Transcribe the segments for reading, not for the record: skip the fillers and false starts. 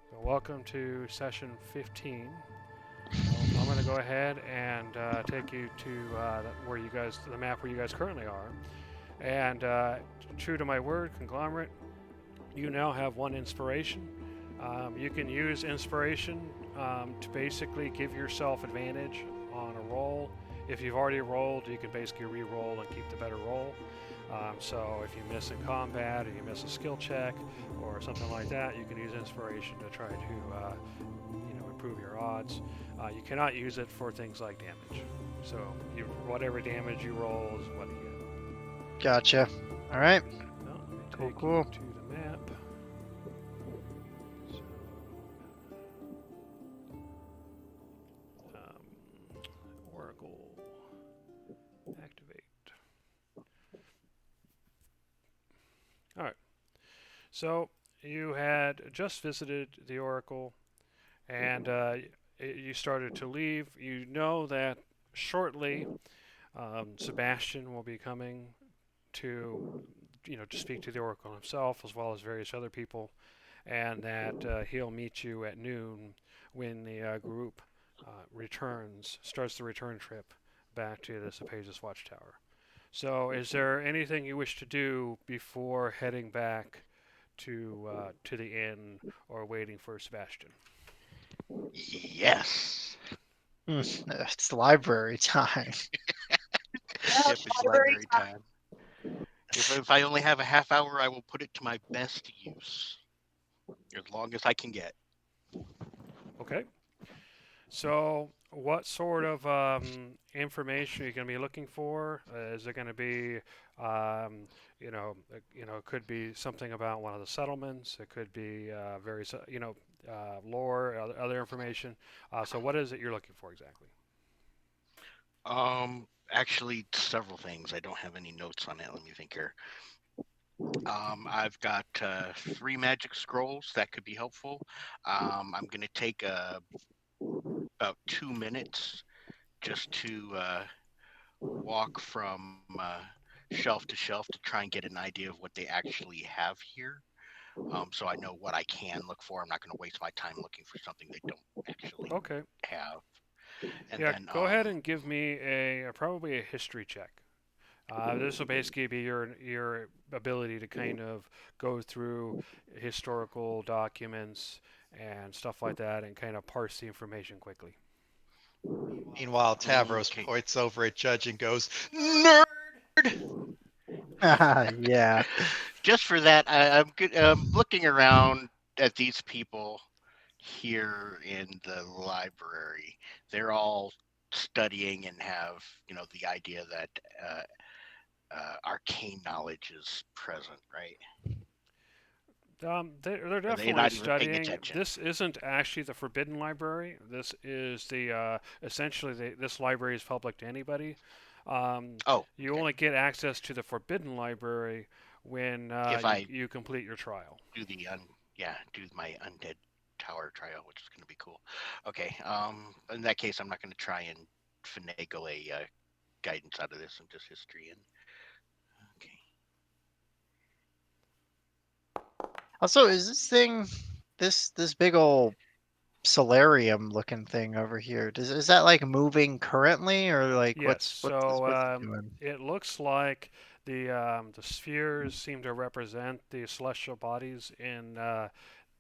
So welcome to session 15. So I'm going to go ahead and take you to where you guys, the map where you guys currently are. And true to my word, conglomerate, you now have one inspiration. You can use inspiration to basically give yourself advantage on a roll. If you've already rolled, you can basically re-roll and keep the better roll. So if you miss in combat or you miss a skill check or something like that, you can use inspiration to try to improve your odds. You cannot use it for things like damage. So whatever damage you roll is what you get. Gotcha. All right. Now, let me Cool, take cool. you to the map. So, Oracle activate. All right. So you had just visited the Oracle, and you started to leave. You know that shortly Sebastian will be coming to, to speak to the Oracle himself as well as various other people, and that he'll meet you at noon when the group starts the return trip back to the Sepagus Watchtower. So, is there anything you wish to do before heading back to the inn or waiting for Sebastian? Yes. It's library time. Yeah, If it's library library time. If I only have a half hour, I will put it to my best use. As long as I can get. Okay. So, what sort of information are you going to be looking for? Is it going to be, it could be something about one of the settlements. It could be various, lore, other information. So, what is it you're looking for exactly? Actually, several things. I don't have any notes on it. Let me think here. I've got 3 magic scrolls that could be helpful. I'm gonna take about 2 minutes just to walk from shelf to shelf to try and get an idea of what they actually have here. So I know what I can look for. I'm not going to waste my time looking for something they don't actually Okay. have. And Yeah, then, go ahead and give me probably a history check. This will basically be your ability to kind of go through historical documents and stuff like that, and kind of parse the information quickly. Meanwhile, Tavros okay, points over at Judge and goes, "Nerd!" Yeah. just for that, I'm good. Looking around at these people here in the library, they're all studying and have the idea that arcane knowledge is present, right? They're Are they definitely not even paying studying. attention? This isn't actually the Forbidden Library. This is this library is public to anybody. Um, Oh, you okay. only get access to the Forbidden Library when If you I you complete your trial. do do my undead tower trial, which is going to be cool. Okay. In that case, I'm not going to try and finagle a guidance out of this. I'm just history and okay. Also, is this thing this big old solarium looking thing over here? Is that like moving currently, or like Yes. what's it So doing? it looks like the spheres seem to represent the celestial bodies in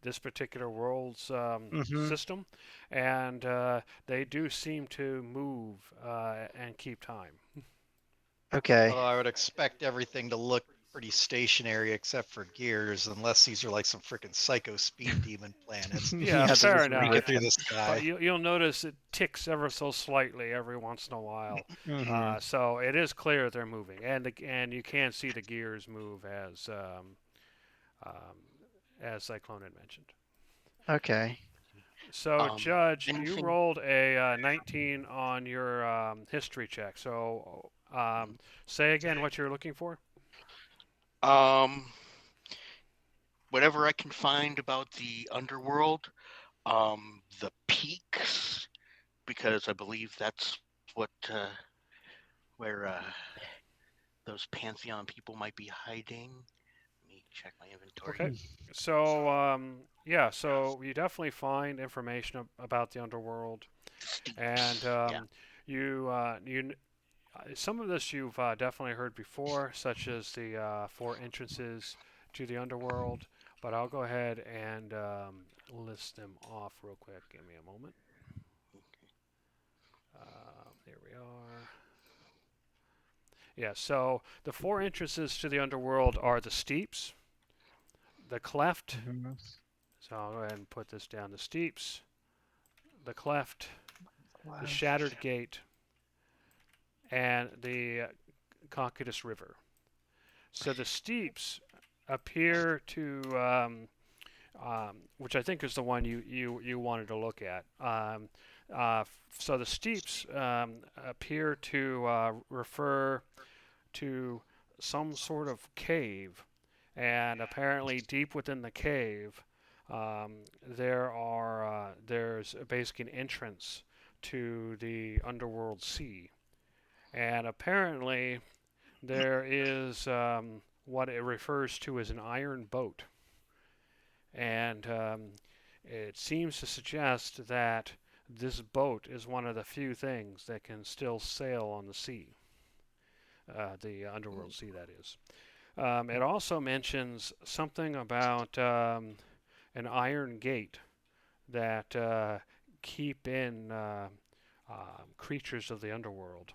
this particular world's Mm-hmm. system, and they do seem to move and keep time. Okay. Although I would expect everything to look pretty stationary except for gears, unless these are like some freaking psycho speed demon planets Yeah, Yeah, they're fair just enough. streaking through ripping. the But sky. you'll notice it ticks ever so slightly every once in a while. Mm-hmm. So it is clear they're moving, and you can see the gears move um, as Cyclone had mentioned. Okay. So, Judge, you Anything? rolled a 19 on your history check. So, say again what you're looking for. Um, whatever I can find about the underworld, the peaks, because I believe that's what where those pantheon people might be hiding. Let me check my inventory. Okay. So, yeah, so you definitely find information about the underworld, Steep. and Yeah. some of this you've definitely heard before, such as the four entrances to the underworld. But I'll go ahead and list them off real quick. Give me a moment. There we are. Yeah, so the four entrances to the underworld are the steeps, the cleft. Mhm. So I'll go ahead and put this down. The steeps, the cleft, the Left. shattered gate, and the Cocytus River. So the steeps appear to, which I think is the one you wanted to look at. So the steeps appear to refer to some sort of cave, and apparently deep within the cave, there's basically an entrance to the underworld sea, and apparently there is what it refers to as an iron boat, and it seems to suggest that this boat is one of the few things that can still sail on the sea, the underworld sea, that is. It also mentions something about an iron gate that keep in creatures of the underworld.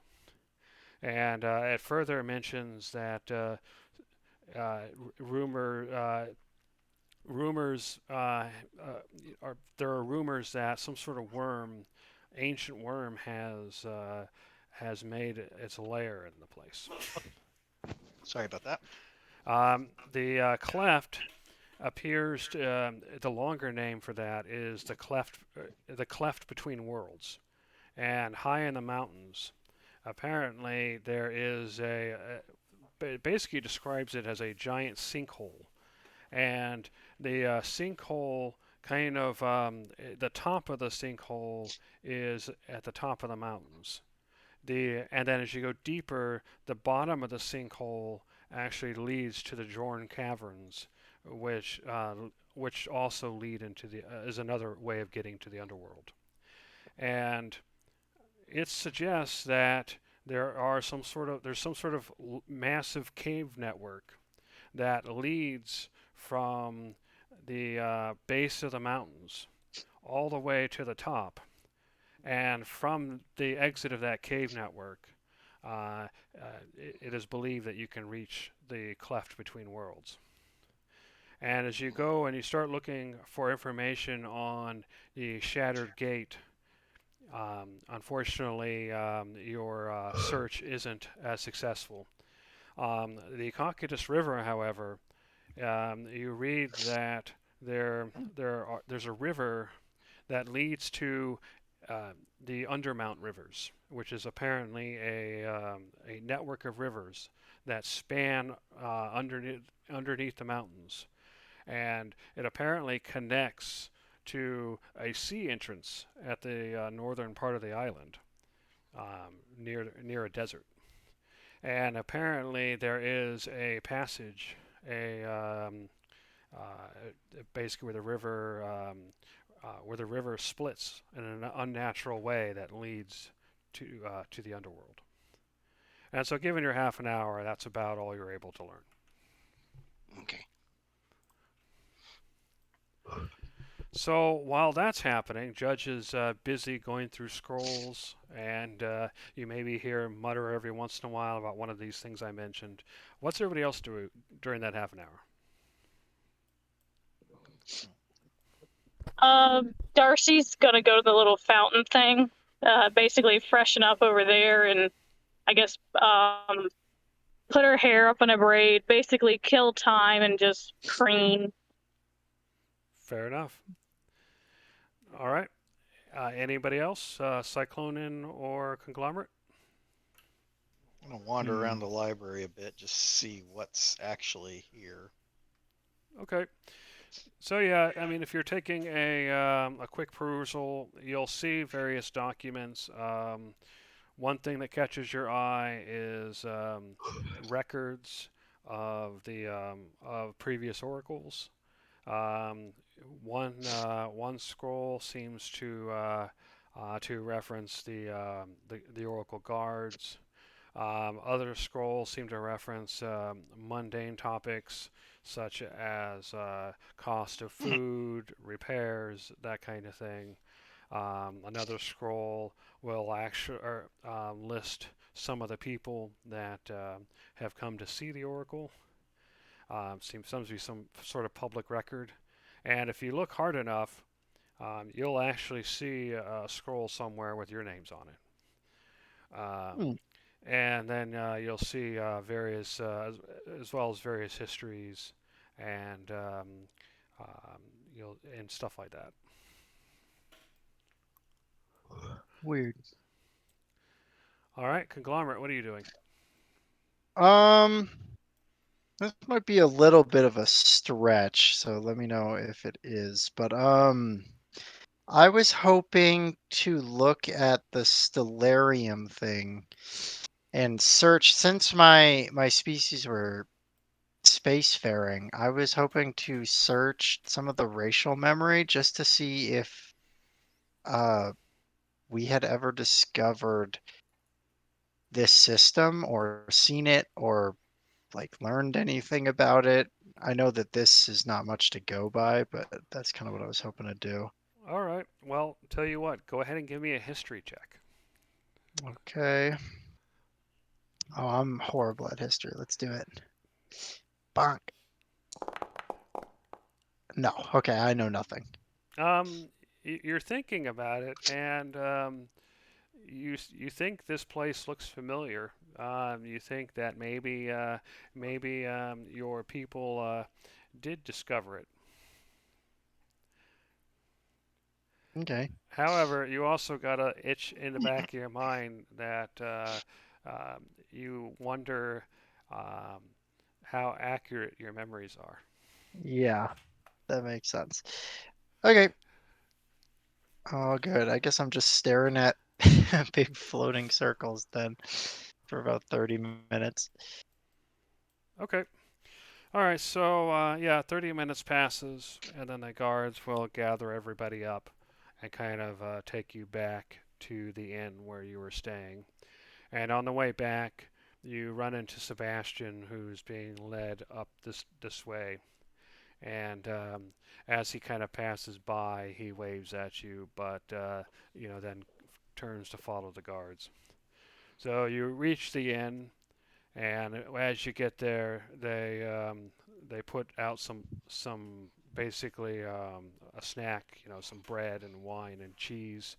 And it further mentions that rumors there are rumors that some sort of worm, ancient worm, has made its lair in the place. Sorry about that. The cleft appears to, the longer name for that is the cleft between worlds, and high in the mountains. Apparently, there is it basically describes it as a giant sinkhole, and the sinkhole kind of the top of the sinkhole is at the top of the mountains. And then as you go deeper, the bottom of the sinkhole actually leads to the Jorn Caverns, which also lead into the is another way of getting to the underworld. And it suggests that there's some sort of massive cave network that leads from the base of the mountains all the way to the top, and from the exit of that cave network, it is believed that you can reach the cleft between worlds. And as you go and you start looking for information on the Shattered Gate, unfortunately, your search isn't as successful. The Cocytus River, however, you read that there's a river that leads to the Undermount Rivers, which is apparently a network of rivers that span underneath the mountains, and it apparently connects to a sea entrance at the northern part of the island, near a desert. And apparently there is a passage, basically where the river splits in an unnatural way that leads to the underworld. And so, given your half an hour, that's about all you're able to learn. Okay. So while that's happening, Judge is busy going through scrolls, and you maybe hear him mutter every once in a while about one of these things I mentioned. What's everybody else do during that half an hour? Darcy's gonna go to the little fountain thing, basically freshen up over there, and I guess put her hair up in a braid, basically kill time and just preen. Fair enough. All right. Anybody else? Cyclonin or Conglomerate? I'm gonna wander around the library a bit, just see what's actually here. Okay. So yeah, I mean, if you're taking a quick perusal, you'll see various documents. One thing that catches your eye is records of the of previous oracles. one scroll seems to reference the Oracle guards. Other scrolls seem to reference mundane topics such as cost of food, repairs, that kind of thing. Another scroll will actually list some of the people that have come to see the Oracle. Seems to be some sort of public record. And if you look hard enough, you'll actually see a scroll somewhere with your names on it. Hmm. And then you'll see various, as well as various histories, and and stuff like that. Weird. All right, Conglomerate, what are you doing? This might be a little bit of a stretch, so let me know if it is. But I was hoping to look at the Stellarium thing and search, since my species were spacefaring, I was hoping to search some of the racial memory just to see if we had ever discovered this system or seen it or like learned anything about it. I know that this is not much to go by, but that's kind of what I was hoping to do. All right, well, tell you what, go ahead and give me a history check. Okay. Oh, I'm horrible at history. Let's do it. Bonk. No. Okay, I know nothing. You're thinking about it, and you think this place looks familiar. You think that maybe your people did discover it. Okay. However, you also got a itch in the back of your mind that you wonder how accurate your memories are. Yeah, that makes sense. Okay. Oh, good. I guess I'm just staring at big floating circles then for about 30 minutes. Okay. All right. So yeah, 30 minutes passes, and then the guards will gather everybody up and kind of take you back to the inn where you were staying. And on the way back, you run into Sebastian, who's being led up this way. And as he kind of passes by, he waves at you, but then turns to follow the guards. So you reach the inn, and as you get there, they put out some basically a snack, some bread and wine and cheese,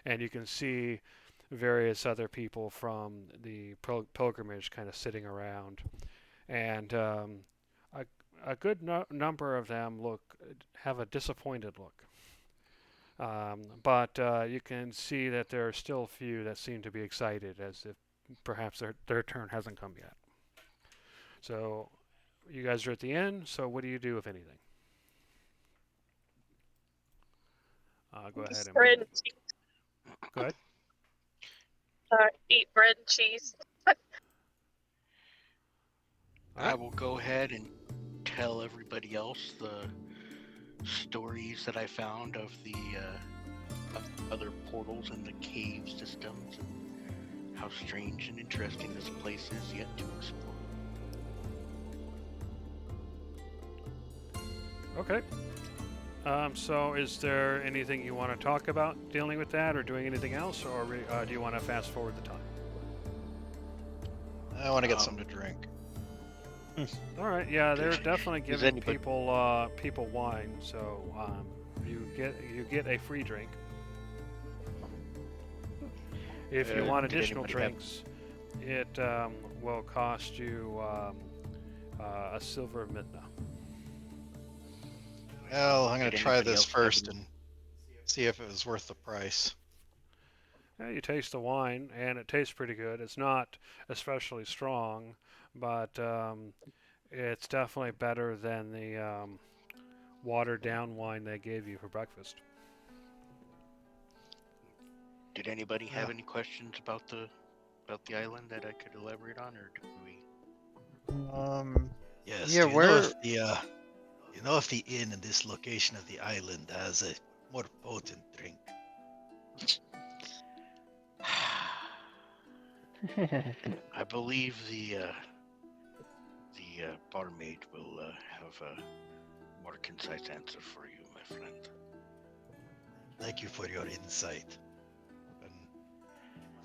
and you can see various other people from the pilgrimage kind of sitting around, and a good number of them have a disappointed look. But you can see that there are still a few that seem to be excited, as if perhaps their turn hasn't come yet. So you guys are at the end. So what do you do, if anything? Go ahead and bread and cheese. Go ahead. Eat bread and cheese. I will go ahead and tell everybody else the stories that I found of the of other portals and the cave systems and how strange and interesting this place is yet to explore. Okay. So is there anything you want to talk about dealing with that, or doing anything else, or do you want to fast forward the time? I want to get something to drink. All right. Yeah, they're definitely Does giving anybody- people wine, so you get a free drink. If you want did additional anybody have- drinks, it will cost you a silver midna. Well, I'm going Did to try anybody this else have first any- and see if it was worth the price. Yeah, you taste the wine, and it tastes pretty good. It's not especially strong, but it's definitely better than the watered down wine they gave you for breakfast. Did anybody have Yeah. any questions about the island that I could elaborate on, or do we? Yes. Yeah, do you know where- if the You know if the inn in this location of the island has a more potent drink? I believe the barmaid will have a more concise answer for you, my friend. Thank you for your insight. And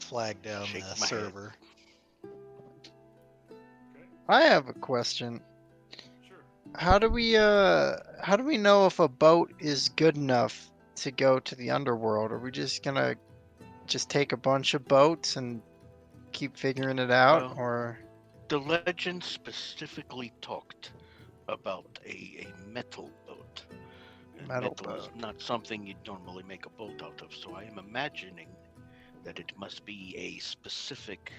flag down Shake the my head. server. I have a question. Sure. How do we know if a boat is good enough to go to the underworld? Are we just gonna take a bunch of boats and keep figuring it out, Well, or The legend specifically talked about a metal boat. And Metal metal is boat. not something you'd normally make a boat out of, so I am imagining that it must be a specific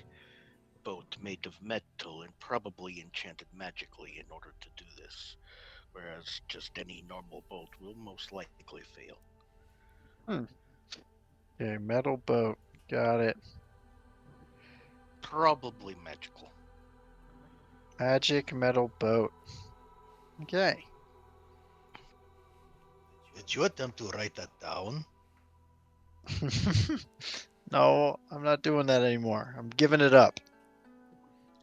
boat made of metal and probably enchanted magically in order to do this, whereas just any normal boat will most likely fail. okay, metal boat? Got it. Probably magical. Magic metal boat. Okay. Did you attempt to write that down? No, I'm not doing that anymore. I'm giving it up.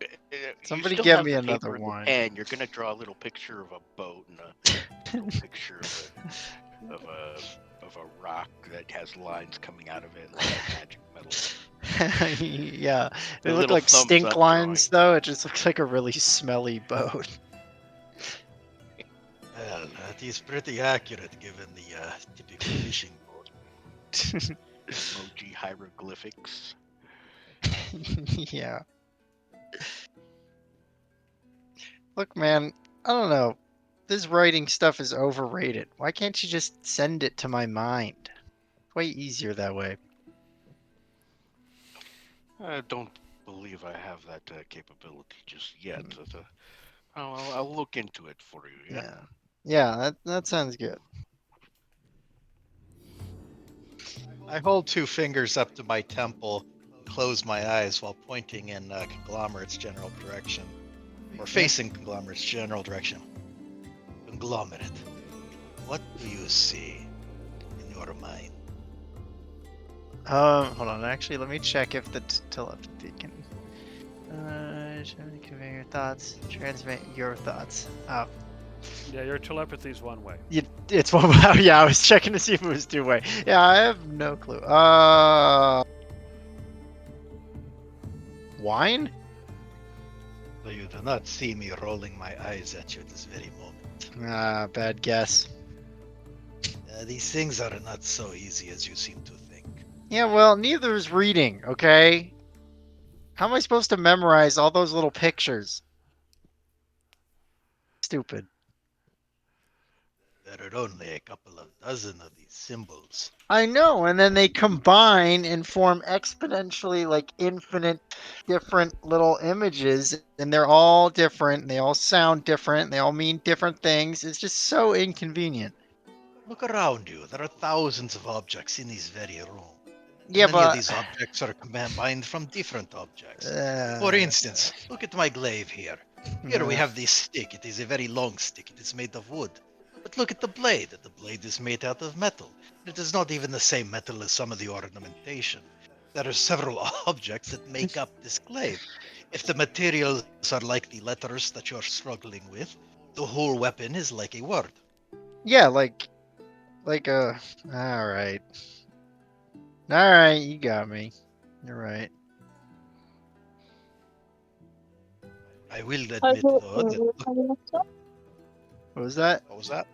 You Somebody still give have me the another paper and the one. pen. You're gonna draw a little picture of a boat and a little picture of a rock that has lines coming out of it like magic metal. Yeah, they A look little like thumbs stink up lines, though. It just looks like a really smelly boat. Well, that is pretty accurate given the typical fishing boat. Emoji hieroglyphics. Yeah. Look, man, I don't know. This writing stuff is overrated. Why can't you just send it to my mind? It's way easier that way. I don't believe I have that capability just yet. Hmm. But, I'll look into it for you. Yeah. Yeah. Yeah, that sounds good. I hold two fingers up to my temple, close my eyes while pointing in Conglomerate's general direction, or facing Conglomerate's general direction. Conglomerate, what do you see in your mind? Hold on. Actually, let me check if the telepathy can. Convey your thoughts. Transmit your thoughts. Oh, Yeah, your telepathy's one way. it's one. Yeah, I was checking to see if it was two way. Yeah, I have no clue. Wine? So you do not see me rolling my eyes at you at this very moment. Ah, bad guess. These things are not so easy as you seem to think. Yeah, well, neither is reading. Okay. How am I supposed to memorize all those little pictures? Stupid. There are only a couple of dozen of these symbols. I know, and then they combine and form exponentially like infinite different little images, and they're all different, and they all sound different, and they all mean different things. It's just so inconvenient. Look around you. There are thousands of objects in this very room. Yeah, Many of but these objects are combined from different objects. uh, For instance, look at my glaive here. Here we uh, have this stick. It is a very long stick. It is made of wood. But look at the blade. The blade is made out of metal. It is not even the same metal as some of the ornamentation. There are several objects that make up this glaive. If the materials are like the letters that you're struggling with, the whole weapon is like a word. yeah, like all right, you got me. You're right. I will Are admit, you though, that amusing yourself? What was that? what was that?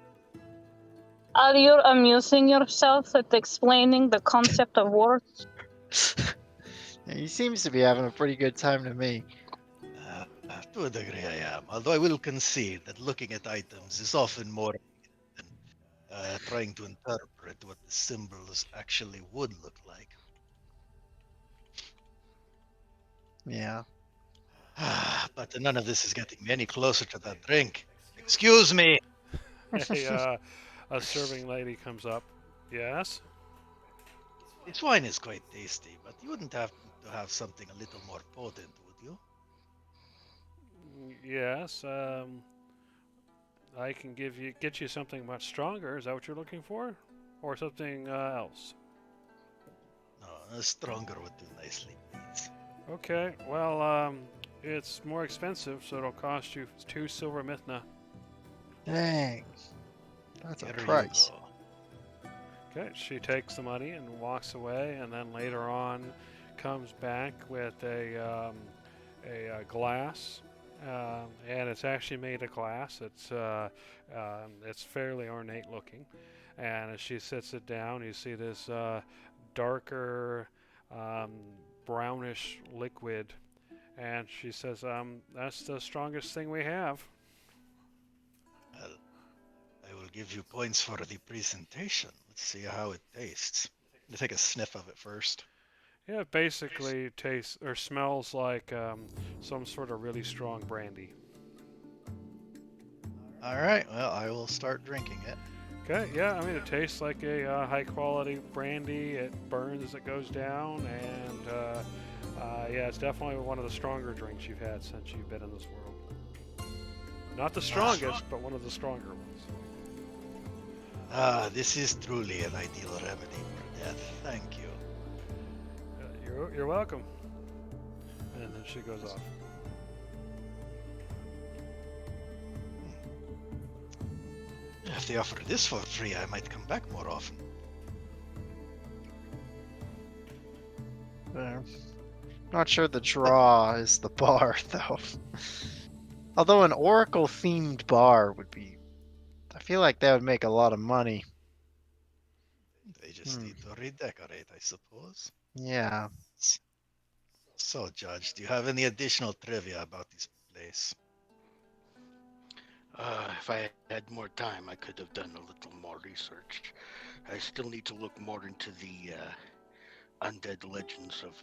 Are you amusing yourself at explaining the concept of words? He seems to be having a pretty good time to me. To a degree, I am. Although I will concede that looking at items is often more than trying to interpret what the symbols actually would look like. Yeah. But none of this is getting me any closer to that drink. Excuse me. A serving lady comes up. Yes? This wine is quite tasty, but you wouldn't have to have something a little more potent, would you? Yes. I can get you something much stronger. Is that what you're looking for, or something else? No, a stronger would do nicely, please. Okay. Well, it's more expensive, so it'll cost you 2 silver mithna. Dang. That's a Here you price. go. Okay. She takes the money and walks away, and then later on, comes back with a glass. And it's actually made of glass. It's fairly ornate looking, and as she sits it down, you see this darker brownish liquid, and she says, "That's the strongest thing we have." Well, I will give you points for the presentation. Let's see how it tastes. I'm gonna take a sniff of it first. Yeah, it basically tastes or smells like some sort of really strong brandy. All right, well, I will start drinking it. Okay, yeah, I mean it tastes like a high quality brandy. It burns as it goes down, and yeah, it's definitely one of the stronger drinks you've had since you've been in this world. Not the strongest, but one of the stronger ones. This is truly an ideal remedy for death. Thank you. You're welcome. And then she goes off. If they offer this for free, I might come back more often. Not sure the draw is the bar, though. Although an Oracle-themed bar would be... I feel like that would make a lot of money. They just need to redecorate, I suppose. Yeah. So, Judge, do you have any additional trivia about this place? If I had more time, I could have done a little more research. I still need to look more into the undead legends of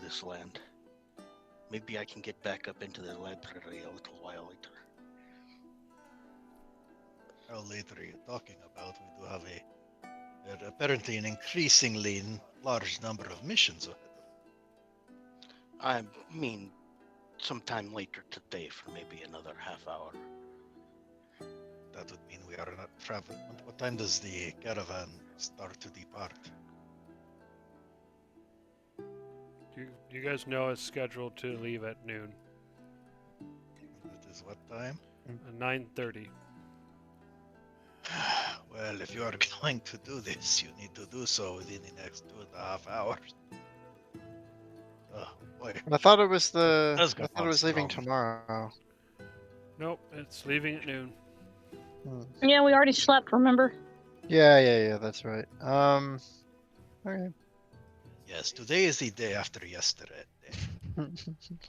this land. Maybe I can get back up into the library a little while later. How late are you talking about? We do have apparently an increasingly large number of missions ahead. I mean, sometime later today for maybe another half hour. That would mean we are not traveling. What time does the caravan start to depart? You guys know it's scheduled to leave at noon, That is what time? 9:30. Well, if you are going to do this, you need to do so within the next 2.5 hours. Oh, boy. I thought it was the... Does I go thought it was leaving strong. tomorrow. Nope, it's leaving at noon. Yeah, we already slept, remember? Yeah, that's right. Okay. Yes, today is the day after yesterday.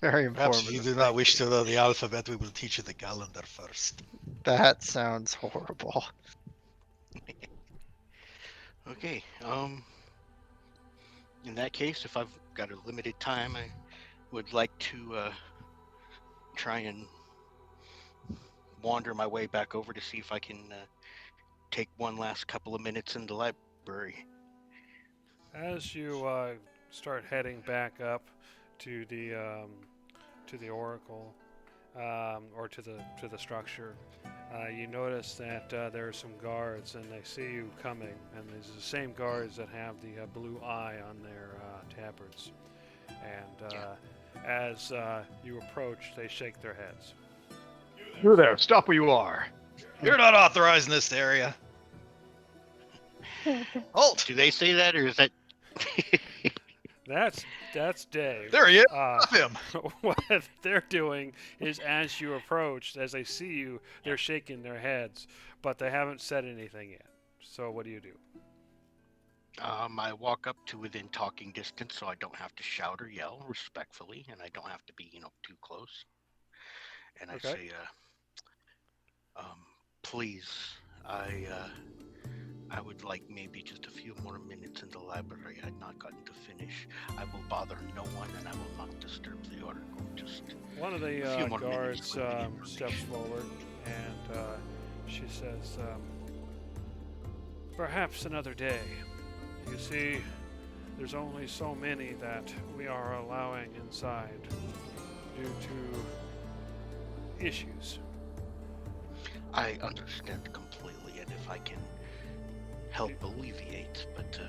Very Perhaps if you informative. do not wish to know the alphabet, we will teach you the calendar first. That sounds horrible. Okay, in that case, if I've got a limited time, I would like to try and wander my way back over to see if I can take one last couple of minutes in the library. As you start heading back up to the oracle, or to the structure, you notice that there are some guards, and they see you coming, and these are the same guards that have the blue eye on their tabards. And as you approach, they shake their heads. You there, stop where you are. You're not authorized in this area. Halt! Do they say that, or is that? That's Dave. There he is. Uh, Stop him. What they're doing is, as you approach, as they see you, they're shaking their heads, but they haven't said anything yet. So what do you do? I walk up to within talking distance, so I don't have to shout or yell, respectfully, and I don't have to be, too close. And I Okay. say, please, I would like maybe just a few more minutes in the library. I'd not gotten to finish. I will bother no one, and I will not disturb the oracle. Just One of a the few more minutes guards would be steps forward, and she says, "Perhaps another day. You see, there's only so many that we are allowing inside due to issues." I understand completely, and if I can help alleviate, but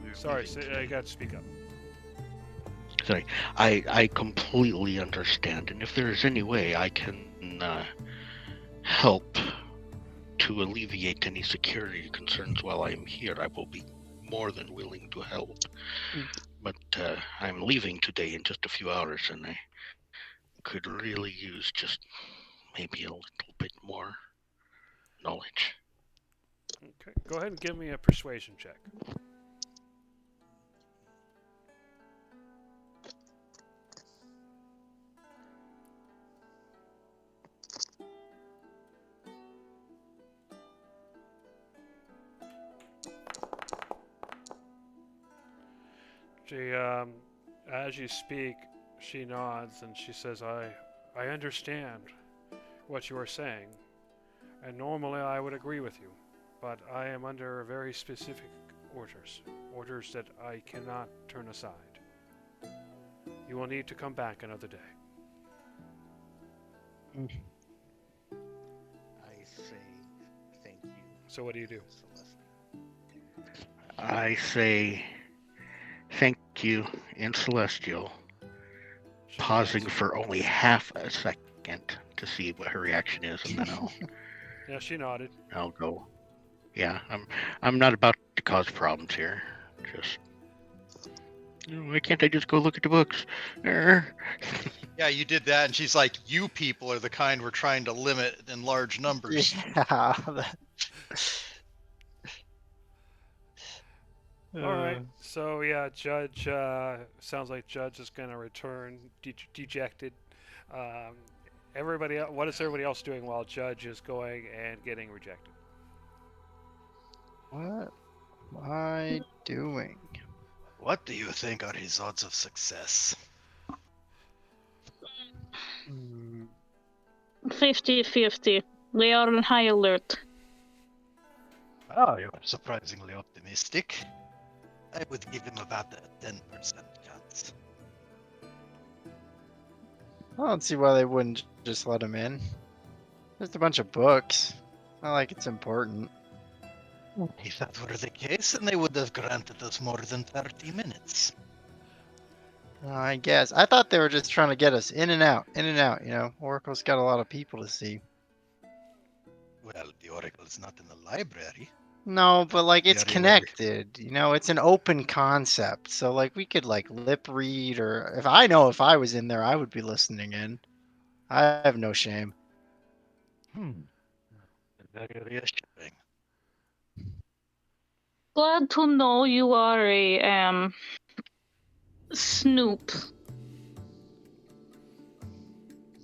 we're Sorry, leaving you today. got to speak up. Sorry, I completely understand, and if there's any way I can help to alleviate any security concerns while I am here, I will be more than willing to help. But I'm leaving today in just a few hours, and I could really use just maybe a little bit more knowledge. Okay, go ahead and give me a persuasion check. She, as you speak, she nods and she says, I understand what you are saying, and normally I would agree with you, but I am under very specific orders that I cannot turn aside. You will need to come back another day. I say thank you. So what do you do? I say thank you in Celestial, She pausing nods. for only half a second to see what her reaction is, and then Yeah, she nodded. I'll go. Yeah, I'm not about to cause problems here. Just why can't I just go look at the books? Yeah, you did that, and she's like, "You people are the kind we're trying to limit in large numbers." Yeah. All right. So yeah, Judge. Sounds like Judge is gonna return dejected. Um, everybody. What is everybody else doing while Judge is going and getting rejected? What am I doing? What do you think are his odds of success? Hmm, 50-50. We are on high alert. Oh, you're surprisingly optimistic. I would give him about a 10% chance. I don't see why they wouldn't just let him in. Just a bunch of books. Not like it's important. If that were the case, then they would have granted us more than 30 minutes. I guess. I thought they were just trying to get us in and out, in and out. You know, Oracle's got a lot of people to see. Well, the Oracle is not in the library. No, but like it's Yeah, they were- connected. You know, it's an open concept. So like we could like lip read, or if I know if I was in there, I would be listening in. I have no shame. Very reassuring. Glad to know you are a snoop.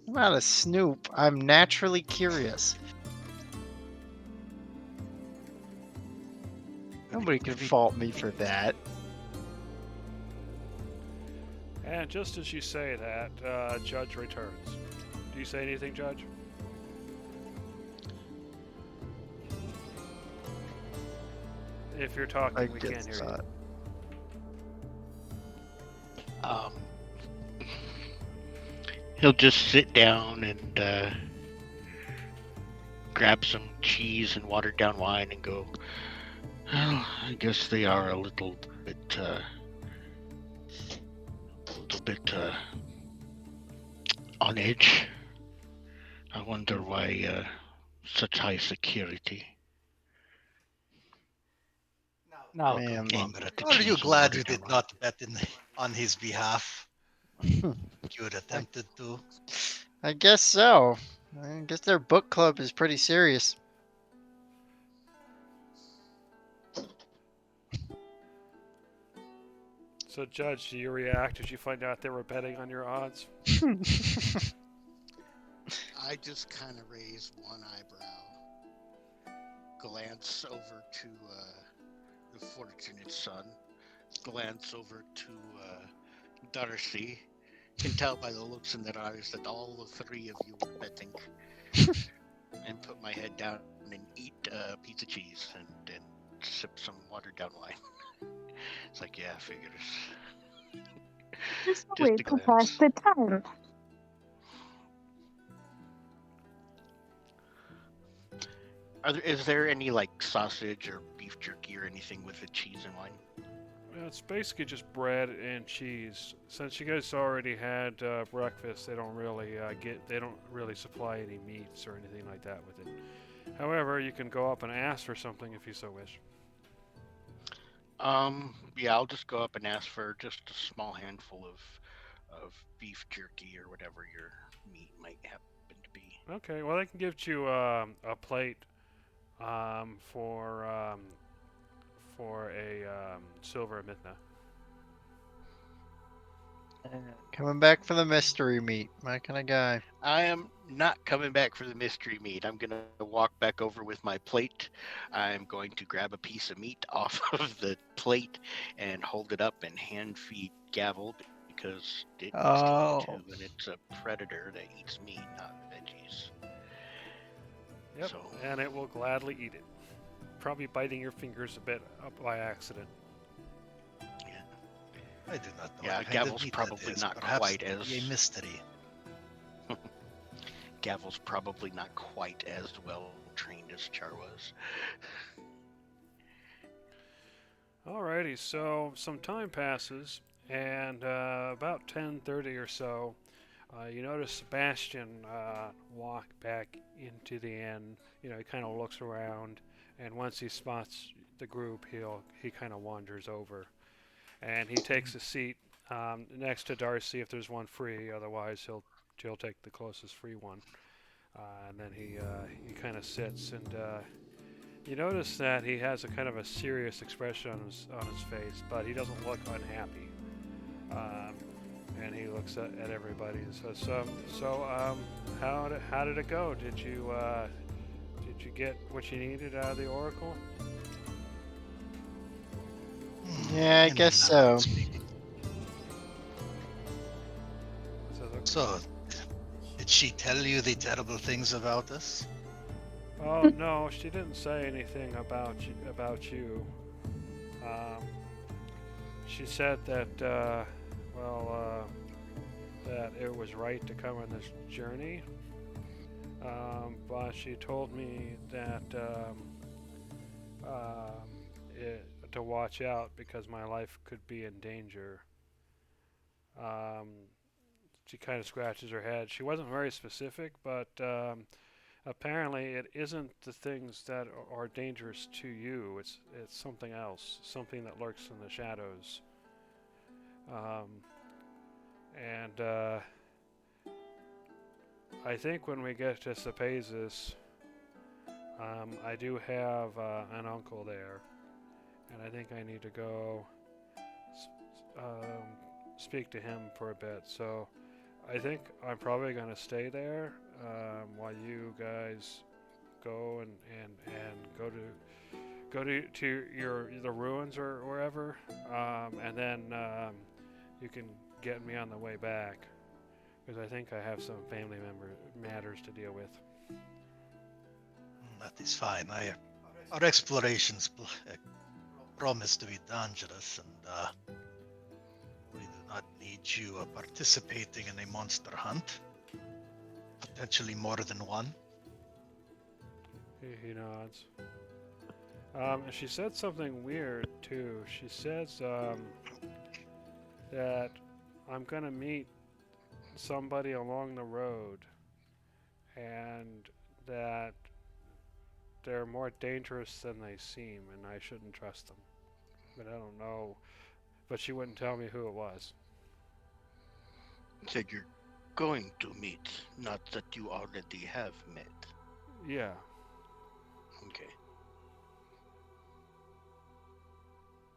I'm not a snoop. I'm naturally curious. Nobody could fault me for that. And just as you say that, Judge returns. Do you say anything, Judge? If you're talking, I we guess can't hear you. not. He'll just sit down and grab some cheese and watered down wine and go, well, I guess they are a little bit on edge. I wonder why such high security. Now, Man. Longer at the are you cheese and glad watered you down did wine. not bet on his behalf? You had attempted to. I guess so. I guess their book club is pretty serious. So, Judge, do you react as you find out they were betting on your odds? I just kind of raise one eyebrow, glance over to the fortunate son, glance over to Darcy. Can tell by the looks in their eyes that all the three of you were betting, and put my head down and eat a piece of cheese and sip some watered down wine. It's like, yeah, figures. It's a Just way a to glance. pass the time. Is there any like sausage or beef jerky or anything with the cheese and wine? It's basically just bread and cheese. Since you guys already had breakfast, they don't really supply any meats or anything like that with it. However, you can go up and ask for something if you so wish. Yeah, I'll just go up and ask for just a small handful of beef jerky or whatever your meat might happen to be. Okay, well, they can give you a plate for a silver midna. Coming back for the mystery meat, my kind of guy. I am not coming back for the mystery meat. I'm gonna walk back over with my plate. I'm going to grab a piece of meat off of the plate and hold it up and hand feed Gavel because it needs to Oh. eat too, and it's a predator that eats meat, not veggies. Yep, So- and it will gladly eat it. Probably biting your fingers a bit up by accident. Yeah. I do not know. Yeah, what kind of Gavel's meat probably that is. not Perhaps quite it could be as- a mystery. Gavel's probably not quite as well trained as Char was. Alrighty, so some time passes, and about 10:30 or so, you notice Sebastian walk back into the inn. You know, he kind of looks around, and once he spots the group, he kind of wanders over, and he takes a seat next to Darcy if there's one free. Otherwise, he'll take the closest free one, and then he kind of sits and. You notice that he has a kind of a serious expression on his face, but he doesn't look unhappy. And he looks at everybody and says, "So, how did it go? Did you get what you needed out of the Oracle?" Yeah, I In guess manner of so. speaking. So, did she tell you the terrible things about us? Oh no, she didn't say anything about you. She said that that it was right to come on this journey. But she told me that to watch out because my life could be in danger. She kind of scratches her head. She wasn't very specific, but apparently it isn't the things that are dangerous to you. It's something else, something that lurks in the shadows. And I think when we get to Sepazis, I do have an uncle there, and I think I need to go speak to him for a bit. So I think I'm probably going to stay there while you guys go and go to the ruins or wherever, and then you can get me on the way back because I think I have some family member matters to deal with. That is fine. Our explorations promise to be dangerous, and we do not need you participating in a monster hunt. Potentially more than one. He nods. And she said something weird too. She says that I'm gonna meet somebody along the road, and that they're more dangerous than they seem, and I shouldn't trust them. But I don't know. But she wouldn't tell me who it was. Said you're going to meet, not that you already have met. Yeah. Okay.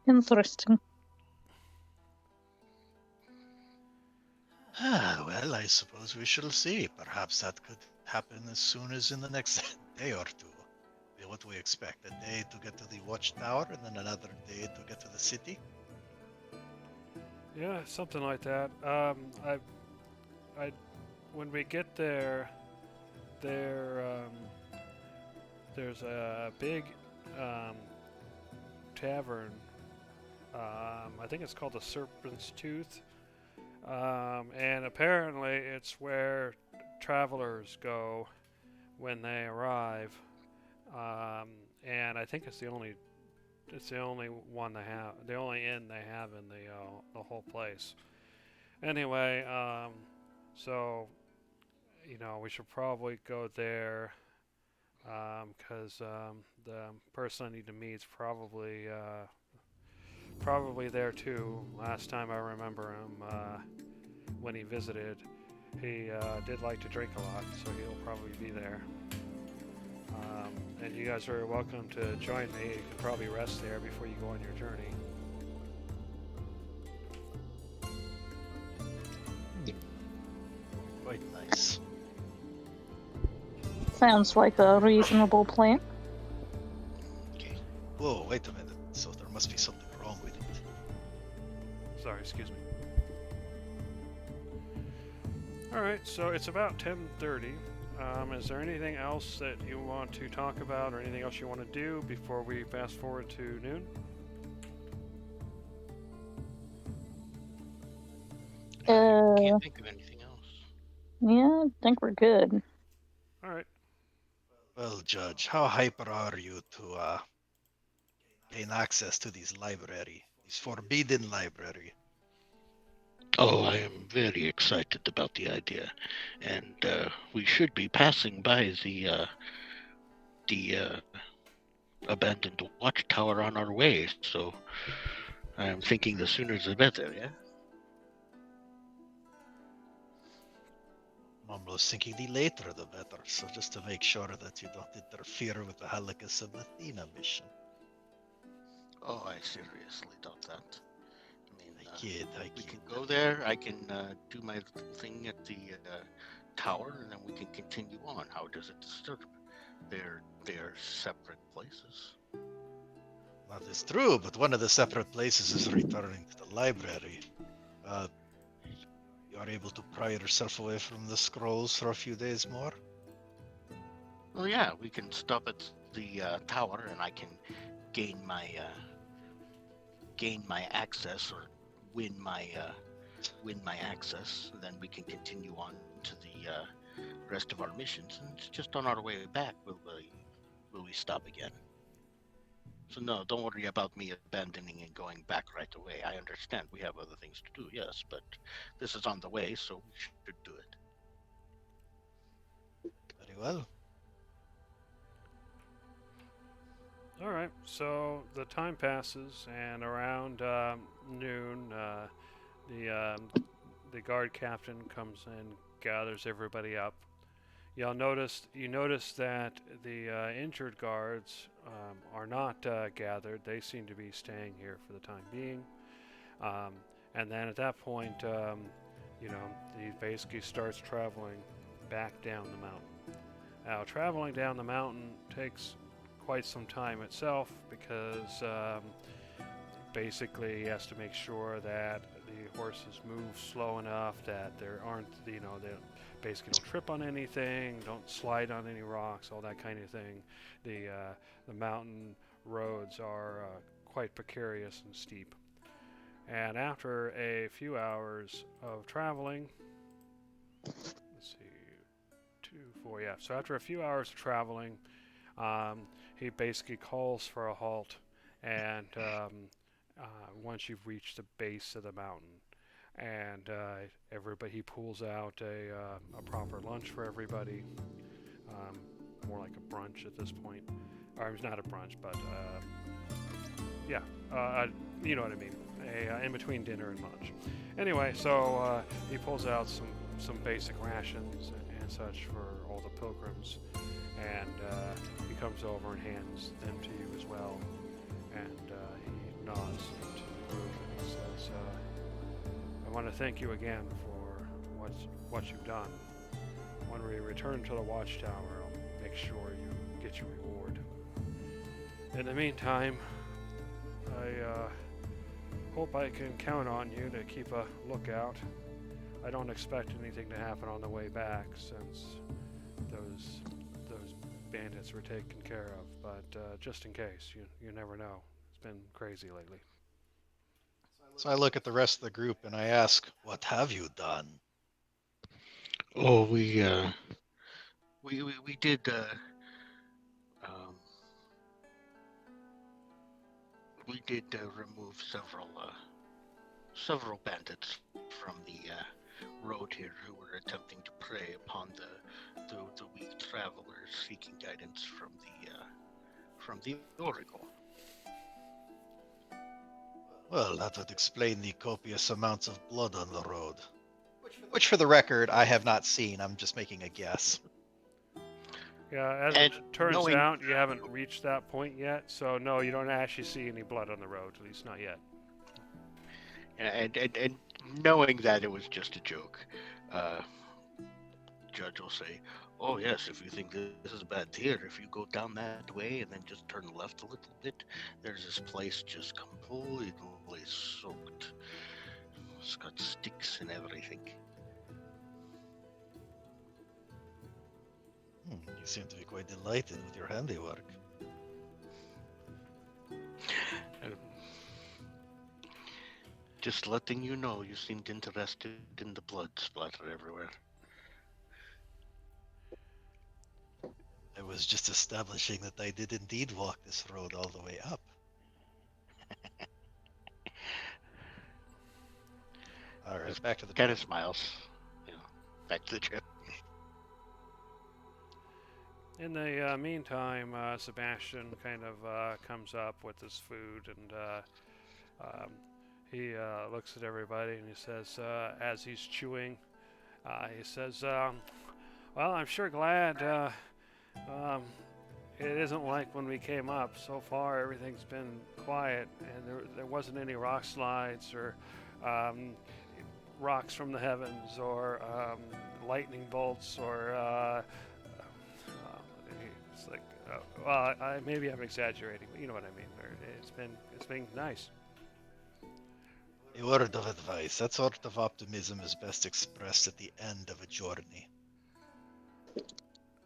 Interesting. Well, I suppose we shall see. Perhaps that could happen as soon as in the next day or two. What we expect, a day to get to the watchtower, and then another day to get to the city. Yeah, something like that. When we get there, there's a big tavern. I think it's called the Serpent's Tooth, and apparently it's where travelers go when they arrive. and I think it's the only one they have, the only inn they have in the whole place. Anyway, so we should probably go there because the person I need to meet is probably there too. Last time I remember him, when he visited, he did like to drink a lot, so he'll probably be there. And you guys are welcome to join me. You can probably rest there before you go on your journey. Quite nice. Sounds like a reasonable plan. Okay. Whoa, wait a minute. So there must be something wrong with it. Sorry, excuse me. All right, so it's about 10:30. Is there anything else that you want to talk about, or anything else you want to do before we fast forward to noon? Can't think of anything else. Yeah, I think we're good. All right. Well, Judge, how hyper are you to gain access to this forbidden library? Oh, I am very excited about the idea, and we should be passing by the abandoned watchtower on our way. So I'm thinking the sooner the better. Yeah. I'm almost thinking the later the better, so just to make sure that you don't interfere with the Halakis of Athena mission. Oh, I seriously doubt that. I mean, I we kid. can go there. I can do my thing at the tower, and then we can continue on. How does it disturb? They're separate places. That is true, but one of the separate places is returning to the library. You are able to pry yourself away from the scrolls for a few days more? Well, yeah, we can stop at the tower, and I can gain my access, or win my access. And then we can continue on to the rest of our missions, and it's just on our way back. Will we stop again? So no, don't worry about me abandoning and going back right away. I understand we have other things to do, yes, but this is on the way, so we should do it. Very well. All right. So the time passes, and around noon, the guard captain comes and gathers everybody up. You notice that the injured guards are not gathered. They seem to be staying here for the time being. And then at that point, he basically starts traveling back down the mountain. Now, traveling down the mountain takes quite some time itself because basically he has to make sure that the horses move slow enough that there aren't, they basically don't trip on anything, don't slide on any rocks, all that kind of thing. The mountain roads are quite precarious and steep. And after a few hours of traveling, let's see, 2, 4, yeah. So after a few hours of traveling, he basically calls for a halt, and once you've reached the base of the mountain, and he pulls out a proper lunch for everybody, more like a brunch at this point. Or it's not a brunch, but yeah, you know what I mean. In between dinner and lunch. Anyway, so he pulls out some basic rations and such for all the pilgrims, and he comes over and hands them to you as well. And he nods to the group and he says, "I want to thank you again for what you've done. When we return to the watchtower, I'll make sure you get your reward. In the meantime, I hope I can count on you to keep a lookout. I don't expect anything to happen on the way back since those bandits were taken care of, but just in case, you never know. It's been crazy lately." So I look at the rest of the group and I ask, what have you done? Oh, we did We did remove several bandits from the road here who were attempting to prey upon the weak travelers seeking guidance from the Oracle. Well, that would explain the copious amounts of blood on the road. Which, for the record, I have not seen. I'm just making a guess. Yeah, as And it turns knowing- out, you haven't reached that point yet, so no, you don't actually see any blood on the road, at least not yet. And knowing that it was just a joke, Judge will say, "Oh yes, if you think this is bad here, if you go down that way and then just turn left a little bit, there's this place just completely soaked. It's got sticks and everything." You seem to be quite delighted with your handiwork. Just letting you know, you seemed interested in the blood splatter everywhere. I was just establishing that I did indeed walk this road all the way up. Alright, back to the Kind of smiles. Back to the trip. In the meantime, Sebastian kind of comes up with his food, and he looks at everybody and he says, as he's chewing, he says, well, I'm sure glad it isn't like when we came up. So far, everything's been quiet, and there wasn't any rock slides or rocks from the heavens or lightning bolts or it's like, well, maybe I'm exaggerating, but you know what I mean. It's been nice. A word of advice. That sort of optimism is best expressed at the end of a journey.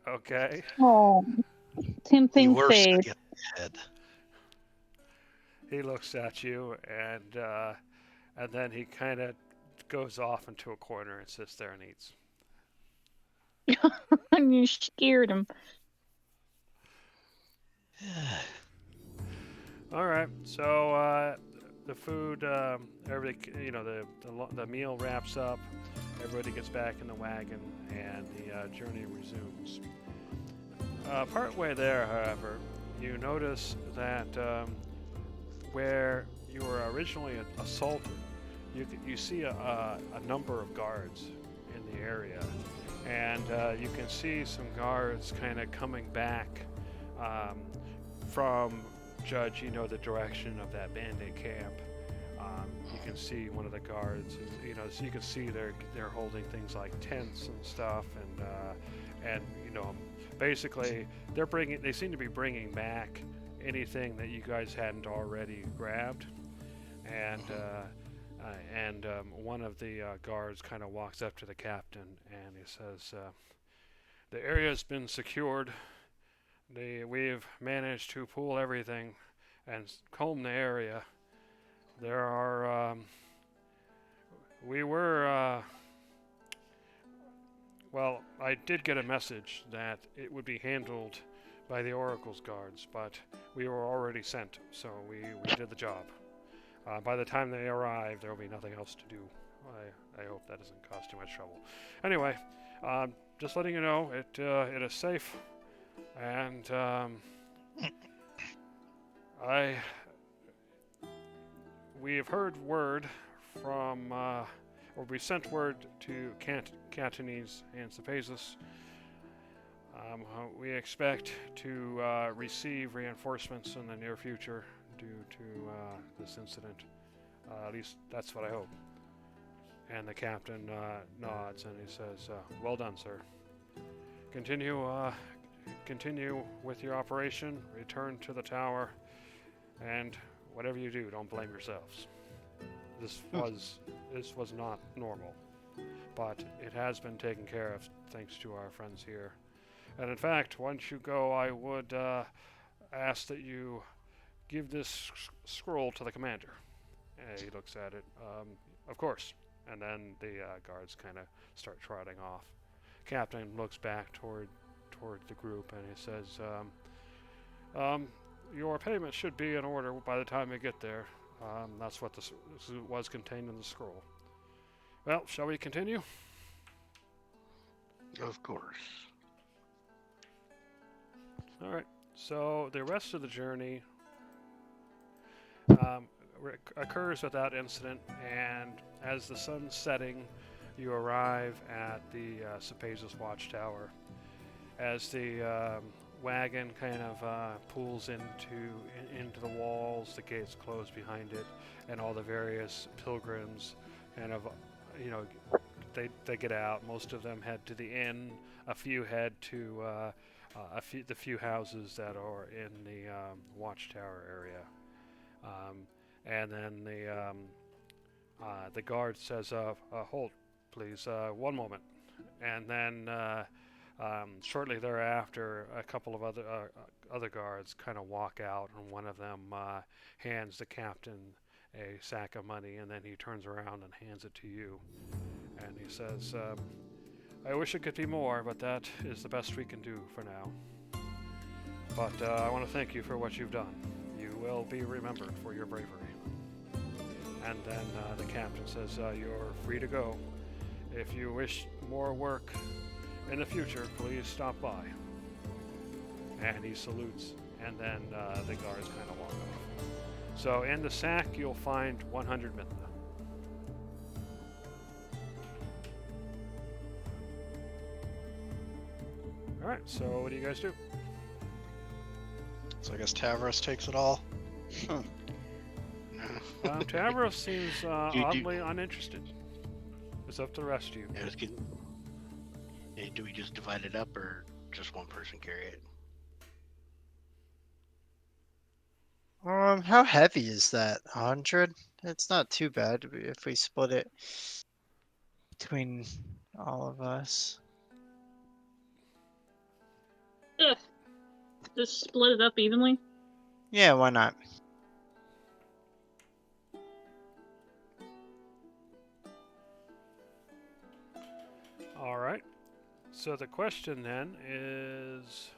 Okay. Oh, The tempting worst fate. get ahead. He looks at you, and then he kind of goes off into a corner and sits there and eats. And you scared him. All right. So the food, everybody, the meal wraps up. Everybody gets back in the wagon, and the journey resumes. Partway there, however, you notice that where you were originally assaulted, you see a number of guards in the area, and you can see some guards kind of coming back from Judge, the direction of that bandit camp. You can see one of the guards, so you can see they're holding things like tents and stuff, and basically they seem to be bringing back anything that you guys hadn't already grabbed, and one of the guards kind of walks up to the captain and he says, "The area's been secured. We've managed to pull everything and comb the area. There are, well, I did get a message that it would be handled by the Oracle's guards, but we were already sent, so we did the job. By the time they arrive, there will be nothing else to do. I hope that doesn't cause too much trouble. Anyway, just letting you know, it is safe. And we have heard word from, or we sent word to Cantonese and Cephesus. We expect to receive reinforcements in the near future due to this incident. At least that's what I hope. And the captain nods and he says, "Well done, sir. Continue with your operation, return to the tower, and whatever you do, don't blame yourselves. This was not normal, but it has been taken care of thanks to our friends here. And in fact, once you go, I would ask that you give this scroll to the commander." And he looks at it. Of course. And then the guards kind of start trotting off. Captain looks back toward the group and he says, your payment should be in order by the time you get there. That's what was contained in the scroll. Well, shall we continue? Of course. All right. So the rest of the journey occurs without incident, and as the sun's setting, you arrive at the Cephesus Watchtower. As the wagon kind of pulls into the walls, the gates close behind it, and all the various pilgrims kind of, they get out. Most of them head to the inn. A few head to the few houses that are in the Watchtower area. And then the guard says, "Hold, please, one moment." And then shortly thereafter, a couple of other guards kind of walk out, and one of them hands the captain a sack of money, and then he turns around and hands it to you, and he says, "I wish it could be more, but that is the best we can do for now. But I want to thank you for what you've done. You will be remembered for your bravery." And then the captain says, "You're free to go. If you wish more work in the future, please stop by." And he salutes, and then the guards kind of walk off. So in the sack, you'll find 100 mitna. All right, so what do you guys do? So I guess Tavros takes it all. Tavros seems oddly uninterested. It's up to the rest of you. Yeah, hey, do we just divide it up, or just one person carry it? How heavy is that? 100? It's not too bad if we split it between all of us. Ugh. Just split it up evenly. Yeah, why not? All right. So the question then is,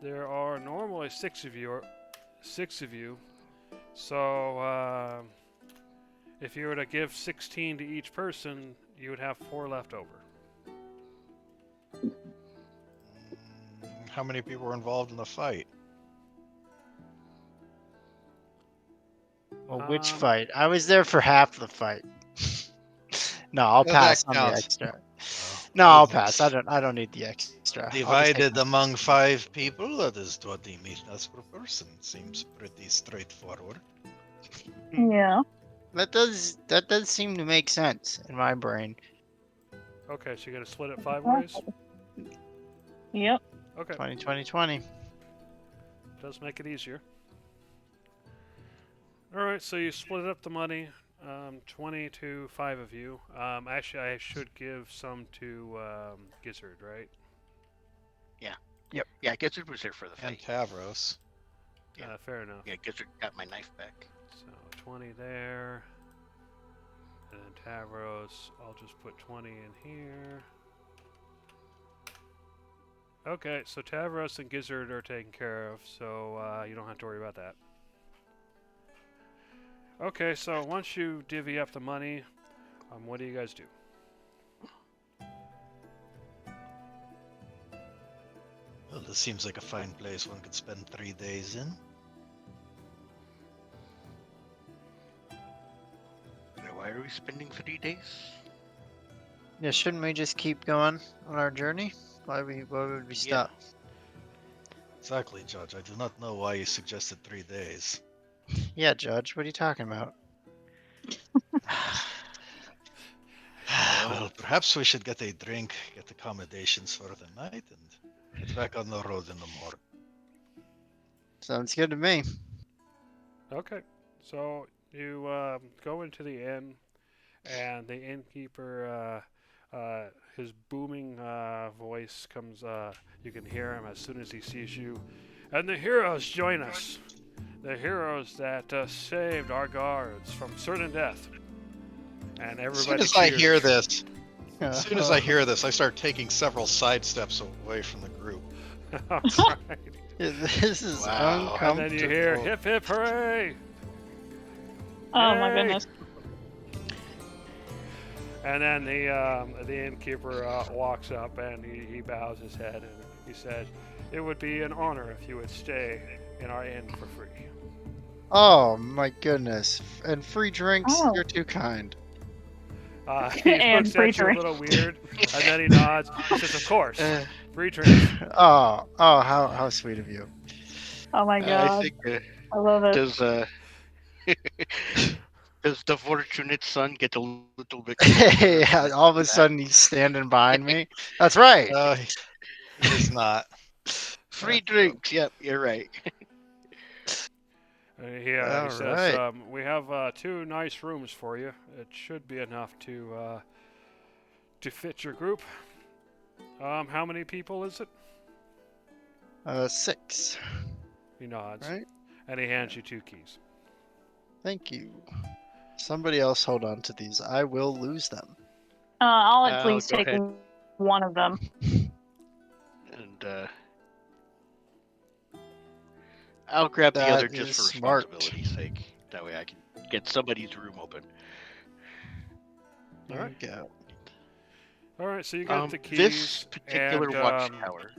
there are normally six of you. So if you were to give 16 to each person, you would have 4 left over. How many people were involved in the fight? Well, which fight? I was there for half the fight. No, I'll Yeah, pass that on the counts. extra. Oh, No, I'll goodness. pass. I don't need the extra. I'll just take Divided my- among 5 people, that is 20 mitnas per person. Seems pretty straightforward. Yeah. That does seem to make sense in my brain. Okay, so you're going to split it 5 ways? Yep. Okay, 20. does make it easier. All right, so you split up the money, 20 to 5 of you. Actually, I should give some to Gizzard, right? Yeah, Gizzard was there for the And fight. Tavros. Yeah. Fair enough. Yeah, Gizzard got my knife back. So 20 there. And then Tavros, I'll just put 20 in here. Okay, so Tavros and Gizzard are taken care of, so you don't have to worry about that. Okay, so once you divvy up the money, what do you guys do? Well, this seems like a fine place one could spend 3 days in. Now, why are we spending 3 days? Yeah, shouldn't we just keep going on our journey? Why would we stop? Exactly, Judge. I do not know why you suggested 3 days. Yeah, Judge, what are you talking about? Well, perhaps we should get a drink, get accommodations for the night, and get back on the road in the morning. Sounds good to me. Okay, so you go into the inn, and the innkeeper, his booming voice comes, you can hear him as soon as he sees you. And the heroes join us. The heroes that saved our guards from certain death. And As everybody soon as I hear cheers. this, as soon as I hear this, I start taking several side steps away from the group. Alright. This is Wow. uncomfortable. And then you hear hip hip hooray! Oh my Yay! goodness. And then the innkeeper walks up and he bows his head and he says, "It would be an honor if you would stay in our inn for free." Oh my goodness. And free drinks? Oh. You're too kind. He And looks free at you a drink. little weird, and then he nods. He says, "Of course, Uh, free drinks." Oh, how sweet of you. Oh my I god. think I love it. does does the fortunate son get a little bit Yeah, all of a sudden he's standing behind me. That's right. No, he is not. free drinks? Yep, you're right. He All says, right. "We have 2 nice rooms for you. It should be enough to fit your group. How many people is it?" 6. He nods, Right? and he hands you 2 keys. Thank you. Somebody else hold on to these. I will lose them. I'll at I'll least go take ahead. one of them. And I'll grab the That other just is for smart. responsibility's sake. That way I can get somebody's room open. All right. There we go. All right, so you got the keys. This particular and, watchtower.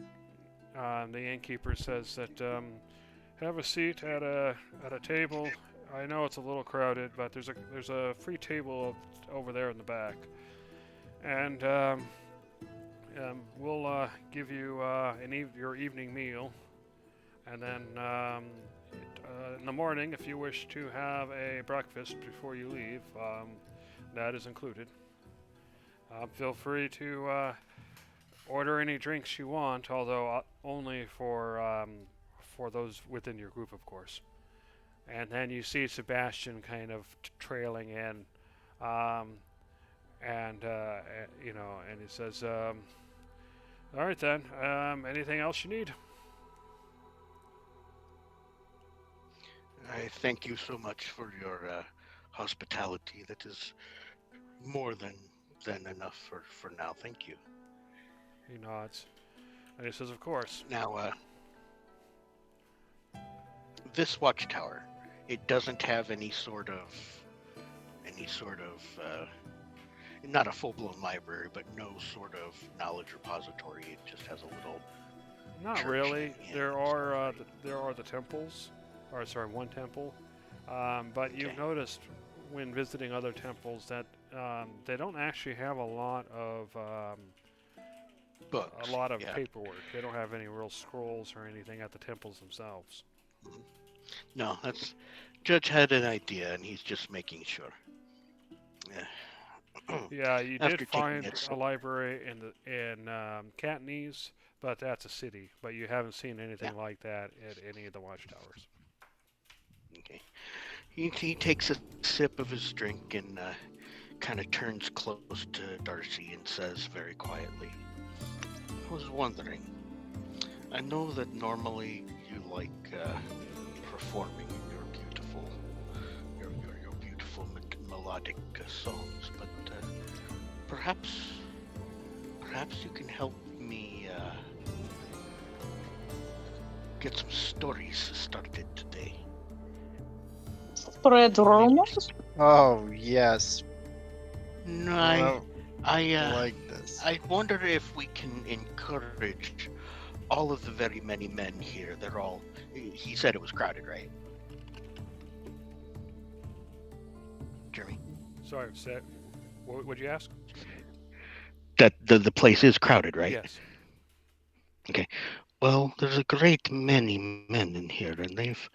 The innkeeper says that have a seat at a table. I know it's a little crowded, but there's a free table over there in the back, and we'll give you your evening meal, and then in the morning, if you wish to have a breakfast before you leave, that is included. Feel free to order any drinks you want, although only for those within your group, of course. And then you see Sebastian kind of trailing in, and he says, "All right then. Anything else you need?" I thank you so much for your hospitality. That is more than enough for now. Thank you. He nods, and he says, "Of course." Now, this watchtower, it doesn't have any sort of, not a full-blown library, but no sort of knowledge repository. It just has a little. Not church really. and There stuff are like there are the temples, or sorry, one temple. But you've Okay. noticed when visiting other temples that they don't actually have a lot of Books. Yeah. paperwork. They don't have any real scrolls or anything at the temples themselves. No, that's Judge had an idea, and he's just making sure. Yeah. Yeah, you After did taking find it, a library in Cantonese, but that's a city. But you haven't seen anything like that at any of the watchtowers. Okay. He takes a sip of his drink and kind of turns close to Darcy and says very quietly, "I was wondering. I know that normally you like performing your beautiful melodic songs, but perhaps you can help me get some stories started today." Spread rumors? Oh, yes. No, I I like this. I wonder if we can encourage all of the very many men here. They're all. He said it was crowded, right? Jeremy? Sorry, what would you ask? That the place is crowded, right? Yes. Well, there's a great many men in here, and they've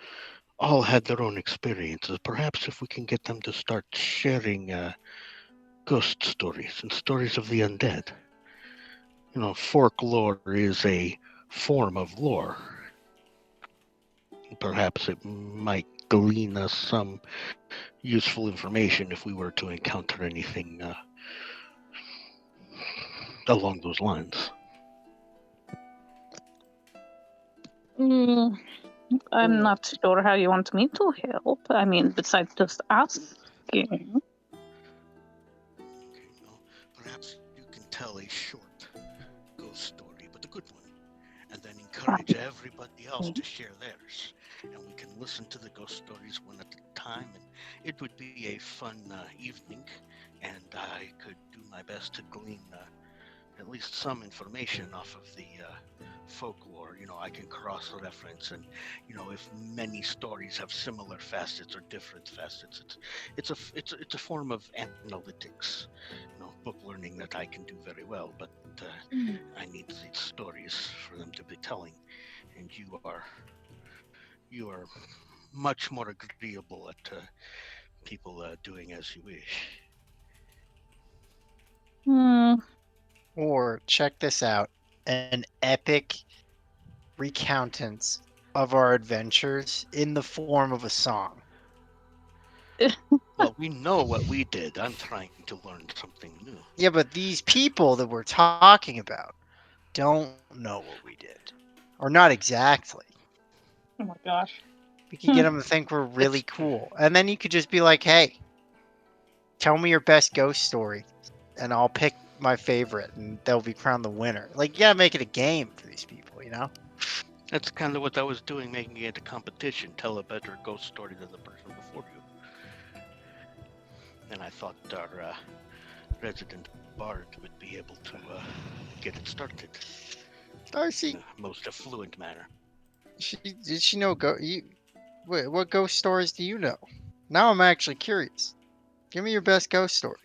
all had their own experiences. Perhaps if we can get them to start sharing ghost stories and stories of the undead. You know, folklore is a form of lore. Perhaps it might glean us some useful information if we were to encounter anything along those lines. I'm not sure how you want me to help. I mean, besides just asking. Okay, well, perhaps you can tell a short ghost story, but a good one, and then encourage everybody else to share theirs, and we can listen to the ghost stories one at a time. And it would be a fun evening, and I could do my best to glean at least some information off of the folklore. I can cross-reference, and if many stories have similar facets or different facets, it's a form of analytics, book learning that I can do very well. But I need these stories for them to be telling, and you are much more agreeable at people doing as you wish. Hmm. Or check this out, an epic recountance of our adventures in the form of a song. Well, we know what we did. I'm trying to learn something new. Yeah, but these people that we're talking about don't know what we did. Or not exactly. Oh my gosh. We could get them to think we're really cool. And then you could just be like, hey, tell me your best ghost story, and I'll pick my favorite, and they'll be crowned the winner. Like, you gotta make it a game for these people, you know? That's kind of what I was doing, making it a competition. Tell a better ghost story than the person before you. And I thought our resident bard would be able to get it started Darcy, in the most affluent manner. did she know wait, what ghost stories do you know? Now I'm actually curious. Give me your best ghost story.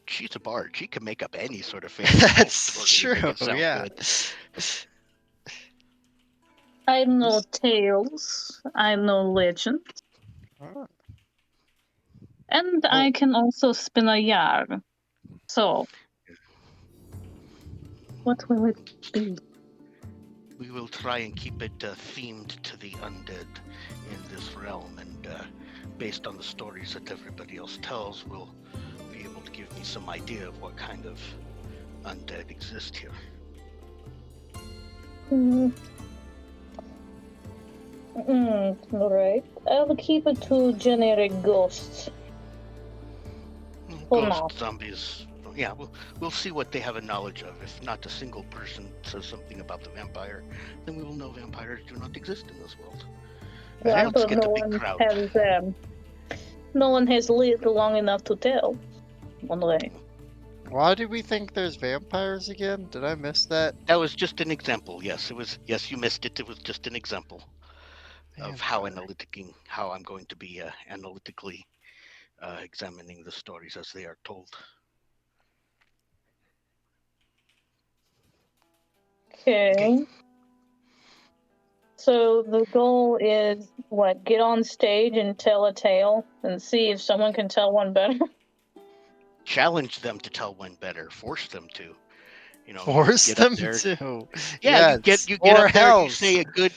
She's a bard. She can make up any sort of fantasy ghost That's story and true, make it sound yeah. good. I know tales. I know legends. Oh. And I can also spin a yarn. So, what will it be? We will try and keep it themed to the undead in this realm, and based on the stories that everybody else tells, we'll be able to give me some idea of what kind of undead exist here. Alright. I'll keep it to generic ghosts. For now. Ghost zombies. Yeah, we'll see what they have a knowledge of. If not a single person says something about the vampire, then we will know vampires do not exist in this world. Well, Let's but get no the big one crowd. has no one has lived long enough to tell. Only. Why do we think there's vampires again? Did I miss that? That was just an example. Yes, it was. Yes, you missed it. It was just an example of how I'm going to be analytically examining the stories as they are told. Okay. So the goal is what? Get on stage and tell a tale and see if someone can tell one better. Challenge them to tell one better. Force them to. Force get up them there. to. Yeah, Yes. you get Or up there. You else. say a good.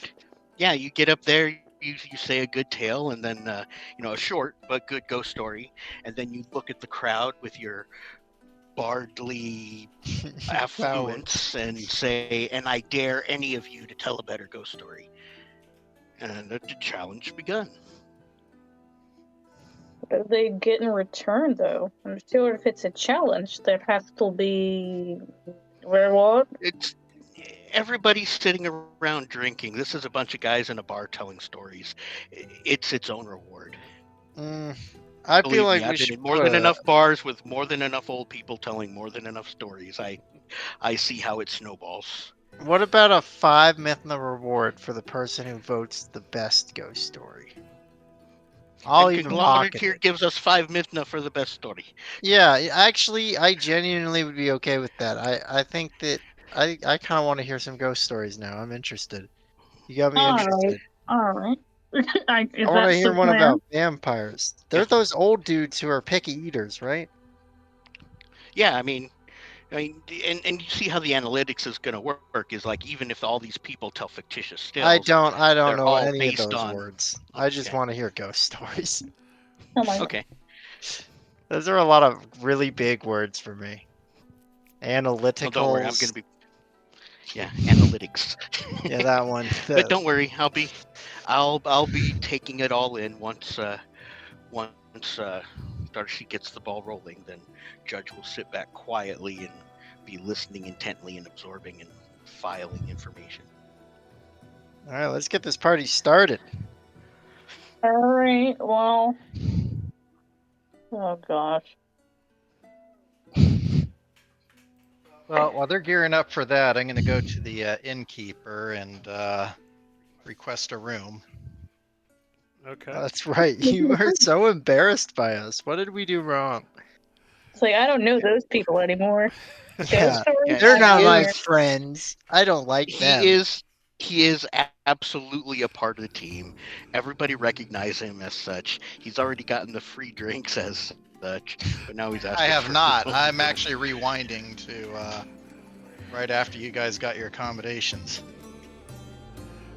Yeah, you get up there. You say a good tale, and then a short but good ghost story, and then you look at the crowd with your bardly affluence and say, and I dare any of you to tell a better ghost story. And the challenge begun. What do they get in return, though? I'm sure if it's a challenge, there has to be... what? It's everybody's sitting around drinking. This is a bunch of guys in a bar telling stories. It's its own reward. I Believe feel like me, we I've been should in more than enough bars with more than enough old people telling more than enough stories. I see how it snowballs. What about a 5 Mythna reward for the person who votes the best ghost story? I'll And even Conglomerate pocket here it. gives us 5 Mythna for the best story. Yeah, actually, I genuinely would be okay with that. I think that I kind of want to hear some ghost stories now. I'm interested. You got me interested. Alright. I want to hear one about vampires. They're Yeah. those old dudes who are picky eaters, right? Yeah, I mean, and you see how the analytics is going to work is like even if all these people tell fictitious tales, I don't they're know all any of based those on- words. I just Okay. want to hear ghost stories. Oh my Okay. Those are a lot of really big words for me. Well, Analyticals. don't worry, I'm going to be. Yeah, analytics. Yeah, that one. But don't worry, I'll be taking it all in once Darcy gets the ball rolling. Then Judge will sit back quietly and be listening intently and absorbing and filing information. All right, let's get this party started. All right. Well. Oh gosh. Well, while they're gearing up for that, I'm going to go to the innkeeper and request a room. Okay. That's right. You are so embarrassed by us. What did we do wrong? It's like I don't know those people anymore. Yeah, Ghost stories. Yeah, they're he not my is- friends. I don't like them. He is absolutely a part of the team. Everybody recognizes him as such. He's already gotten the free drinks as such, but now he's asking I have for not. more. I'm actually rewinding to right after you guys got your accommodations.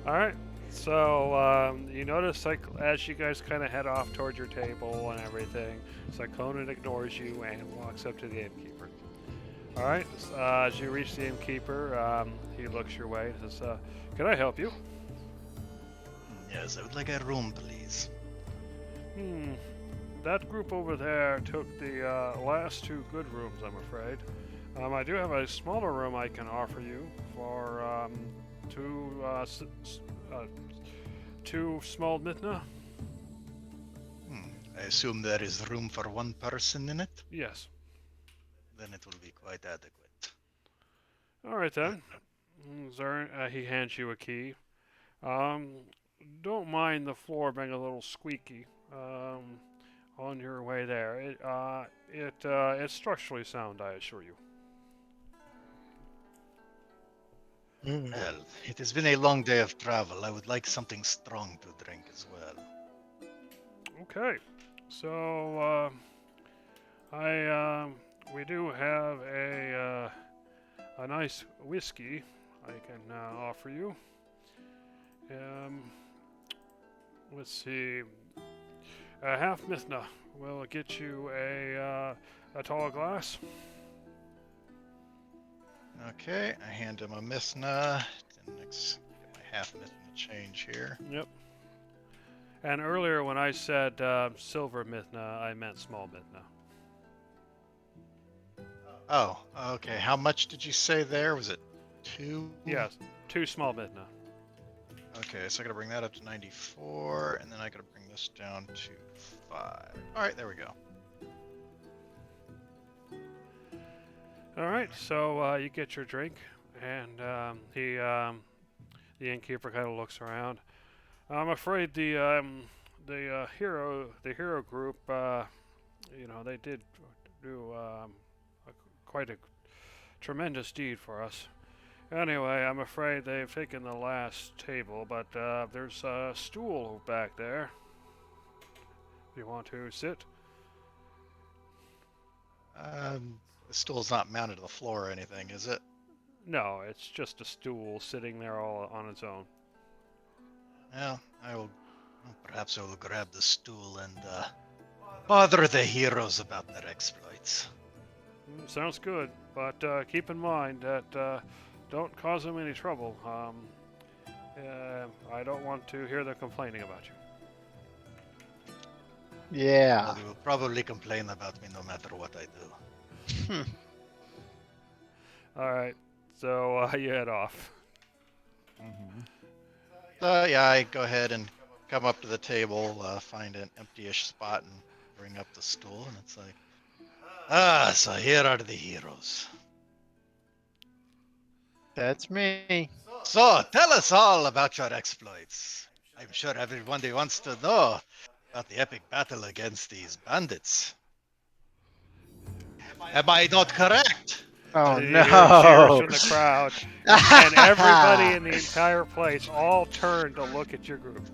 All right. So you notice, like, as you guys kind of head off towards your table and everything, Cyclonen ignores you and walks up to the innkeeper. All right. As you reach the innkeeper, he looks your way and says, "Can I help you?" Yes, I would like a room, please. That group over there took the last two good rooms, I'm afraid. I do have a smaller room I can offer you for two small Mithna. I assume there is room for one person in it? Yes. Then it will be quite adequate. All right then. He hands you a key. Don't mind the floor being a little squeaky. On your way there, it's structurally sound, I assure you. Well, it has been a long day of travel. I would like something strong to drink as well. Okay, so we do have a nice whiskey I can offer you. Let's see, a half Mithna will get you a tall glass. Okay, I hand him a Mithna. And next, get my half Mithna change here. Yep. And earlier when I said silver Mithna, I meant small Mithna. Oh, okay. How much did you say there? Was it 2? Yes, 2 small Mithna. Okay, so I gotta bring that up to 94, and then I gotta bring this down to 5. Alright, there we go. All right, so you get your drink, and the innkeeper kind of looks around. I'm afraid the hero group, they did do quite a tremendous deed for us. Anyway, I'm afraid they've taken the last table, but there's a stool back there. If you want to sit. The stool's not mounted to the floor or anything, is it? No, it's just a stool sitting there all on its own. Well, perhaps I will grab the stool and bother the heroes about their exploits. Sounds good, but keep in mind that don't cause them any trouble. I don't want to hear them complaining about you. Yeah. Well, they will probably complain about me no matter what I do. All right, so you head off. Yeah, I go ahead and come up to the table, find an empty-ish spot, and bring up the stool, and it's like, so here are the heroes. That's me. So, tell us all about your exploits. I'm sure everybody wants to know about the epic battle against these bandits. Am I not correct? Oh You hear cheers no! from the crowd, and everybody in the entire place all turn to look at your group.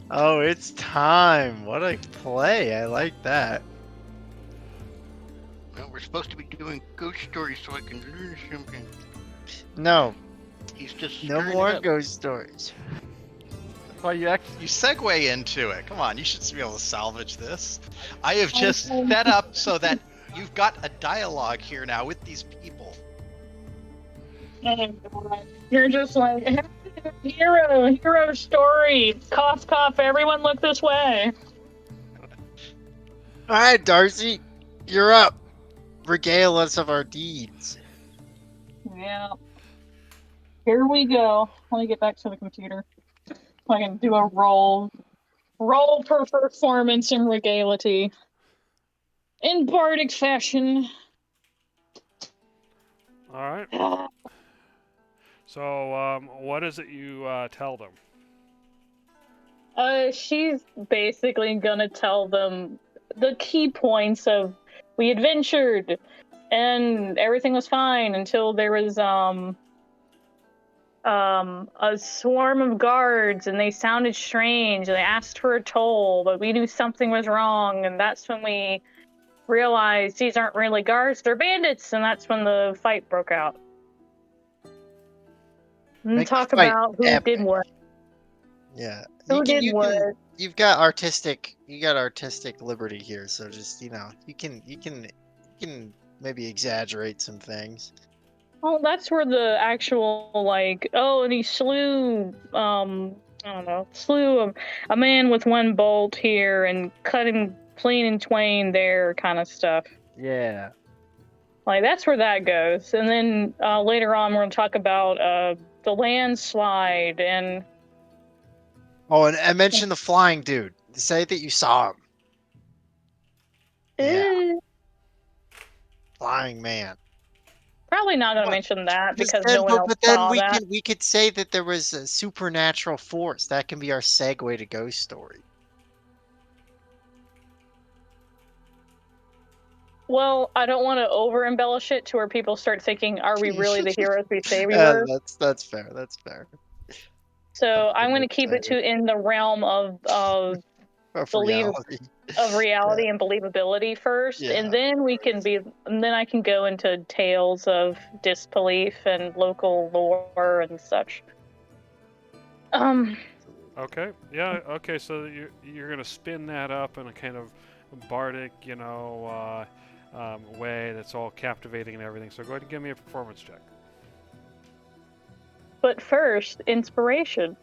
Oh, it's time. What a play. I like that. Well, we're supposed to be doing ghost stories so I can learn something. No, He's just no stirring more it up. ghost stories. Well, you segue into it. Come on, you should be able to salvage this. I have just set up so that you've got a dialogue here now with these people. You're just like hero story. Cough, cough. Everyone look this way. All right, Darcy, you're up. Regale us of our deeds. Yeah. Here we go. Let me get back to the computer. I can do a roll. Roll for performance and regality. In bardic fashion. All right. So, what is it you tell them? She's basically gonna tell them the key points of we adventured and everything was fine until there was a swarm of guards and they sounded strange and they asked for a toll, but we knew something was wrong, and that's when we realized these aren't really guards, they're bandits, and that's when the fight broke out. And Make the talk fight about who epic. did what. Yeah. Who did what? You've got artistic liberty here, so just you can maybe exaggerate some things. Well, that's where the actual, like, oh, and he slew, I don't know, slew a man with one bolt here and cut him clean in twain there kind of stuff. Yeah. Like, that's where that goes. And then later on, we're going to talk about the landslide and... Oh, and I mentioned the flying dude. Say that you saw him. Yeah. Flying man. Probably not going to mention that because then, no one else but then saw that. we could say that there was a supernatural force. That can be our segue to ghost story. Well, I don't want to over embellish it to where people start thinking, "Are we really the heroes we say we were?" That's fair. That's fair. So I'm going to keep it to in the realm of Of reality. reality and believability first, Yeah. and then then I can go into tales of disbelief and local lore and such. Okay. Yeah. Okay. So you're gonna spin that up in a kind of bardic, way that's all captivating and everything. So go ahead and give me a performance check. But first, inspiration,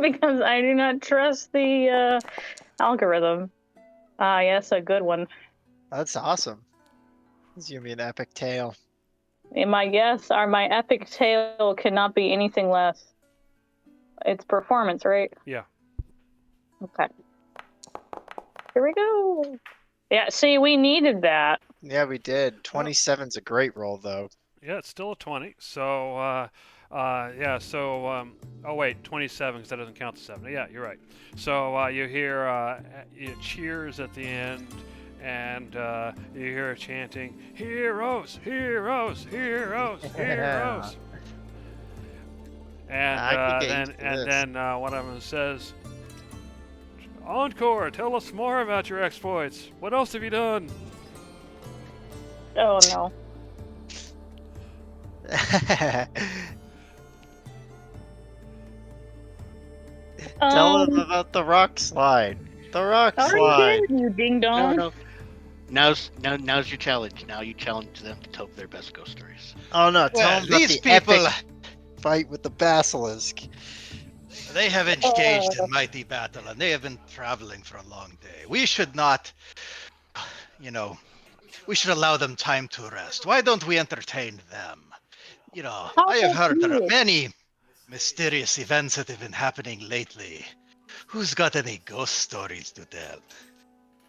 because I do not trust the algorithm. Ah, yes, a good one. That's awesome. This is gonna be an epic tale. And my epic tale cannot be anything less. It's performance, right? Yeah. Okay. Here we go. Yeah, see, we needed that. Yeah, we did. 27's a great roll, though. Yeah, it's still a 20. So, yeah. So, oh wait, 27 because that doesn't count the 7. Yeah, you're right. So you hear cheers at the end, and you hear chanting, "Heroes, heroes, heroes, heroes!" I could get And used to then this. one of them says, "Encore, tell us more about your exploits. What else have you done?" Oh no. Tell them about the rock slide. The rock I slide. did, you ding No, dong. no. Now's your challenge. Now you challenge them to tell their best ghost stories. Oh no! Tell Well, them about these the people, epic fight with the basilisk. they have engaged in mighty battle, and they have been traveling for a long day. We should not, we should allow them time to rest. Why don't we entertain them? I have heard there are many mysterious events that have been happening lately. Who's got any ghost stories to tell?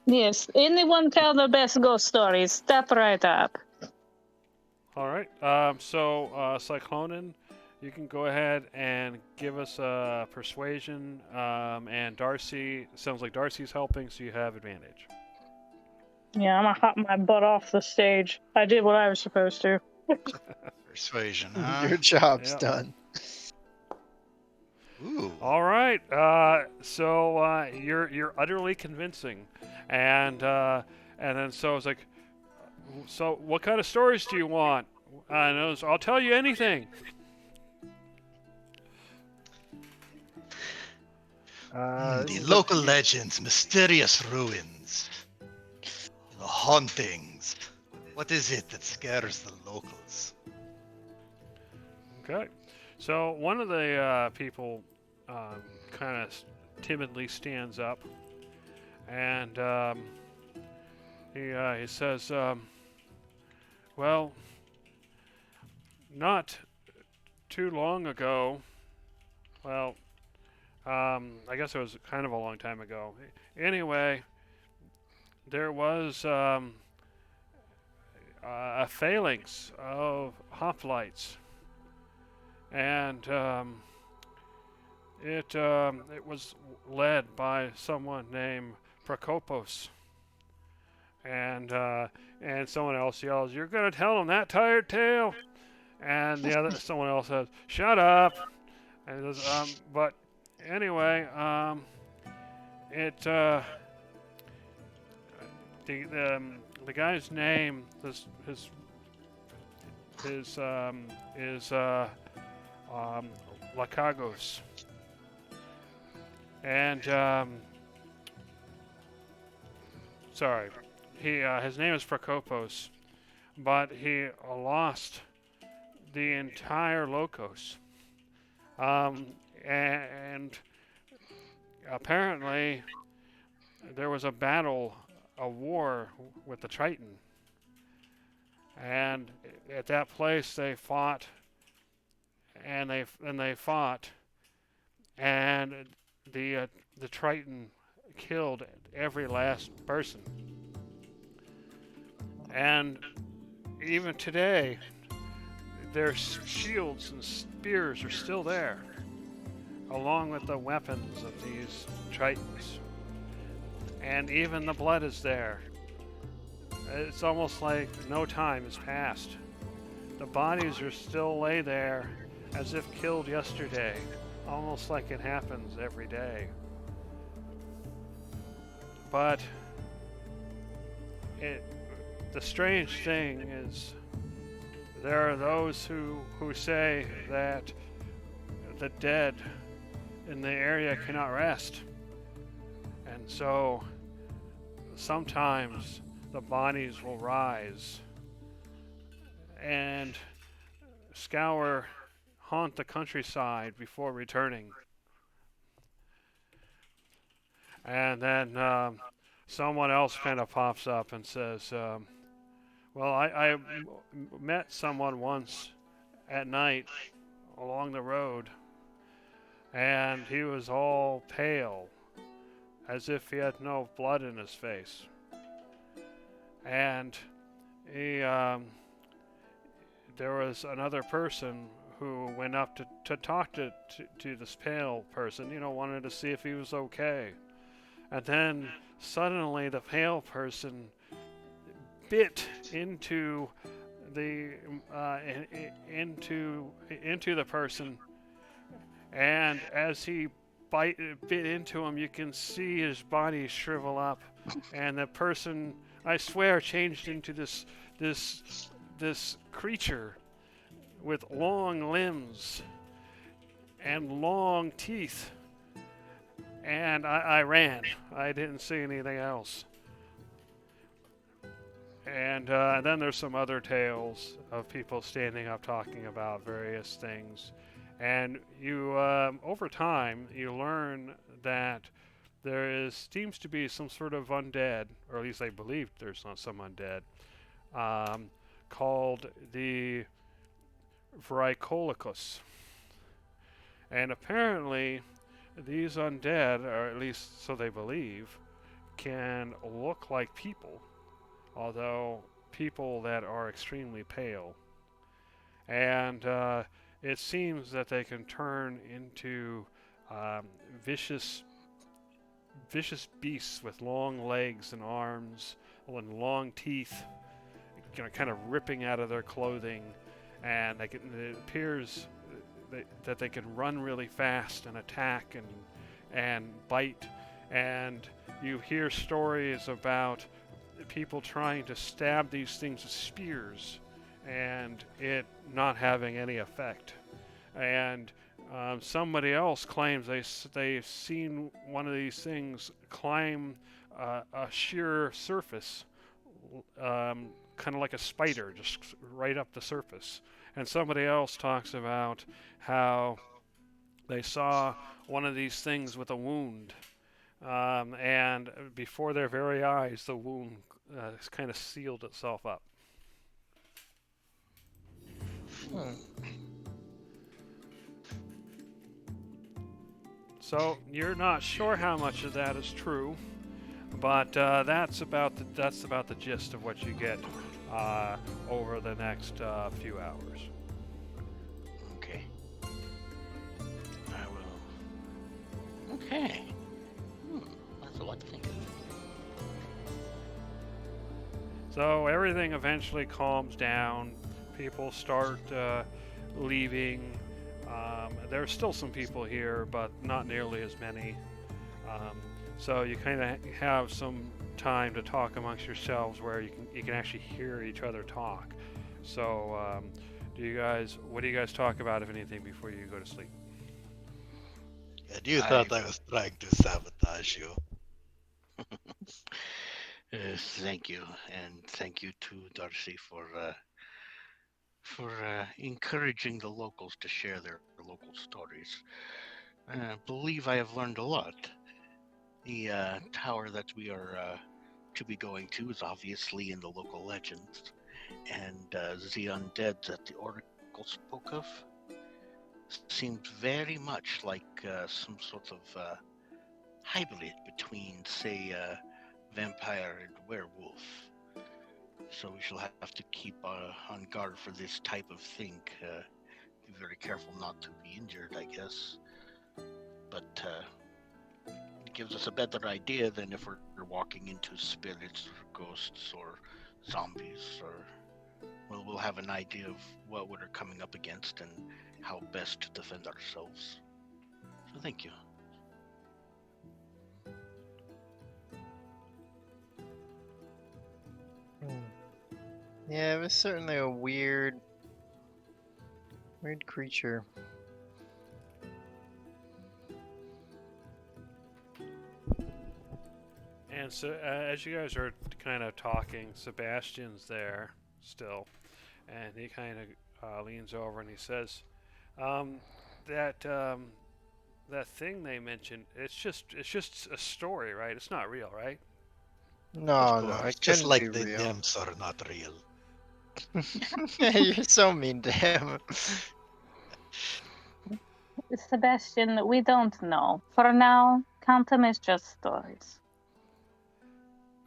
Yes, anyone tell the best ghost stories? Step right up. All right. So, Cyclonin, you can go ahead and give us a persuasion. And Darcy, sounds like Darcy's helping, so you have advantage. Yeah, I'm gonna hop my butt off the stage. I did what I was supposed to. Persuasion, huh? Your job's Yeah. done. Ooh. All right. So you're utterly convincing, and then so it's like, so what kind of stories do you want? I'll tell you anything. The local legends, mysterious ruins, hauntings. What is it that scares the locals? Okay. So one of the people kind of timidly stands up, and he says, "Well, not too long ago, well, I guess it was kind of a long time ago. Anyway, there was a phalanx of hoplites, and it was led by someone named Procopos, and someone else yells, "You're gonna tell him that, tired tail?" And the other someone else says, "Shut up!" And it says, but anyway, it the guy's name is Lacagos, and sorry, his name is Procopos, but he lost the entire Locos, and apparently there was a battle, a war with the Triton, and at that place they fought, and they fought, and the Triton killed every last person, and even today their shields and spears are still there, along with the weapons of these Tritons. And even the blood is there. It's almost like no time has passed. The bodies are still lay there as if killed yesterday, almost like it happens every day. But the strange thing is, there are those who say that the dead in the area cannot rest. And so sometimes the bodies will rise and haunt the countryside before returning. And then someone else kind of pops up and says, well, I met someone once at night along the road, and he was all pale, as if he had no blood in his face. And there was another person who went up to talk to this pale person, wanted to see if he was okay. And then suddenly the pale person bit into the person, and as he bit into him, you can see his body shrivel up, and the person, I swear, changed into this creature with long limbs and long teeth. And I ran. I didn't see anything else. And then there's some other tales of people standing up talking about various things. And you, over time, you learn that there seems to be some sort of undead, or at least they believe there's some undead, called the Vricolicus. And apparently, these undead, or at least so they believe, can look like people, although people that are extremely pale. And it seems that they can turn into vicious beasts with long legs and arms and long teeth, kind of ripping out of their clothing, and it appears that they can run really fast and attack and bite. And you hear stories about people trying to stab these things with spears and it not having any effect. And somebody else claims they've seen one of these things climb a sheer surface, kind of like a spider, just right up the surface. And somebody else talks about how they saw one of these things with a wound, and before their very eyes, the wound kind of sealed itself up. So you're not sure how much of that is true, but that's about the gist of what you get over the next few hours. Okay. I will. Okay. That's a lot to think of. So everything eventually calms down. People start leaving. There's still some people here, but not nearly as many. So you kind of have some time to talk amongst yourselves, where you can actually hear each other talk. So what do you guys talk about, if anything, before you go to sleep? And you thought I was trying to sabotage you. Thank you, and thank you to Darcy for encouraging the locals to share their local stories. I believe I have learned a lot. The tower that we are to be going to is obviously in the local legends, and the undead that the oracle spoke of seemed very much like some sort of hybrid between, say, vampire and werewolf. So we shall have to keep on guard for this type of thing. Be very careful not to be injured, I guess. But it gives us a better idea than if we're walking into spirits or ghosts or zombies. Or we'll have an idea of what we're coming up against and how best to defend ourselves. So thank you. Yeah, it was certainly a weird creature. And so, as you guys are kind of talking, Sebastian's there still, and he kind of leans over and he says, "That that thing they mentioned, it's just a story, right? It's not real, right?" No, Of no, course, it just couldn't like be the real. nymphs are not real. You're so mean to him. Sebastian, we don't know. For now, count them as just stories.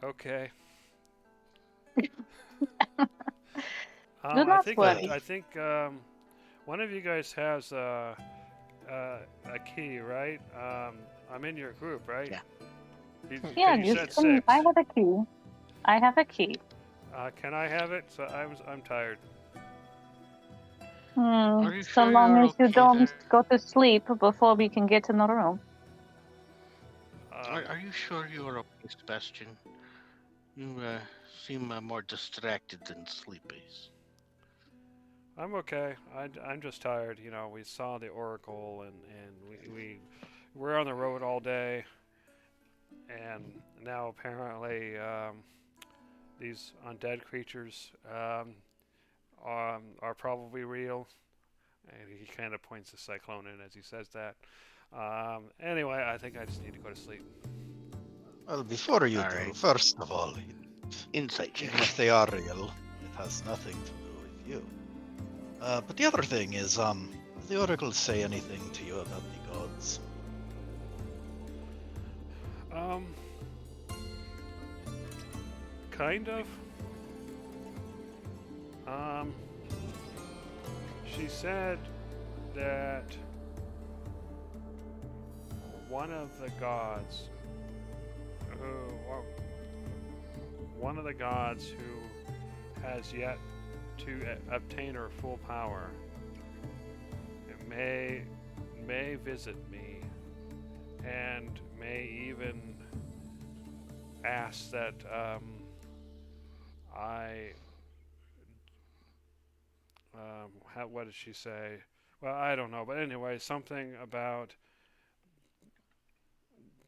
Okay. Do not worry. I think one of you guys has a key, right? I'm in your group, right? Yeah. Yeah, You you said can. 6. I have a key. I have a key. Can I have it? So I'm tired. Are you So sure long you're as you okay don't there? go to sleep before we can get in the room. Are you sure you are okay, Sebastian? You seem more distracted than sleepy. I'm okay. I'm just tired. You know, we saw the oracle, and we're on the road all day, and now apparently these undead creatures are probably real. And he kind of points to Cyclone in as he says that. Anyway, I think I just need to go to sleep. Well, before you All do, right. first of all, Insight check. even if they are real, it has nothing to do with you. But the other thing is, did the Oracle say anything to you about the gods? Kind of. She said that one of the gods who has yet to obtain her full power may visit me and may even ask that what did she say? Well, I don't know, but anyway, something about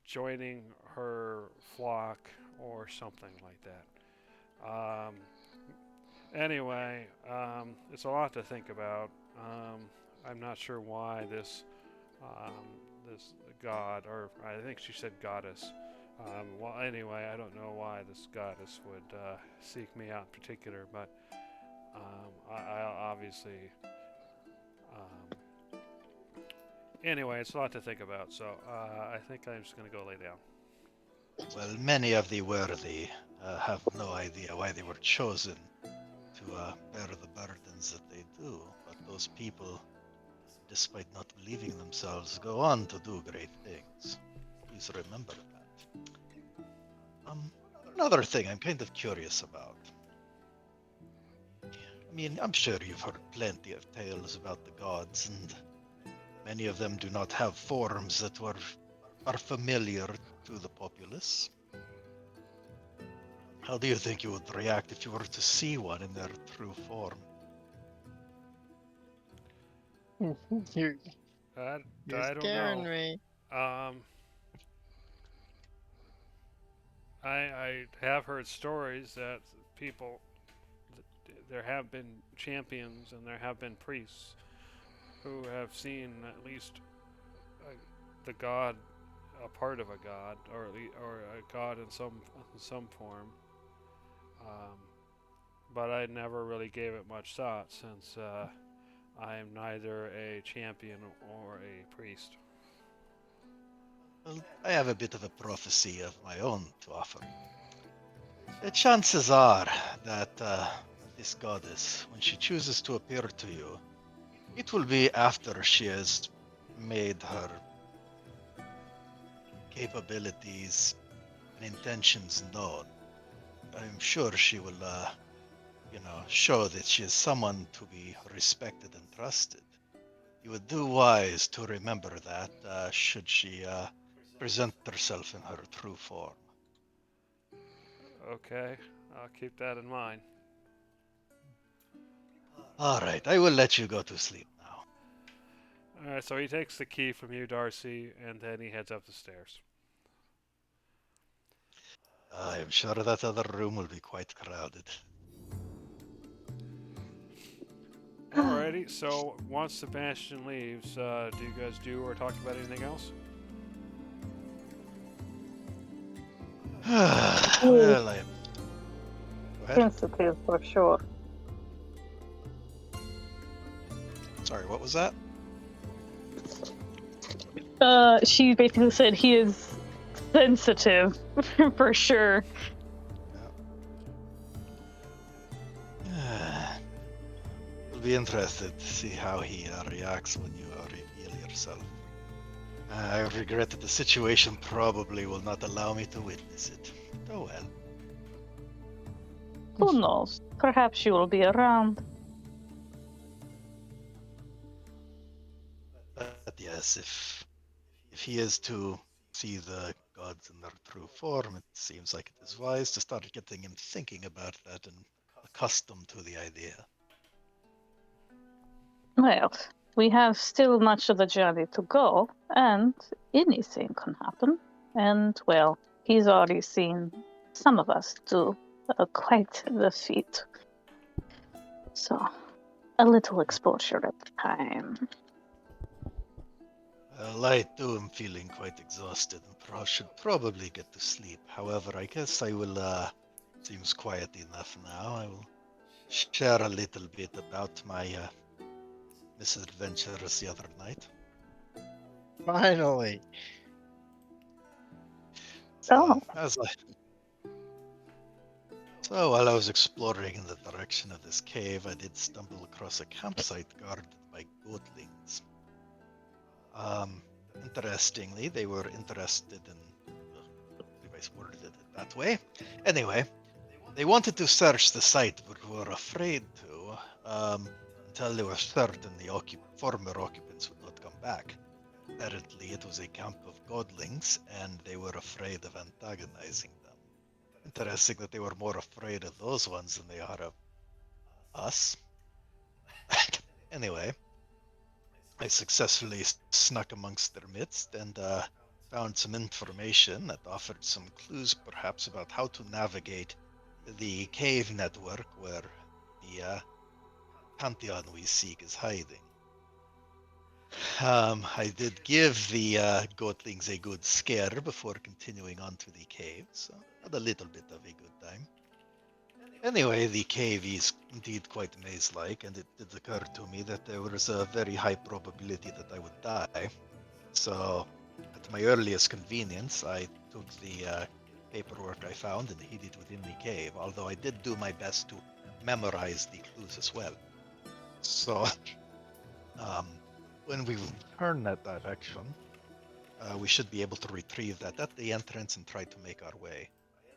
joining her flock or something like that. Anyway, it's a lot to think about. I'm not sure why this god, or I think she said goddess. Well, anyway, I don't know why this goddess would seek me out in particular, but I obviously Anyway, it's a lot to think about, so I think I'm just going to go lay down. Well, many of the worthy have no idea why they were chosen to bear the burdens that they do, but those people, despite not believing themselves, go on to do great things. Please remember that. Another thing I'm kind of curious about. I mean, I'm sure you've heard plenty of tales about the gods, and many of them do not have forms that are familiar to the populace. How do you think you would react if you were to see one in their true form? You're, I you're don't scaring know. me. I have heard stories that people, there have been champions and there have been priests who have seen at least the god, a part of a god, or a god in some form. But I never really gave it much thought since I am neither a champion or a priest. Well, I have a bit of a prophecy of my own to offer. The chances are that this goddess, when she chooses to appear to you, it will be after she has made her capabilities and intentions known. I'm sure she will, show that she is someone to be respected and trusted. You would do wise to remember that should she present herself in her true form. Okay, I'll keep that in mind. All right, I will let you go to sleep now. All right, so he takes the key from you, Darcy, and then he heads up the stairs. I am sure that other room will be quite crowded. Alrighty, so once Sebastian leaves, do you guys do or talk about anything else? Well, I... Go ahead. Sensitive for sure. Sorry, what was that? She basically said he is sensitive for sure. We'll be interested to see how he reacts when you reveal yourself. I regret that the situation probably will not allow me to witness it. Oh well. Who knows? Perhaps you will be around. But yes, if he is to see the gods in their true form, it seems like it is wise to start getting him thinking about that and accustomed to the idea. Well, we have still much of the journey to go, and anything can happen. And, well, he's already seen some of us do quite the feat. So, a little exposure at a time. Well, I too am feeling quite exhausted and should probably get to sleep. However, I guess I will, seems quiet enough now. I will share a little bit about my misadventures the other night. Finally. Oh. So while I was exploring in the direction of this cave, I did stumble across a campsite guarded by goatlings. Interestingly, they were interested in, if I worded it that way. Anyway, they wanted to search the site, but were afraid to, until they were certain the former occupants would not come back. Apparently, it was a camp of godlings, and they were afraid of antagonizing them. Interesting that they were more afraid of those ones than they are of us. Anyway, I successfully snuck amongst their midst and found some information that offered some clues perhaps about how to navigate the cave network where the pantheon we seek is hiding. I did give the goatlings a good scare before continuing on to the cave, so had a little bit of a good time. Anyway, the cave is indeed quite maze-like, and it did occur to me that there was a very high probability that I would die. So, at my earliest convenience, I took the paperwork I found and hid it within the cave, although I did do my best to memorize the clues as well. So, when we turn that direction, we should be able to retrieve that at the entrance and try to make our way.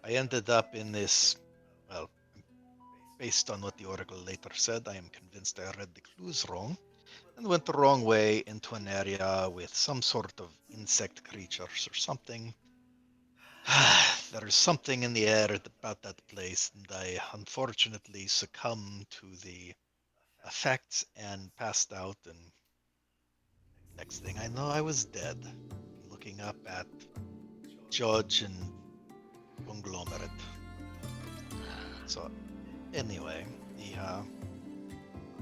I ended up in this, well, based on what the Oracle later said, I am convinced I read the clues wrong and went the wrong way into an area with some sort of insect creatures or something. There is something in the air about that place, and I unfortunately succumbed to the effects and passed out, and next thing I know, I was dead, looking up at Judge and Conglomerate. So, anyway, the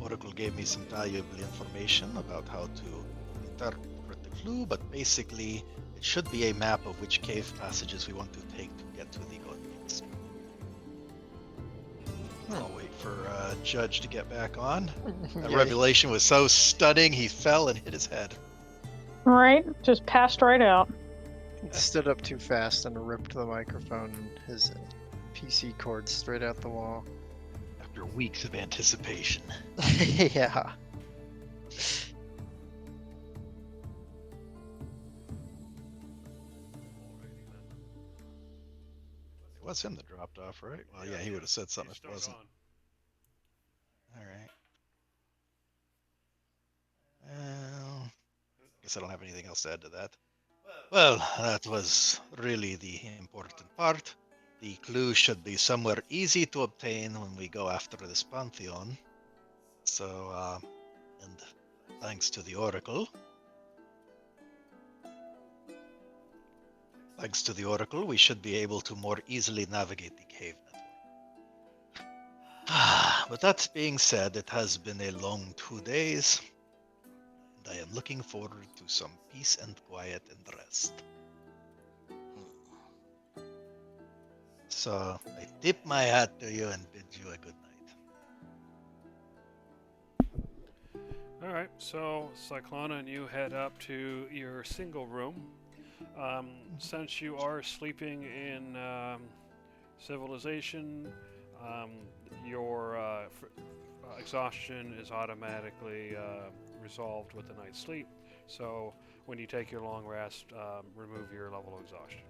Oracle gave me some valuable information about how to interpret the clue, but basically, it should be a map of which cave passages we want to take to get to the Godwings. I'll wait for Judge to get back on. That Yeah, revelation was so stunning, he fell and hit his head. Right? Just passed right out. he stood up too fast and ripped the microphone and his PC cord straight out the wall. After weeks of anticipation. Yeah. It was him that dropped off, right? Well, yeah, he would have said something if it wasn't. All right. Well, guess I don't have anything else to add to that. Well, that was really the important part. The clue should be somewhere easy to obtain when we go after this Pantheon. So, and thanks to the Oracle. Thanks to the Oracle, we should be able to more easily navigate the cave network. But that being said, it has been a long 2 days, and I am looking forward to some peace and quiet and rest. So, I tip my hat to you and bid you a good night. Alright, so Cyclona and you head up to your single room. Since you are sleeping in civilization, your exhaustion is automatically resolved with the night's sleep. So when you take your long rest, remove your level of exhaustion.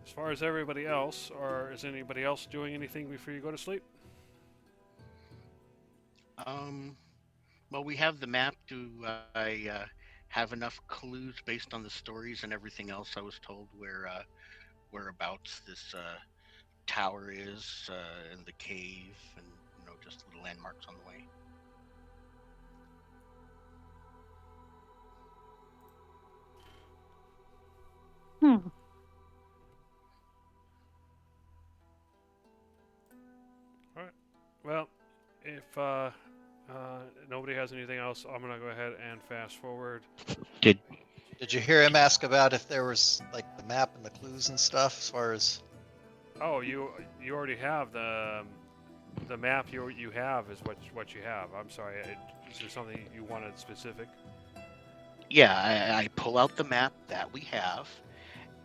As far as everybody else, is anybody else doing anything before you go to sleep? Well, we have the map. Do I have enough clues based on the stories and everything else I was told whereabouts this tower is and the cave and just little landmarks on the way? Well, if nobody has anything else, I'm gonna go ahead and fast forward. Did you hear him ask about if there was like the map and the clues and stuff as far as? Oh, you already have the map. You have is what you have. I'm sorry. Is there something you wanted specific? Yeah, I pull out the map that we have,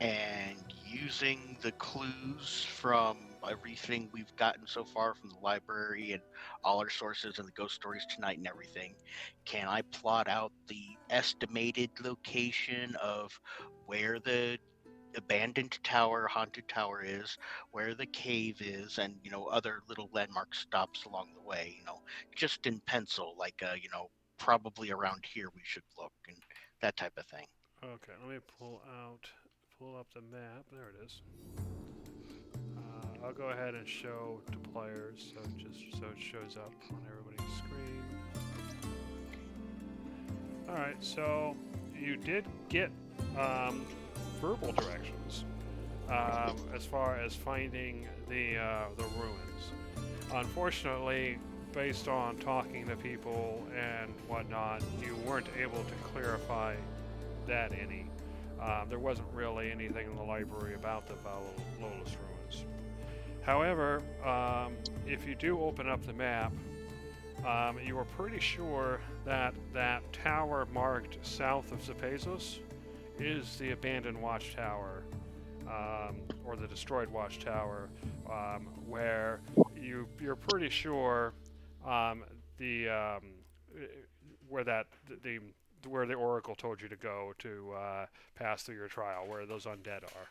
and using the clues from everything we've gotten so far from the library and all our sources and the ghost stories tonight and everything, can I plot out the estimated location of where the abandoned tower, haunted tower is, where the cave is, and other little landmark stops along the way, just in pencil, like probably around here we should look, and that type of thing. Okay, let me pull up the map. There it is. I'll go ahead and show to players, so it shows up on everybody's screen. All right, so you did get verbal directions as far as finding the ruins. Unfortunately, based on talking to people and whatnot, you weren't able to clarify that any. There wasn't really anything in the library about the Valolus ruins. However, if you do open up the map, you were pretty sure that that tower marked south of Cepazos is the abandoned watchtower, or the destroyed watchtower, where you're pretty sure the where that the where the oracle told you to go to pass through your trial, where those undead are.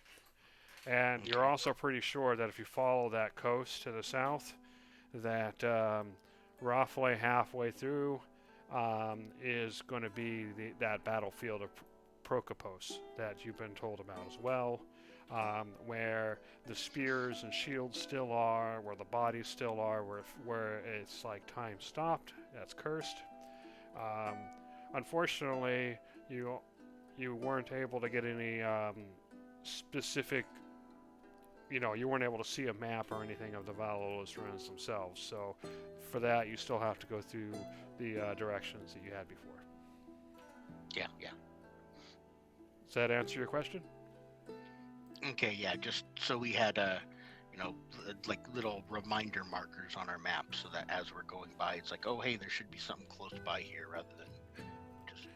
And you're also pretty sure that if you follow that coast to the south, that roughly halfway through is going to be that battlefield of Prokopos that you've been told about as well, where the spears and shields still are, where the bodies still are, where it's like time stopped. That's cursed. Unfortunately, you weren't able to get any specific. You weren't able to see a map or anything of the Valolus ruins themselves. So, for that, you still have to go through the directions that you had before. Yeah. Does that answer your question? Okay, yeah, just so we had like little reminder markers on our map so that as we're going by, it's like, oh, hey, there should be something close by here rather than just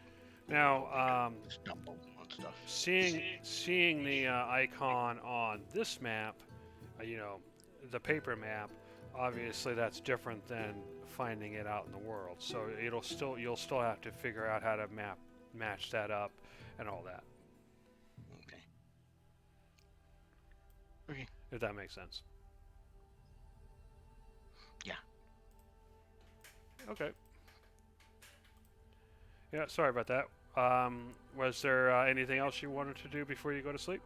Now, stumble on stuff. seeing the icon on this map, the paper map, obviously that's different than finding it out in the world. So you'll still have to figure out how to match that up and all that. Okay. If that makes sense. Yeah. Okay. Yeah, sorry about that. Was there anything else you wanted to do before you go to sleep?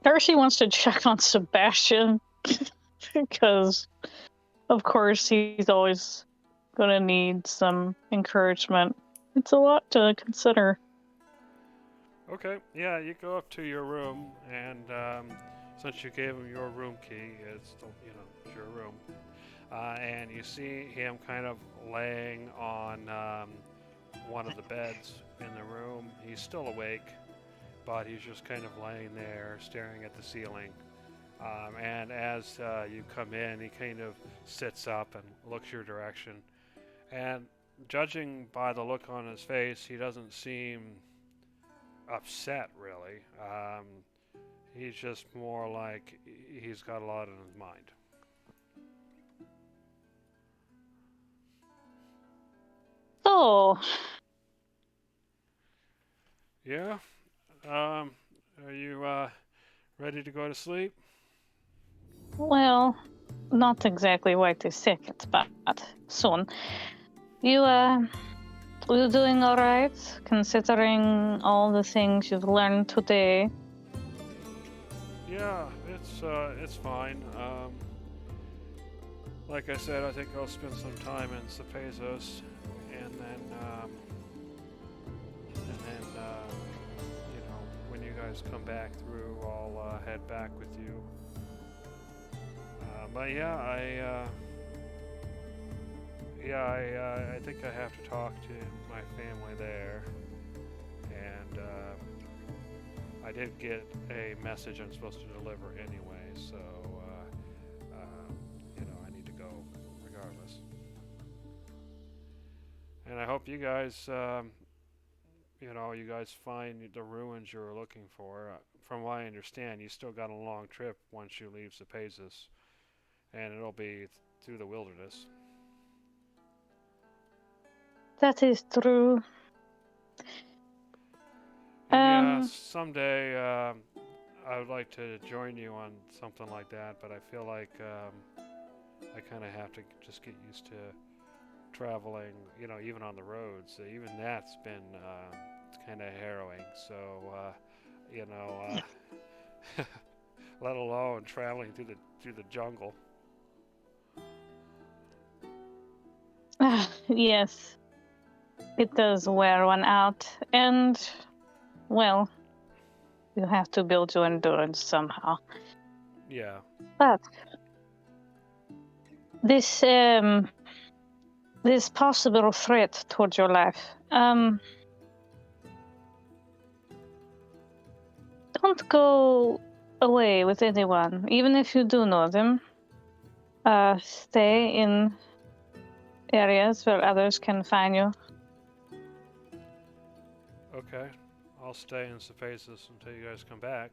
Darcy wants to check on Sebastian because, of course, he's always gonna need some encouragement. It's a lot to consider. Okay, yeah, you go up to your room, and since you gave him your room key, it's your room, and you see him kind of laying on one of the beds in the room. He's still awake, but he's just kind of laying there, staring at the ceiling. And as you come in, he kind of sits up and looks your direction. And judging by the look on his face, he doesn't seem upset, really. He's just more like he's got a lot on his mind. So, Yeah? Are you ready to go to sleep? well, not exactly right this second, but soon. You doing all right, considering all the things you've learned today? Yeah, it's fine. Like I said, I think I'll spend some time in Cepazos, and then when you guys come back through, I'll head back with you. But yeah, I think I have to talk to my family there, and I did get a message I'm supposed to deliver anyway, so I need to go regardless. And I hope you guys, you guys find the ruins you're looking for. From what I understand, you still got a long trip once you leave Cepazos, and it'll be through the wilderness. That is true. And yeah, someday I would like to join you on something like that, but I feel like I kind of have to just get used to traveling, even on the roads. Even that's been kind of harrowing. So, let alone traveling through the jungle. Yes, it does wear one out, and, well, you have to build your endurance somehow. Yeah. But this possible threat towards your life, don't go away with anyone, even if you do know them. Stay in areas where others can find you. Okay. I'll stay in Cephasus until you guys come back.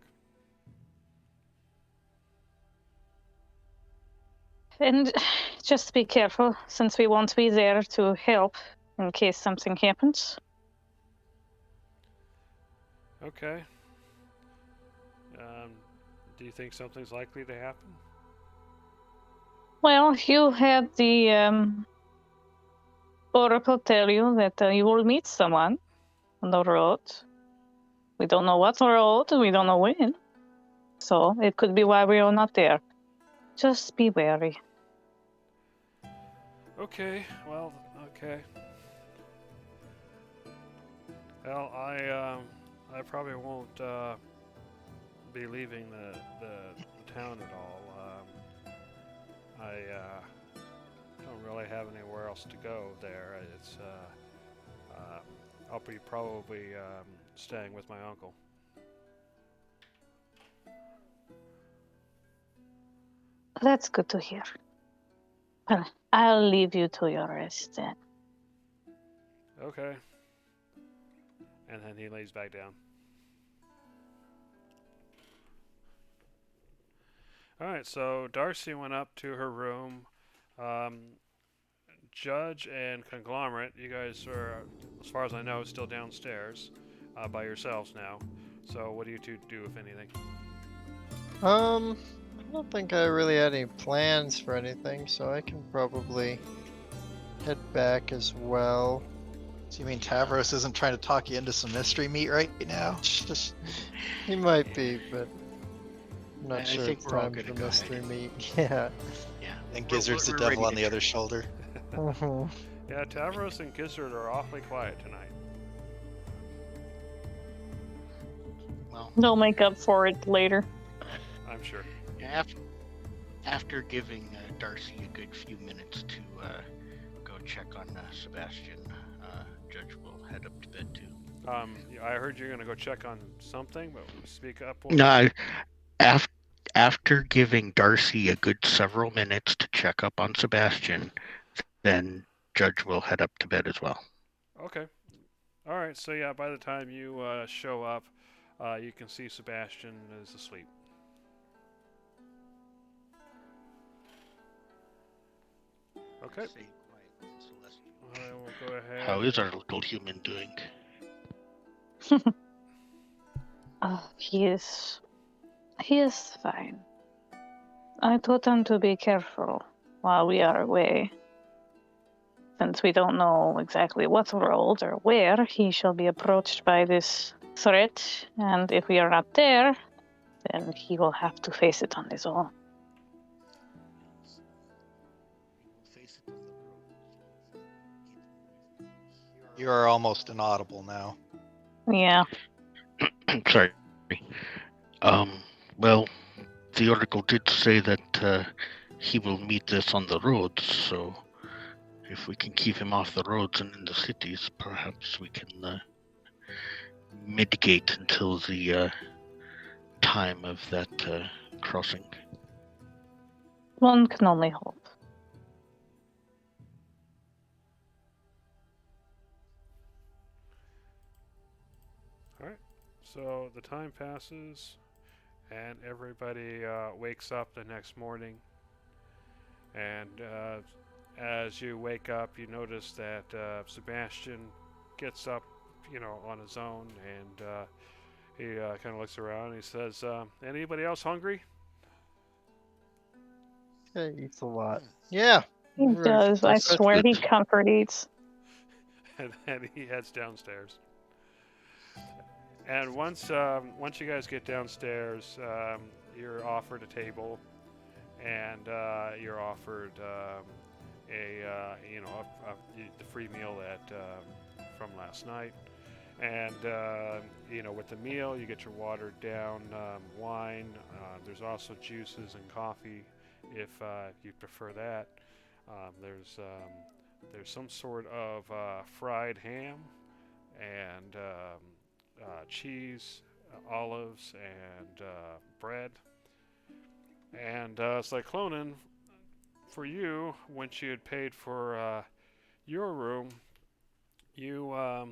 And just be careful, since we won't be there to help in case something happens. Okay. Do you think something's likely to happen? Well, you had the Oracle tell you that you will meet someone on the road. We don't know what road, we don't know when. So it could be why we are not there. Just be wary. Okay. Well. Okay. Well, I probably won't be leaving the town at all. I don't really have anywhere else to go there. It's I'll be probably staying with my uncle. That's good to hear. Well, I'll leave you to your rest then. Okay. And then he lays back down. Alright, so Darcy went up to her room. Judge and Conglomerate, you guys are, as far as I know, still downstairs by yourselves now. So what do you two do, if anything? I don't think I really had any plans for anything, so I can probably head back as well. So you mean Tavros isn't trying to talk you into some mystery meat right now? He might be, but I'm I not sure think it's we're all time gonna for go mystery ahead. meat. Yeah. Yeah. And We're- Gizzard's the we're devil ready on to the other shoulder. Mhm. Yeah, Tavros and Gizzard are awfully quiet tonight. Well, They'll make up for it later. I'm sure. after giving Darcy a good few minutes to go check on Sebastian, Judge will head up to bed too. I heard you're gonna go check on something, but speak up. No, after giving Darcy a good several minutes to check up on Sebastian, then Judge will head up to bed as well. Okay. All right. So yeah, by the time you show up, you can see Sebastian is asleep. Okay. I will go ahead. How is our little human doing? He is fine. I told him to be careful while we are away. Since we don't know exactly what road or where he shall be approached by this threat, and if we are not there, then he will have to face it on his own. You are almost inaudible now. Yeah. Sorry. Well, the article did say that he will meet us on the roads, so if we can keep him off the roads and in the cities, perhaps we can mitigate until the time of that crossing. One can only hope. So the time passes, and everybody wakes up the next morning. And as you wake up, you notice that Sebastian gets up, on his own, and he kind of looks around. And he says, "Anybody else hungry?" Yeah, he eats a lot. Yeah. He we're ready for does. I breakfast. swear he comfort eats. And then he heads downstairs. And once you guys get downstairs, you're offered a table, and you're offered the free meal that from last night. And with the meal, you get your watered down wine. There's also juices and coffee if you prefer that. There's some sort of fried ham and cheese, olives and bread. And Cyclonin, for you, once you had paid for your room, you a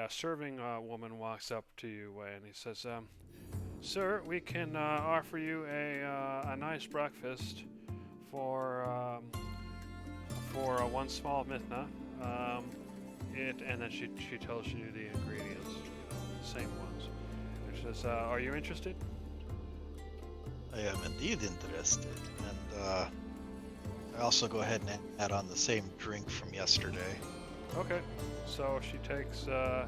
serving woman walks up to you and he says, "Sir, we can offer you a nice breakfast for one small mithna." And then she tells you the ingredients, the same ones. And she says, "Are you interested?" I am indeed interested, and I also go ahead and add on the same drink from yesterday. Okay. So she takes the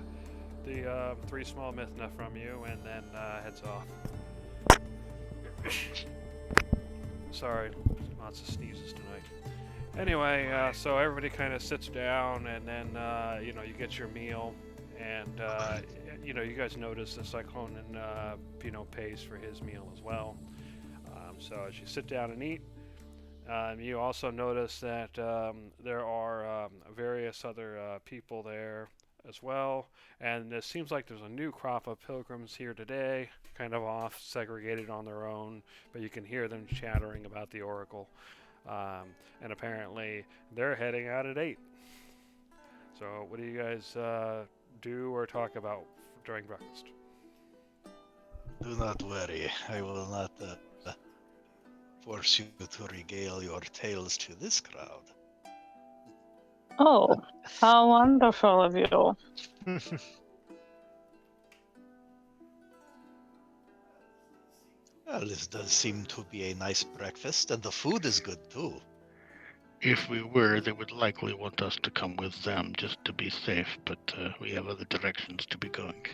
3 small mithna from you and then heads off. Sorry, lots of sneezes tonight. Anyway, so everybody kind of sits down, and then you get your meal, and you guys notice the Cyclonin pays for his meal as well. So as you sit down and eat, you also notice that there are various other people there as well, and it seems like there's a new crop of pilgrims here today, kind of off, segregated on their own, but you can hear them chattering about the oracle. And apparently they're heading out at 8. So what do you guys do or talk about during breakfast? Do not worry, I will not force you to regale your tales to this crowd. Oh, how wonderful of you. Well, this does seem to be a nice breakfast, and the food is good too. If we were, they would likely want us to come with them just to be safe, but we have other directions to be going.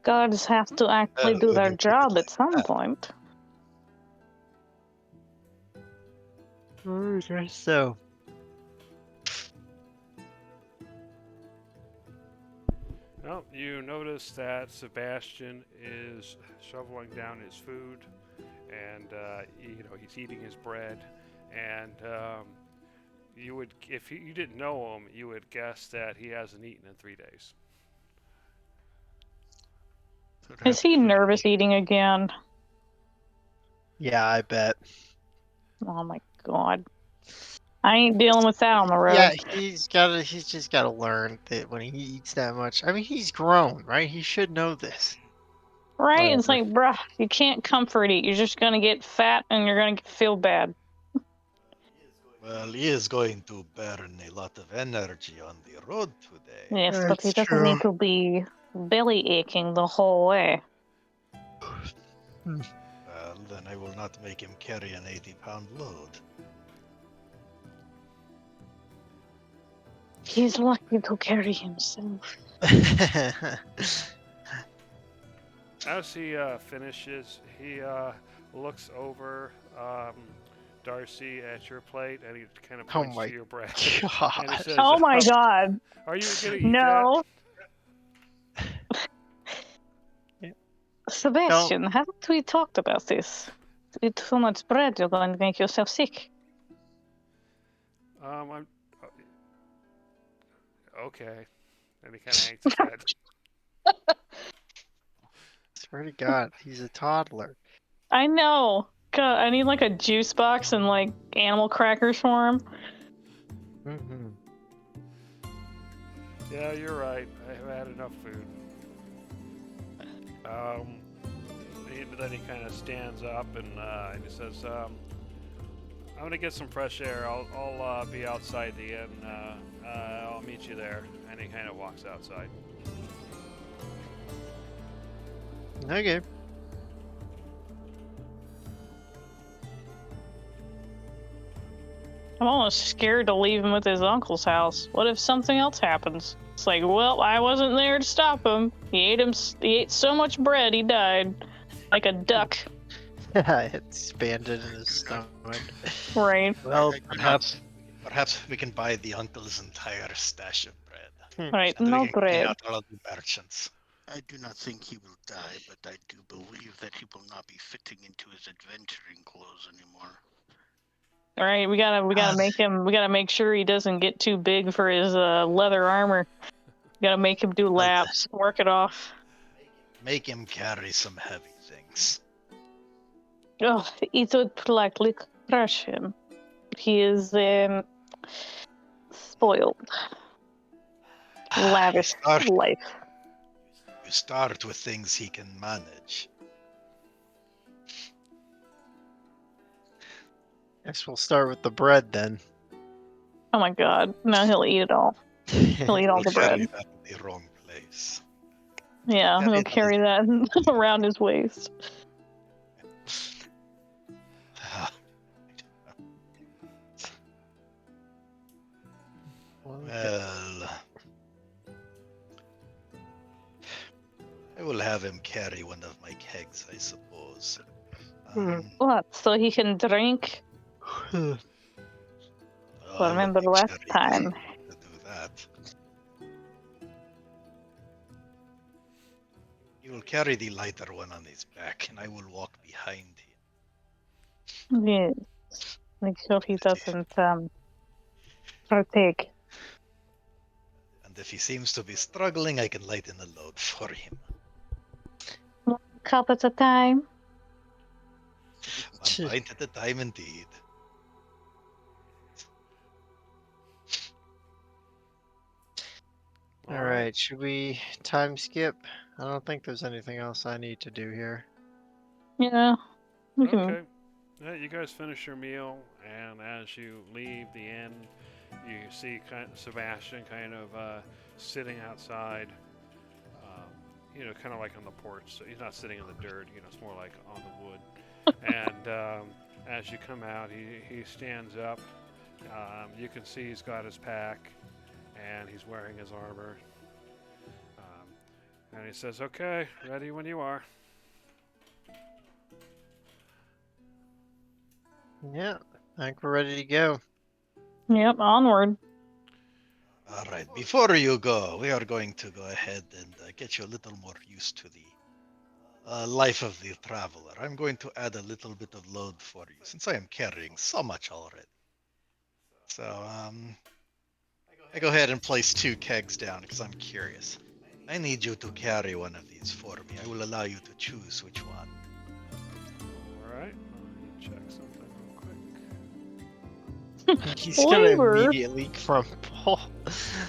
Guards have to actually do their job at some point. Oh, yes, so. Well, you notice that Sebastian is shoveling down his food, and he's eating his bread, and you would, if you didn't know him, you would guess that he hasn't eaten in 3 days. Is he nervous eating again? Yeah, I bet. Oh my god. I ain't dealing with that on the road. Yeah, he's just gotta learn that when he eats that much. I mean, he's grown, right? He should know this. Right? It's Whatever. like, bruh, you can't comfort eat. You're just gonna get fat and you're gonna feel bad. Well, he is going to burn a lot of energy on the road today. Yes, but he That's doesn't need true. to be belly aching the whole way. Well, then I will not make him carry an 80-pound load. He's lucky to carry himself. As he finishes, he looks over Darcy at your plate, and he kind of Oh points my to your bread. And he God. says, Oh my god. "Are you gonna eat No. Yeah. Sebastian, haven't we talked about this? Eat so much bread, you're going to make yourself sick. that?" I'm okay. And he kind of hangs his head. Swear to God, he's a toddler. I know. God, I need like a juice box and like animal crackers for him. Mm-hmm. Yeah, you're right. I've had enough food. Then he kind of stands up and he says, "I'm gonna get some fresh air. I'll be outside the inn. I'll meet you there." And he kind of walks outside. Okay. I'm almost scared to leave him with his uncle's house. What if something else happens? It's like, well, I wasn't there to stop him. He ate so much bread, he died. Like a duck. It expanded in his stomach. Right. Well, Perhaps we can buy the uncle's entire stash of bread. Right, And no we can clean bread. out all of the merchants. I do not think he will die, but I do believe that he will not be fitting into his adventuring clothes anymore. Right, we gotta make sure he doesn't get too big for his leather armor. Gotta make him do Well, laps, work it off. Make him carry some heavy things. Oh, it would likely crush him. He is spoiled. Lavish life. You start with things he can manage. Guess we'll start with the bread then. Oh my god. Now he'll eat it all. He'll eat all the Carry bread. that in the wrong place. Yeah, Carry he'll it carry that around his waist. Well, I will have him carry one of my kegs, I suppose. What? So he can drink? Oh, Well, I will remember make last sure he time. doesn't have to do that. He will carry the lighter one on his back, and I will walk behind him. Yes. Make sure he doesn't partake. And if he seems to be struggling, I can lighten the load for him. 1 cup at a time. 1 pint at a time, indeed. All right, should we time skip? I don't think there's anything else I need to do here. Yeah. We can. Okay. Yeah, you guys finish your meal, and as you leave the inn, you see Sebastian kind of sitting outside, kind of like on the porch. So he's not sitting in the dirt, it's more like on the wood. And as you come out, he stands up. You can see he's got his pack, and he's wearing his armor. And he says, "Okay, ready when you are." Yeah, I think we're ready to go. Yep, onward. All right, before you go, we are going to go ahead and get you a little more used to the life of the traveler. I'm going to add a little bit of load for you, since I am carrying so much already. So, I go ahead and place 2 kegs down, because I'm curious. I need you to carry one of these for me. I will allow you to choose which one. All right. Let me check something real quick. He's gonna Flavor. immediately crumple.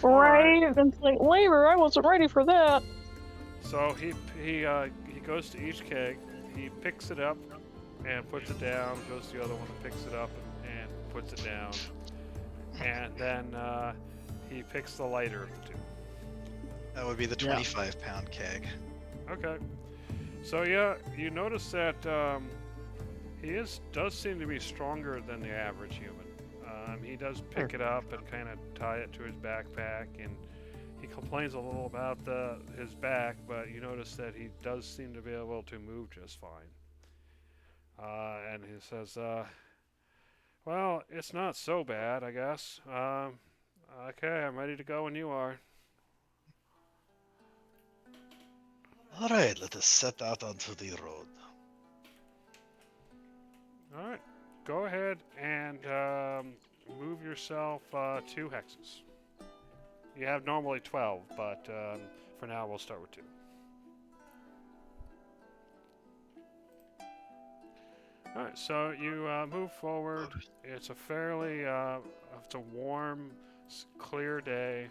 Right? It's like, labor, I wasn't ready for that. So he goes to each keg, he picks it up and puts it down, goes to the other one and picks it up and puts it down, and then he picks the lighter of the two. That would be the 25-pound keg. Okay. So yeah, you notice that he does seem to be stronger than the average human. He does pick it up and kind of tie it to his backpack, and he complains a little about his back, but you notice that he does seem to be able to move just fine. And he says, "Well, it's not so bad, I guess. Okay, I'm ready to go when you are." All right, let us set out onto the road. All right, go ahead and move yourself 2 hexes. You have normally 12, but for now we'll start with 2. All right, so you move forward. It's a fairly, it's a warm, clear day.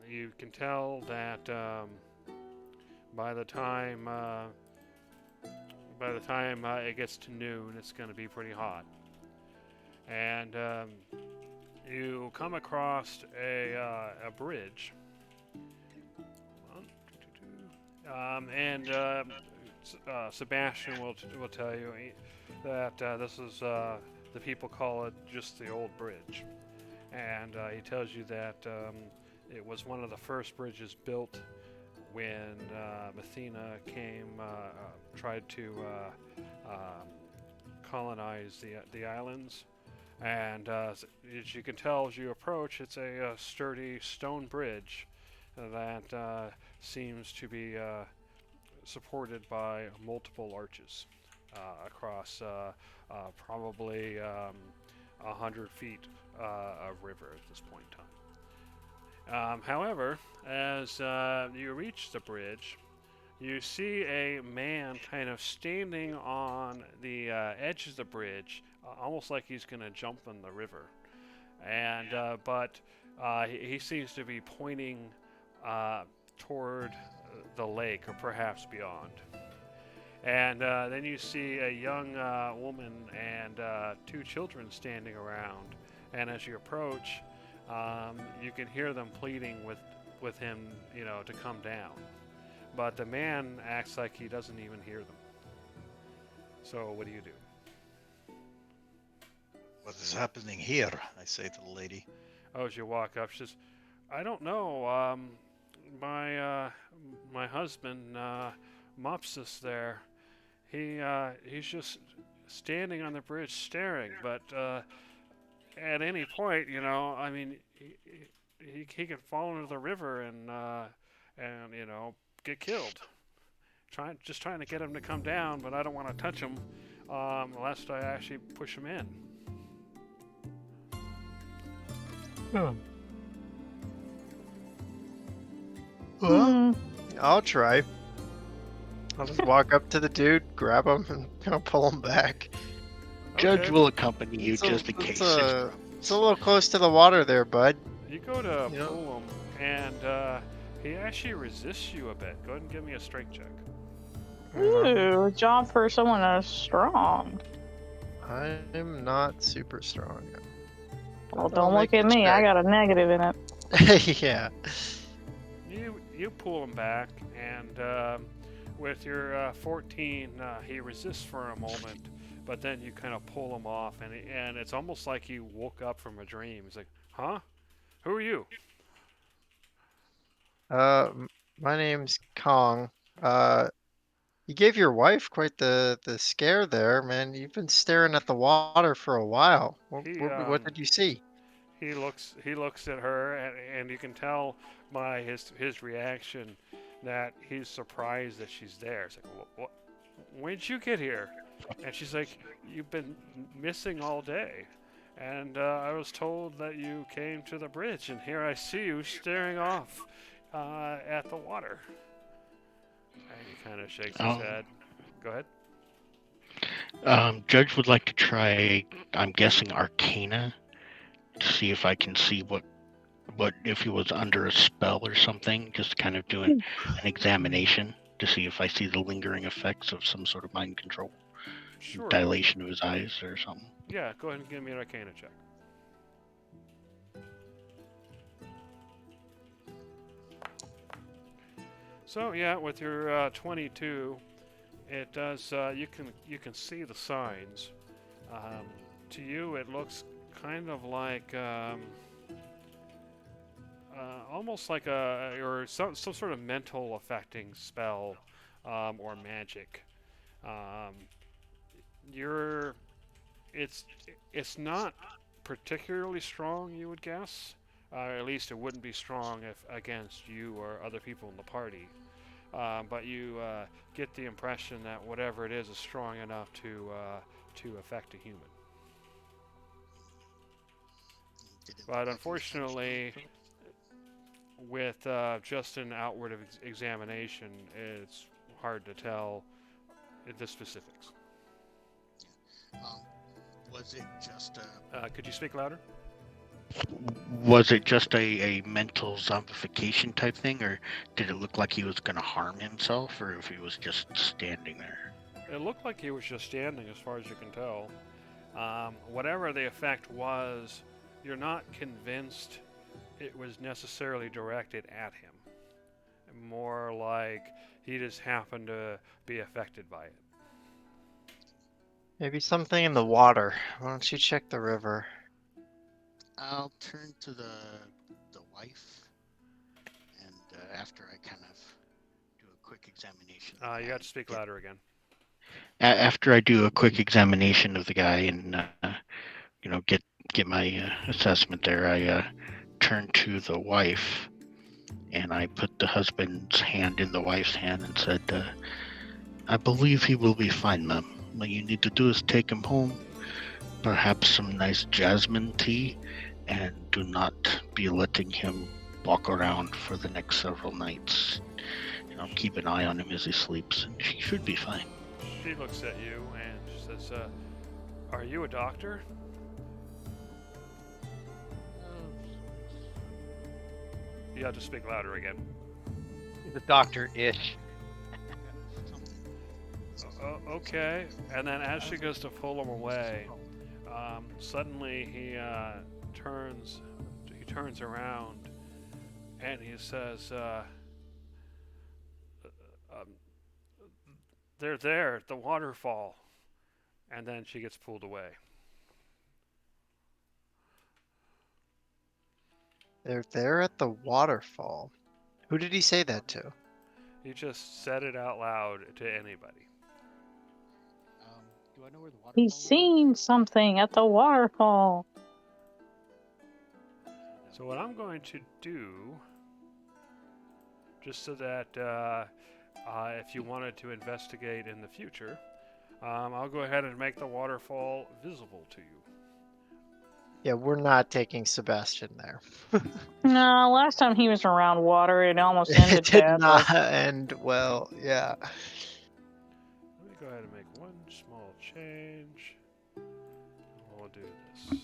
You can tell that by the time it gets to noon, it's going to be pretty hot. And you come across a bridge. Sebastian will tell you that this is the people call it just the old bridge, and he tells you that it was one of the first bridges built when Mathena tried to colonize the islands. And as you can tell as you approach, it's a sturdy stone bridge that seems to be supported by multiple arches across probably 100 feet of river at this point in time. However, as you reach the bridge, you see a man kind of standing on the edge of the bridge, almost like he's going to jump in the river. And but he seems to be pointing toward the lake, or perhaps beyond. And then you see a young woman and two children standing around. And as you approach, you can hear them pleading with him, to come down. But the man acts like he doesn't even hear them. So what do you do? What is happening here? I say to the lady. Oh, as you walk up, she says, "I don't know. My husband, Mopsus there, he's just standing on the bridge staring. But at any point, I mean, he can fall into the river and get killed. Just trying to get him to come down, but I don't want to touch him lest I actually push him in." Well, I'll try. I'll just walk up to the dude, grab him, and kind of pull him back. Judge Okay. will accompany you It's a- just in it's case. a- It's a little close to the water there, bud. You go to Yeah. pull him, and he actually resists you a bit. Go ahead and give me a strength check. Ooh, job for someone that's strong. I'm not super strong. Well, I'll don't look make at the me. I check. got a negative in it. Yeah. You pull him back, and with your 14, he resists for a moment, but then you kind of pull him off, and it's almost like he woke up from a dream. He's like, "Huh? Who are you?" My name's Kong. You gave your wife quite the scare there, man. You've been staring at the water for a while. What did you see? He looks at her, and you can tell by his reaction that he's surprised that she's there. It's like, what? When did you get here? And she's like, "You've been missing all day, and I was told that you came to the bridge, and here I see you staring off at the water." And he kind of shakes his Oh. head. Go ahead. Judge would like to try, I'm guessing, Arcana, to see if I can see what if he was under a spell or something. Just kind of doing an examination to see if I see the lingering effects of some sort of mind control, Sure. dilation of his eyes or something. Yeah, go ahead and give me an Arcana check. So yeah, with your 22, it does. You can see the signs. To you, it looks kind of like almost like or some sort of mental affecting spell or magic. It's not particularly strong, you would guess. At least it wouldn't be strong if against you or other people in the party. But you get the impression that whatever it is strong enough to affect a human. But unfortunately, with just an outward examination, it's hard to tell the specifics. Was it just Could you speak louder? a mental zombification type thing, or did it look like he was going to harm himself, or if he was just standing there? It looked like he was just standing, as far as you can tell. Whatever the effect was, you're not convinced it was necessarily directed at him. More like he just happened to be affected by it. Maybe something in the water. Why don't you check the river? I'll turn to the wife, and after I kind of do a quick examination. of the You guy, got to speak louder again. After I do a quick examination of the guy and get my assessment there, I turn to the wife, and I put the husband's hand in the wife's hand and said, "I believe he will be fine, ma'am. What you need to do is take him home, perhaps some nice jasmine tea, and do not be letting him walk around for the next several nights. Keep an eye on him as he sleeps, and she should be fine. She looks at you and she says, "Are you a doctor?" You have to speak louder again. He's a doctor-ish. Okay. And then as she goes to pull him away, suddenly he turns around and he says, "They're there at the waterfall." And then she gets pulled away. They're there at the waterfall. Who did he say that to? He just said it out loud to anybody. Do I know where the waterfall He's seen something at the waterfall. So what I'm going to do, just so that if you wanted to investigate in the future, I'll go ahead and make the waterfall visible to you. Yeah, we're not taking Sebastian there. No, last time he was around water, it almost ended It did badly. not end well, yeah. Let me go ahead and make one small change. We'll do this.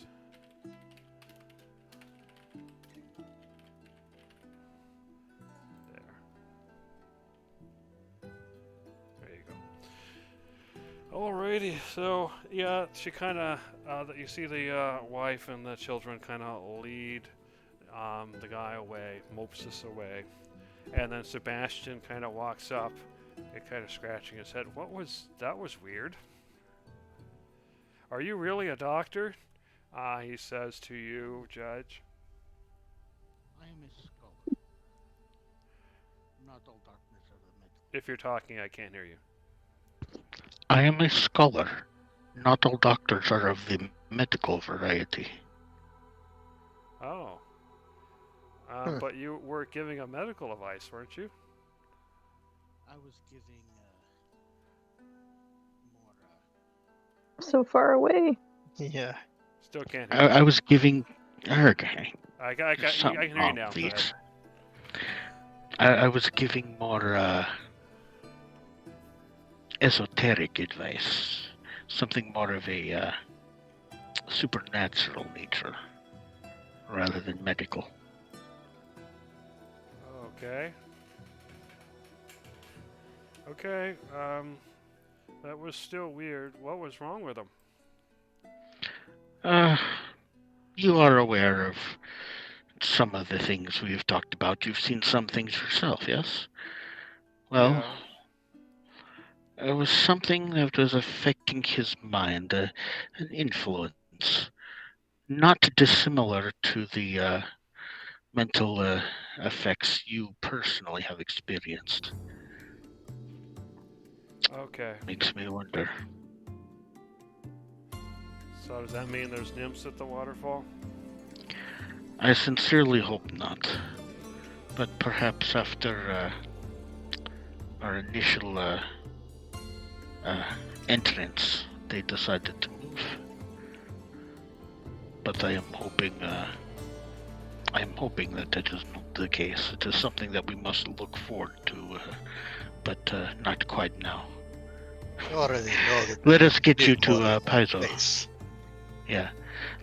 There you go. Alrighty, so yeah, she kind of, you see the wife and the children kind of lead the guy away, Mopsus away, and then Sebastian kind of walks up and kind of scratching his head. That was weird. Are you really a doctor? He says to you, Judge. I am a scholar. Not all doctors are the medical. If you're talking, I can't hear you. I am a scholar. Not all doctors are of the medical variety. Oh. But you were giving a medical advice, weren't you? I was giving more. So far away. Yeah. Still can't hear you. I was giving. Okay. I can hear you now. Go ahead. I was giving more esoteric advice, something more of a supernatural nature rather than medical. Okay. Okay, that was still weird. What was wrong with him? You are aware of some of the things we've talked about. You've seen some things yourself, yes? Well, Yeah. it was something that was affecting his mind, an influence, not dissimilar to the mental effects you personally have experienced. Okay. Makes me wonder. So does that mean there's nymphs at the waterfall? I sincerely hope not. But perhaps after our initial entrance, they decided to move. But I am hoping that is not the case. It is something that we must look forward to, but not quite now. You already know that. Let us get you big water to Paizo. place. Yeah.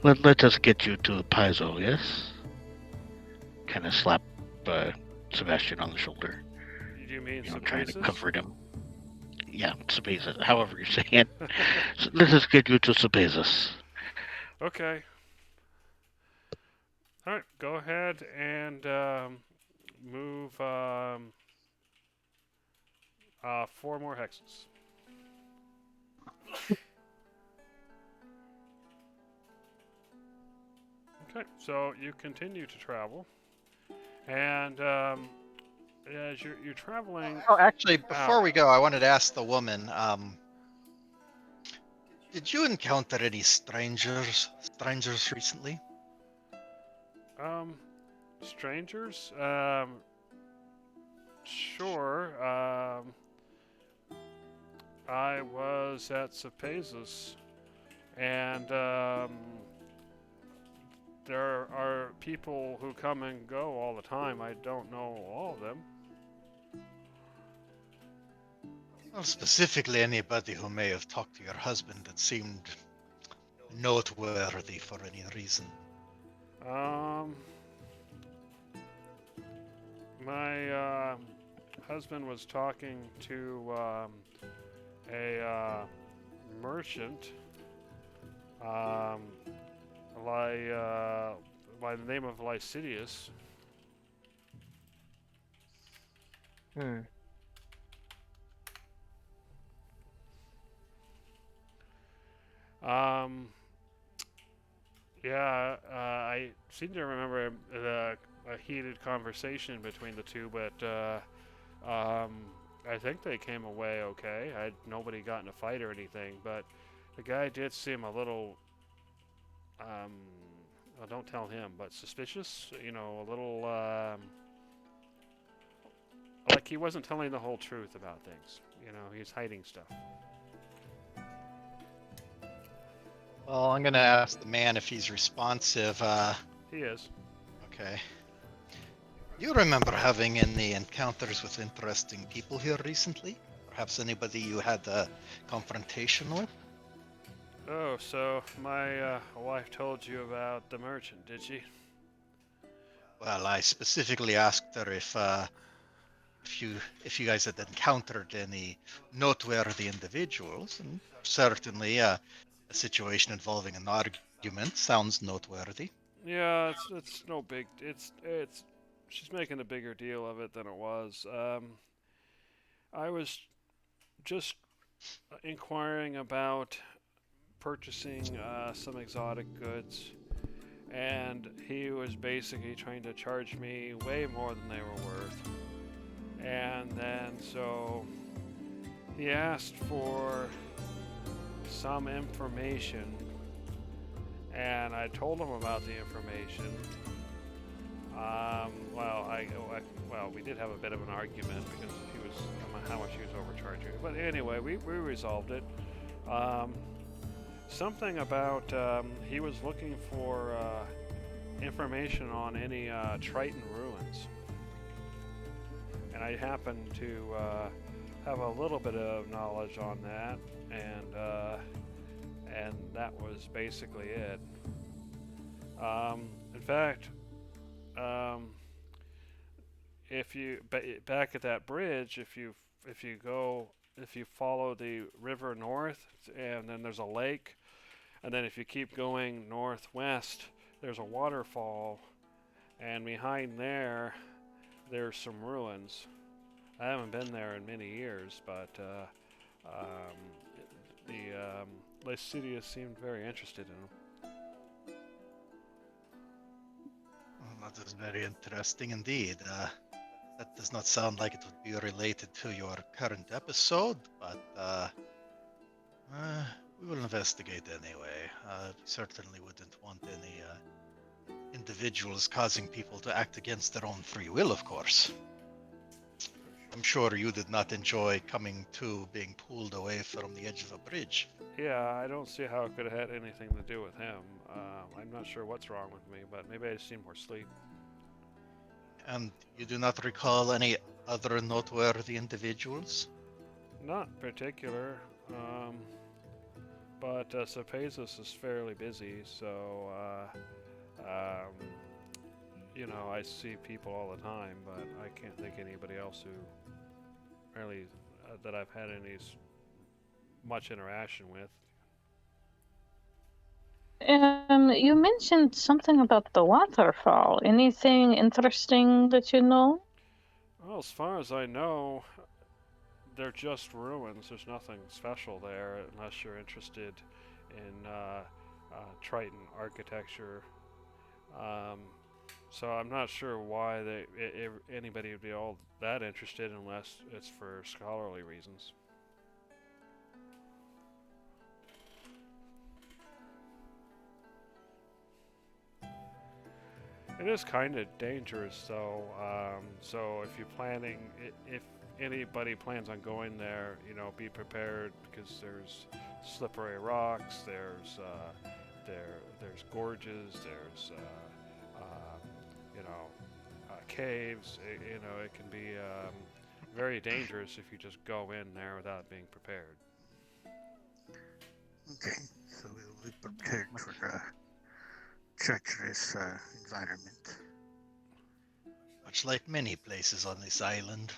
Let us get you to Paizo, yes? Kind of slap Sebastian on the shoulder. You mean Trying to Sabasis? comfort him. Yeah, Sabezas, however you say it. So let us get you to Sabezas. Okay. All right, go ahead and move 4 more hexes. Okay, so you continue to travel, and as you're traveling. Oh, actually, before we go, I wanted to ask the woman, did you encounter any strangers recently? Strangers? Sure. I was at Sapezus, and there are people who come and go all the time. I don't know all of them. Well, specifically anybody who may have talked to your husband that seemed noteworthy for any reason. My husband was talking to a merchant by the name of Lycidius. Hmm. Um, yeah, I seem to remember a heated conversation between the two, but I think they came away okay. Nobody got in a fight or anything, but the guy did seem a little, well, don't tell him, but suspicious. You know, a little like he wasn't telling the whole truth about things. You know, he's hiding stuff. Well, I'm gonna ask the man if he's responsive. He is. Okay. You remember having any encounters with interesting people here recently? Perhaps anybody you had a confrontation with? Oh, so my wife told you about the merchant, did she? Well, I specifically asked her if you guys had encountered any noteworthy individuals, and certainly a situation involving an argument sounds noteworthy. Yeah, it's no big. It's she's making a bigger deal of it than it was. I was just inquiring about purchasing some exotic goods, and he was basically trying to charge me way more than they were worth. And then so he asked for some information, and I told him about the information. Well, we did have a bit of an argument because he was how much he was overcharging. But anyway, we resolved it. Something about he was looking for information on any Triton ruins, and I happen to have a little bit of knowledge on that, and that was basically it. In fact, if you back at that bridge, if you follow the river north, and then there's a lake, and then if you keep going northwest, there's a waterfall, and behind there's some ruins. I haven't been there in many years, but Lycidius seemed very interested in them. Well, that is very interesting indeed. That does not sound like it would be related to your current episode, but we will investigate anyway. We certainly wouldn't want any individuals causing people to act against their own free will, of course. I'm sure you did not enjoy coming to being pulled away from the edge of a bridge. Yeah, I don't see how it could have had anything to do with him. I'm not sure what's wrong with me, but maybe I just need more sleep. And you do not recall any other noteworthy individuals? Not particular, but Cephesus is fairly busy, so you know, I see people all the time, but I can't think anybody else who really that I've had any much interaction with. You mentioned something about the waterfall. Anything interesting that you know? Well, as far as I know, they're just ruins. There's nothing special there unless you're interested in Triton architecture. So I'm not sure why anybody would be all that interested unless it's for scholarly reasons. It is kind of dangerous, though. So if anybody plans on going there, you know, be prepared because there's slippery rocks, there's there's gorges, there's caves. It can be very dangerous if you just go in there without being prepared. Okay, so we'll be prepared for the treacherous environment. Much like many places on this island.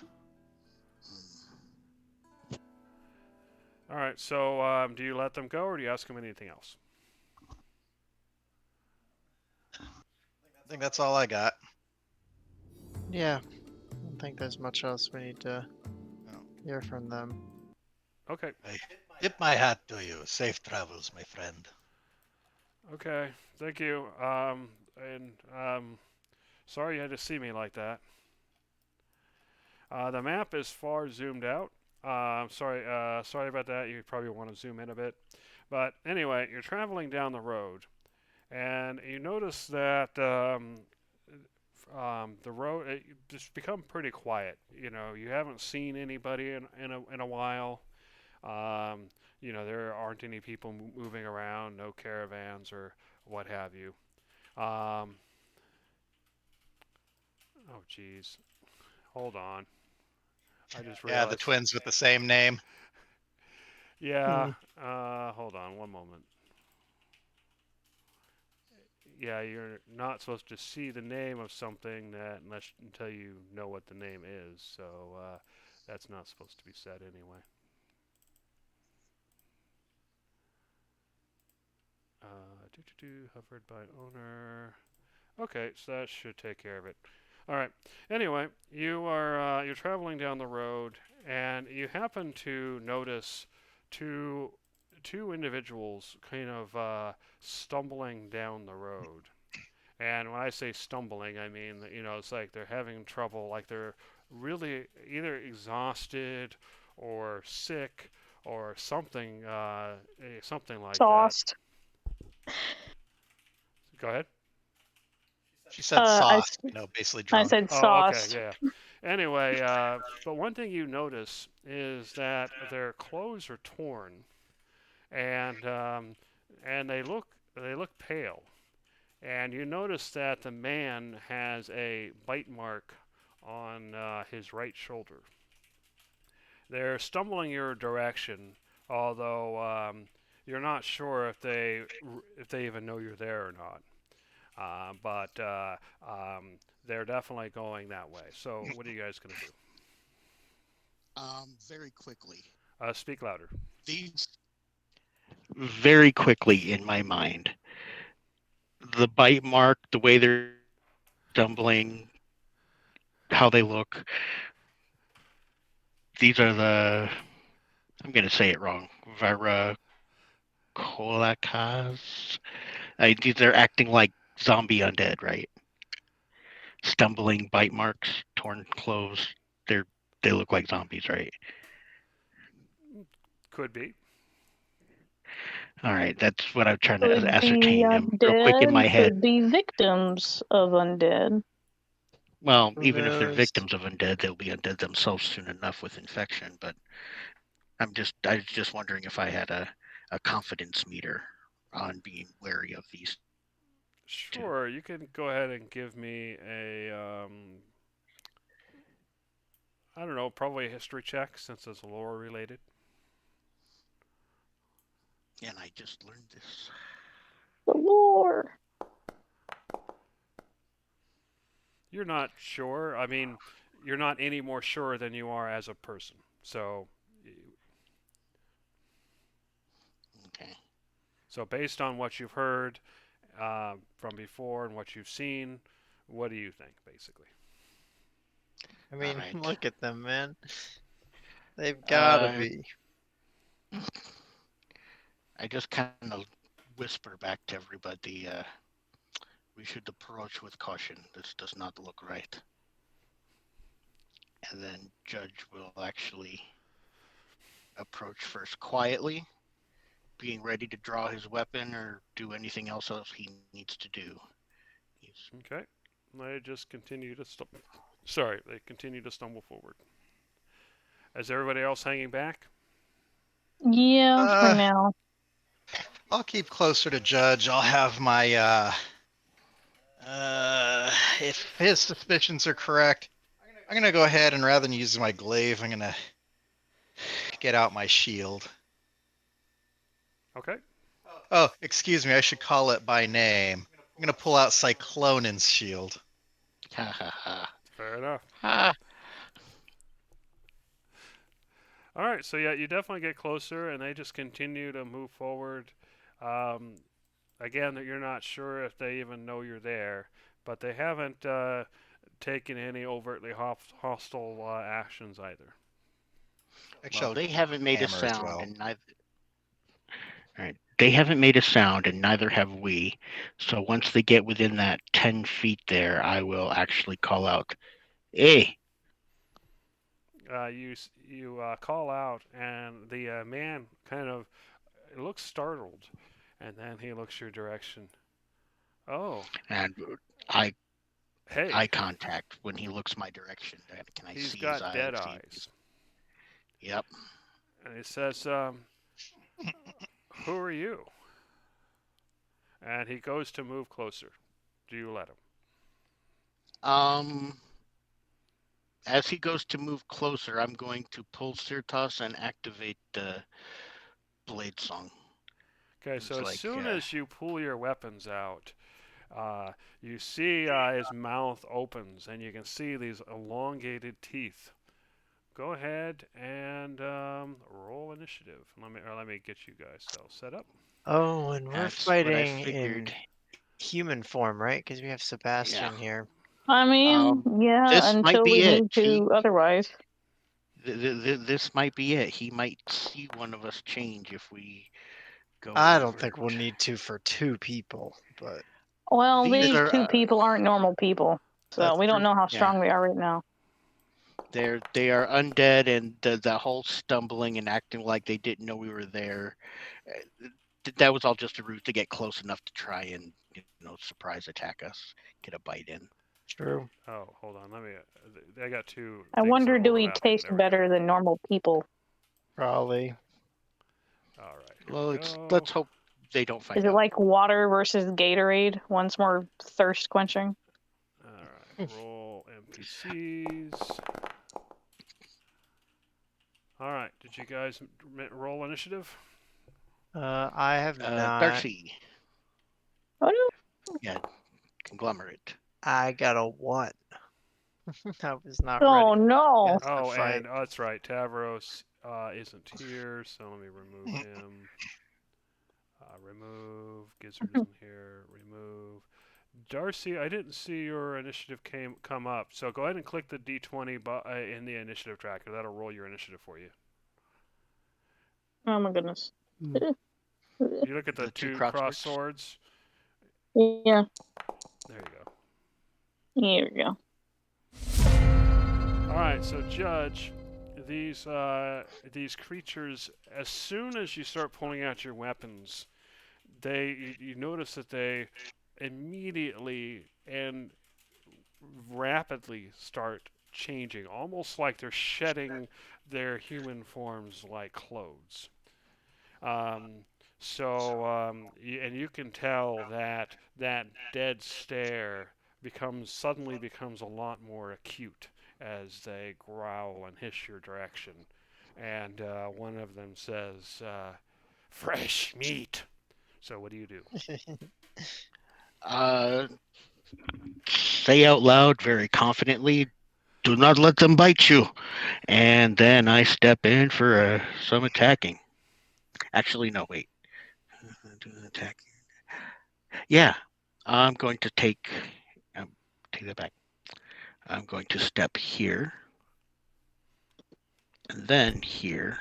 All right. So, do you let them go, or do you ask them anything else? I think that's all I got. Yeah, I don't think there's much else we need to hear from them. Okay. I tip my hat to you. Safe travels, my friend. Okay. Thank you. Sorry you had to see me like that. The map is far zoomed out. Sorry about that. You probably want to zoom in a bit. But anyway, you're traveling down the road, and you notice that the road it just become pretty quiet. You haven't seen anybody in a while. There aren't any people moving around, no caravans or what have you. Oh, geez. Hold on. I just Yeah, the realized. twins with the same name. Yeah. Hold on one moment. Yeah, you're not supposed to see the name of something until you know what the name is. So that's not supposed to be said anyway. Hovered by owner. Okay, so that should take care of it. All right. Anyway, you're traveling down the road, and you happen to notice two individuals kind of stumbling down the road. And when I say stumbling, I mean that, it's like they're having trouble, like they're really either exhausted or sick or something, something like that. Sauced. Go ahead. She said sauce, basically I drunk. said Oh, sauced. okay, yeah. Anyway, but one thing you notice is that their clothes are torn, and they look pale. And you notice that the man has a bite mark on his right shoulder. They're stumbling your direction, although you're not sure if they even know you're there or not. But they're definitely going that way. So what are you guys going to do? Very quickly. Speak louder. These very quickly in my mind. The bite mark, the way they're stumbling, how they look. These are I'm going to say it wrong. Viracolakas. They're acting like zombie undead, right? Stumbling, bite marks, torn clothes. They look like zombies, right? Could be. All right, that's what I'm trying to Could be ascertain real quick in my undead, head. could be victims of undead. Well, Who even if they're knows? victims of undead, they'll be undead themselves soon enough with infection. But I was just wondering if I had a confidence meter on being wary of these. Sure, you can go ahead and give me a I don't know, probably a history check since it's lore related. And I just learned this. The lore. You're not sure. I mean, you're not any more sure than you are as a person. So Okay. So based on what you've heard from before and what you've seen, what do you think, basically? I mean, Alright. look at them, man. They've gotta be. I just kind of whisper back to everybody, we should approach with caution. This does not look right. And then Judge will actually approach first quietly, being ready to draw his weapon or do anything else he needs to do. Okay. They just continue to stumble. Sorry, they continue to stumble forward. Is everybody else hanging back? Yeah, Uh, for now. I'll keep closer to Judge. I'll have my if his suspicions are correct, I'm gonna go ahead and rather than using my glaive, I'm gonna get out my shield. Okay. Oh, excuse me, I should call it by name. I'm gonna pull out Cyclonan's shield. Ha ha ha. Fair enough. Ah, All right, so yeah, you definitely get closer, and they just continue to move forward. Um, again, that you're not sure if they even know you're there, but they haven't taken any overtly hostile actions either. Actually, well, I'll they haven't made a hammer as sound, well. and neither. Right. They haven't made a sound, and neither have we. So once they get within that 10 feet there, I will actually call out, "Hey!" You call out, and the man kind of looks startled, and then he looks your direction. Oh, And I hey, eye contact when he looks my direction. Can I he's see his got dead eyes? eyes, Yep. and he says, "Who are you?" And he goes to move closer. Do you let him? Um, as he goes to move closer, I'm going to pull Sirtos and activate the Blade Song. Okay, It's so as like, soon as you pull your weapons out, you see his mouth opens, and you can see these elongated teeth. Go ahead and roll initiative. Let me get you guys all set up. Oh, and we're That's what I fighting in figured. human form, right? Because we have Yeah. Sebastian here. I mean, yeah, This might until be we it. need to otherwise. This might be it. He might see one of us change if we go. I don't think overt. we'll need to for two people, but Well, These these are, two people aren't normal people, so That's we don't true. know how Yeah. strong they are right now. They are undead, and the whole stumbling and acting like they didn't know we were there. That was all just a ruse to get close enough to try and surprise attack us, get a bite in. true. Oh, hold on. Let me. I got two. I things wonder, that are do we overlapping. taste There we go. better than normal people? Probably. All right. Here Well, we go. let's hope they don't find Is it out. like water versus Gatorade? One's more thirst quenching. All right. Roll NPCs. All right. Did you guys roll initiative? I have not. Darcy, Oh no! yeah, conglomerate. I got a 1. I was not Oh ready. no! Yes. Oh, the fight. and that's right. Tavros isn't here, so let me remove him. Remove. Gizzard isn't here. Remove. Darcy, I didn't see your initiative come up, so go ahead and click the D20 in the initiative tracker. That'll roll your initiative for you. Oh my goodness. You look at the two cross swords. Yeah, There you go. here we go. All right, so Judge, these creatures, as soon as you start pulling out your weapons, you notice that they immediately and rapidly start changing, almost like they're shedding their human forms like clothes. And you can tell that that dead stare suddenly becomes a lot more acute as they growl and hiss your direction. And one of them says, "Fresh meat." So what do you do? Say out loud very confidently, "Do not let them bite you." And then I step in for some attacking. Actually, no, wait. Attack. Yeah, I'm going to take that back. I'm going to step here, and then here,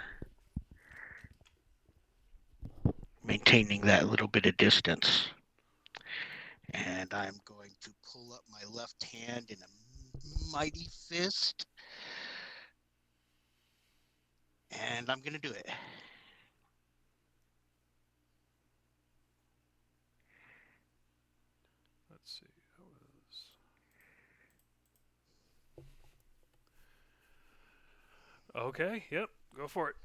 maintaining that little bit of distance. And I'm going to pull up my left hand in a mighty fist. And I'm going to do it. Let's see. Okay, yep, go for it.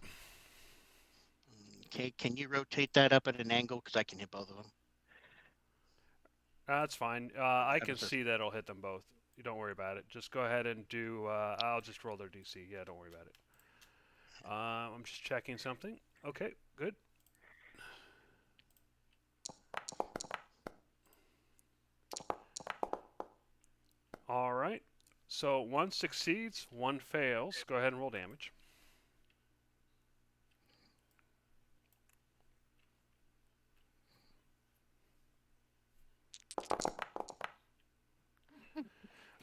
Okay, can you rotate that up at an angle? Because I can hit both of them. That's fine. I That can is a- see that it'll hit them both. You don't worry about it. Just go ahead and do. I'll just roll their DC. Yeah, don't worry about it. I'm just checking something. Okay, good. All right. So one succeeds, one fails. Go ahead and roll damage.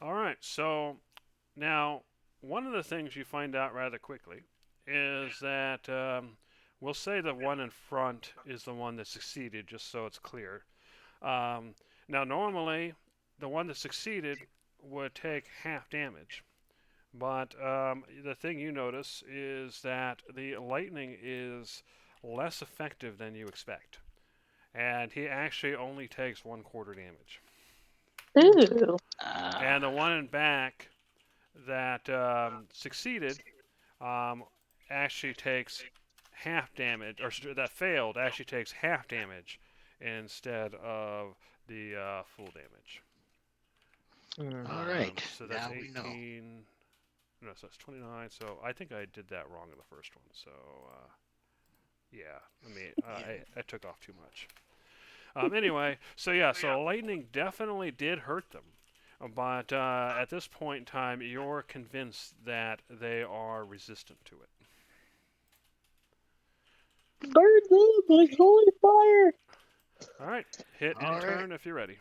All right. So now, one of the things you find out rather quickly is that we'll say the one in front is the one that succeeded, just so it's clear. Um, Now, normally, the one that succeeded would take half damage. But the thing you notice is that the lightning is less effective than you expect. And he actually only takes 1/4 damage. Ooh. And the one in back that succeeded actually takes half damage, or that failed actually takes half damage instead of the full damage. All right. So that's Now we know. 18. No, so that's 29. So I think I did that wrong in the first one. So yeah, I mean, I took off too much. Anyway, so yeah, so lightning definitely did hurt them. But at this point in time, you're convinced that they are resistant to it. Burn them like holy fire. All right, hit All in right. turn if you're ready.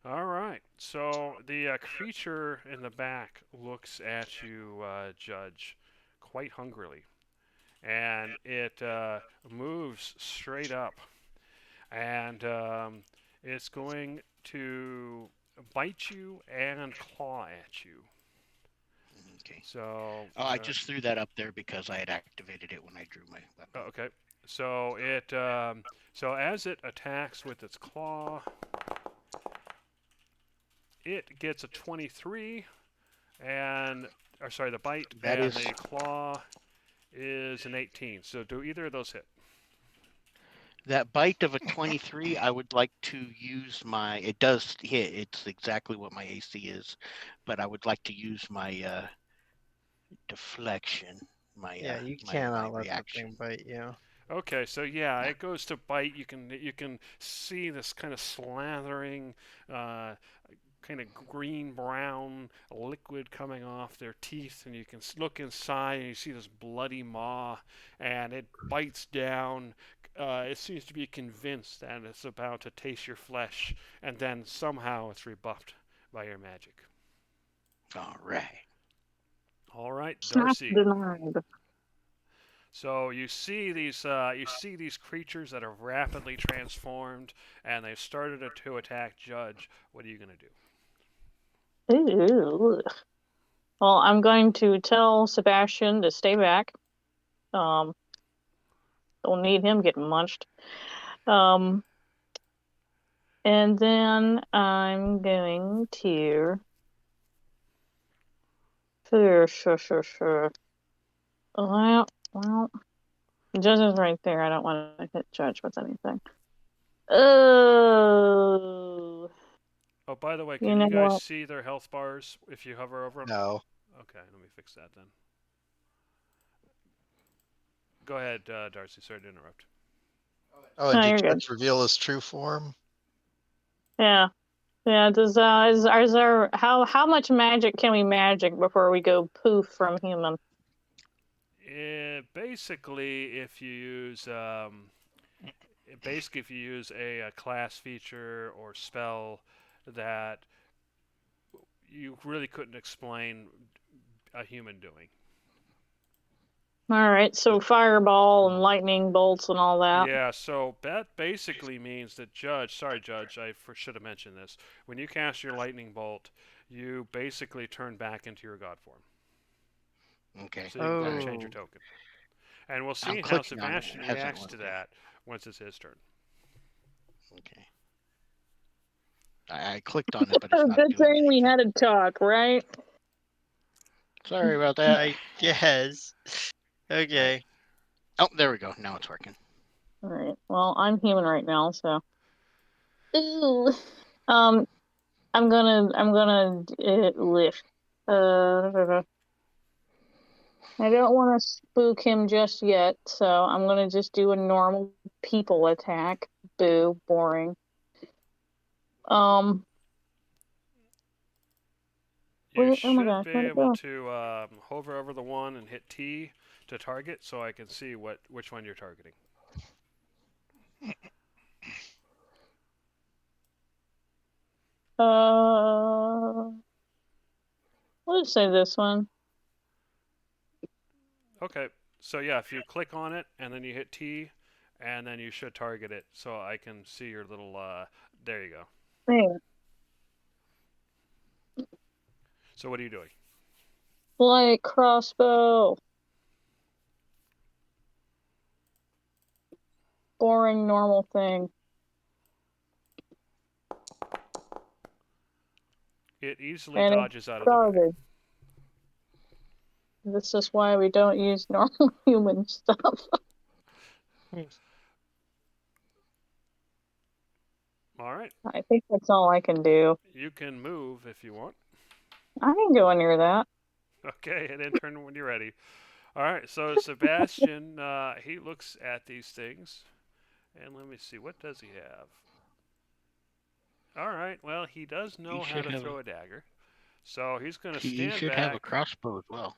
All right, so the creature in the back looks at you, Judge, quite hungrily. And it moves straight up. And it's going to bite you and claw at you. Okay. So. Oh, I just threw that up there because I had activated it when I drew my weapon. Okay. So it so as it attacks with its claw, it gets a 23, and or sorry, the bite That and is- the claw is an 18. So do either of those hit? That bite of a 23, I would like to use my. It does hit. It's exactly what my AC is, but I would like to use my deflection. My Yeah, you my cannot let that reaction. thing bite you. Okay, so yeah, it goes to bite. You can see this kind of slathering, kind of green brown liquid coming off their teeth, and you can look inside and you see this bloody maw, and it bites down. It seems to be convinced that it's about to taste your flesh, and then somehow it's rebuffed by your magic. All right. All right, Snap Darcy. denied. So you see these creatures that are rapidly transformed, and they've started to attack Judge. What are you gonna do? Ooh. Well, I'm going to tell Sebastian to stay back. Don't need him getting munched. And then I'm going to. Sure. Well, Judge is right there. I don't want to hit Judge with anything. Oh. Oh, by the way, You can know you guys what? see their health bars if you hover over them? No. Okay, let me fix that then. Go ahead, Darcy. Sorry to interrupt. Oh, and No, did you're good. Judge reveal his true form? Yeah. Does is there how much magic can we magic before we go poof from human? Basically, if you use a class feature or spell that you really couldn't explain a human doing. All right, so fireball and lightning bolts and all that. Yeah, so that basically means that sorry Judge, I should have mentioned this. When you cast your lightning bolt, you basically turn back into your god form. Okay. So you can go and change your Oh. token. And we'll see I'm how clicking on it. Sebastian It hasn't reacts to worked that once it's his turn. Okay. I clicked on it, but it's not Good doing thing we anything. had a talk, right? Sorry about that. I guess. Okay. Oh, there we go. Now it's working. All right. Well, I'm human right now, so. Ooh. I'm gonna lift. I don't want to spook him just yet, so I'm gonna just do a normal people attack. Boo, boring. You Oh should my gosh, be where'd it able go? to hover over the one and hit T to target, so I can see which one you're targeting. Let's say this one. Okay, so yeah, if you click on it and then you hit T, and then you should target it, so I can see your little. There you go. There. So what are you doing? Light crossbow. Boring normal thing. It easily And dodges out of the way. garbage. This is why we don't use normal human stuff. All right, I think that's all I can do. you can move if you want. I ain't going near that. Okay, and then turn when you're ready. All right, so Sebastian, he looks at these things, and let me see, what does he have? All right, well, he does know how should to have throw a dagger, so he's going to He stand should back. have a crossbow as well.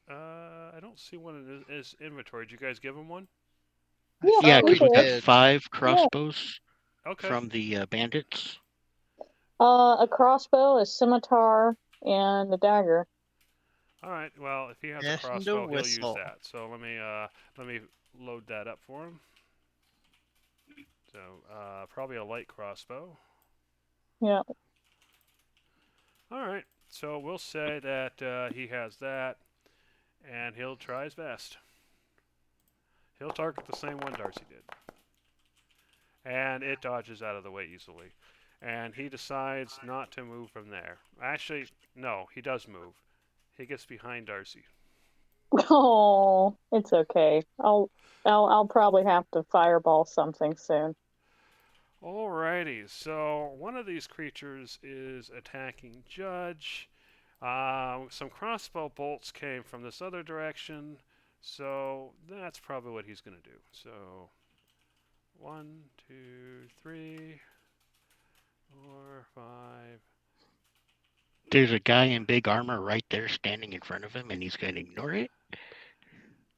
I don't see one in his inventory. Did you guys give him one? Yeah, we because we got did. 5 crossbows Okay. from the bandits. A crossbow, a scimitar, and a dagger. All right. Well, if he has a And a crossbow, he'll use whistle. that. So let me load that up for him. So probably a light crossbow. Yeah. All right. So we'll say that he has that, and he'll try his best. He'll target the same one Darcy did, and it dodges out of the way easily. And he decides not to move from there. Actually, no, he does move. He gets behind Darcy. Oh, it's okay. I'll probably have to fireball something soon. Alrighty, so one of these creatures is attacking Judge. Some crossbow bolts came from this other direction, so that's probably what he's going to do. So, 1, 2, 3, 4, 5. There's a guy in big armor right there standing in front of him, and he's going to ignore it.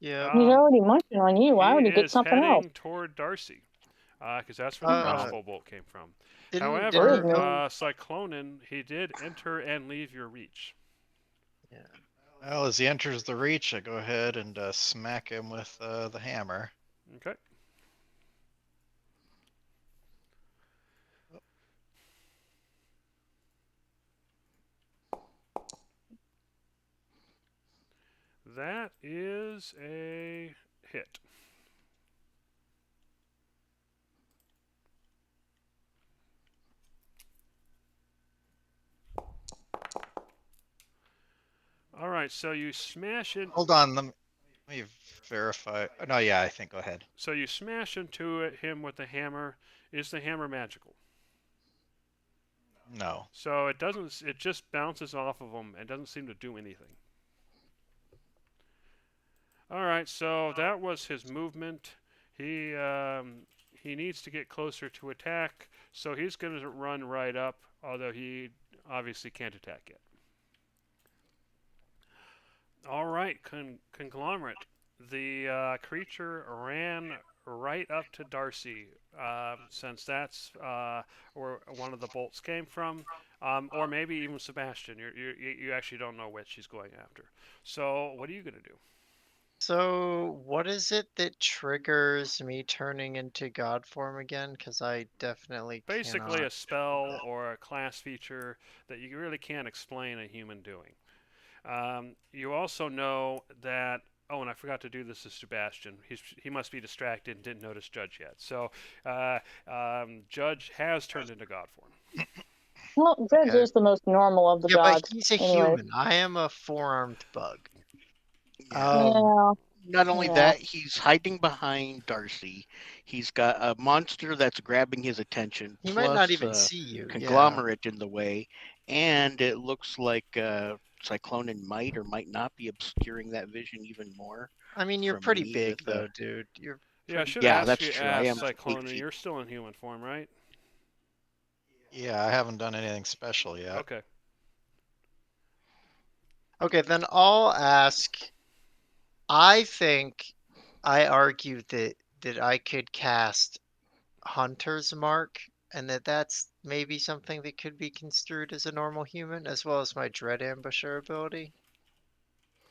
Yeah. He's already munching on you. Why would he get is something else? heading toward Darcy, because that's where the crossbow bolt came from. Didn't However, no- Cyclonin, he did enter and leave your reach. Yeah. Well, as he enters the reach, I go ahead and smack him with the hammer. Okay. That is a hit. All right, so you smash it. Hold on, let me verify. Oh, no, yeah, I think. Go ahead. So you smash into him with the hammer. Is the hammer magical? No. So it doesn't. It just bounces off of him and doesn't seem to do anything. All right, so that was his movement. He needs to get closer to attack, so he's going to run right up. Although he obviously can't attack yet. All right, conglomerate. The creature ran right up to Darcy, since that's where one of the bolts came from, or maybe even Sebastian. You actually don't know which he's going after. So what are you going to do? So, what is it that triggers me turning into God form again? Because I definitely Basically, cannot. a spell or a class feature that you really can't explain a human doing. You also know that. Oh, and I forgot to do this to Sebastian. He must be distracted and didn't notice Judge yet. So, Judge has turned into God form. Well, Zed's Okay. just the most normal of the Yeah, but gods. he's a Anyway. human. I am a four-armed bug. Yeah. Um, Not only yeah. that, he's hiding behind Darcy. He's got a monster that's grabbing his attention, he might not plus even a see you. Yeah. conglomerate in the way, and it looks like Cyclonin might or might not be obscuring that vision even more. I mean, you're from pretty me big with, though, dude. You're Yeah, I pretty should Yeah, have that's actually true. I asked am 8 Cyclone, feet. you're still in human form, right? Yeah, I haven't done anything special yet. Okay. Okay, then I'll ask. I think I argued that I could cast Hunter's Mark, and that's maybe something that could be construed as a normal human, as well as my Dread Ambusher ability.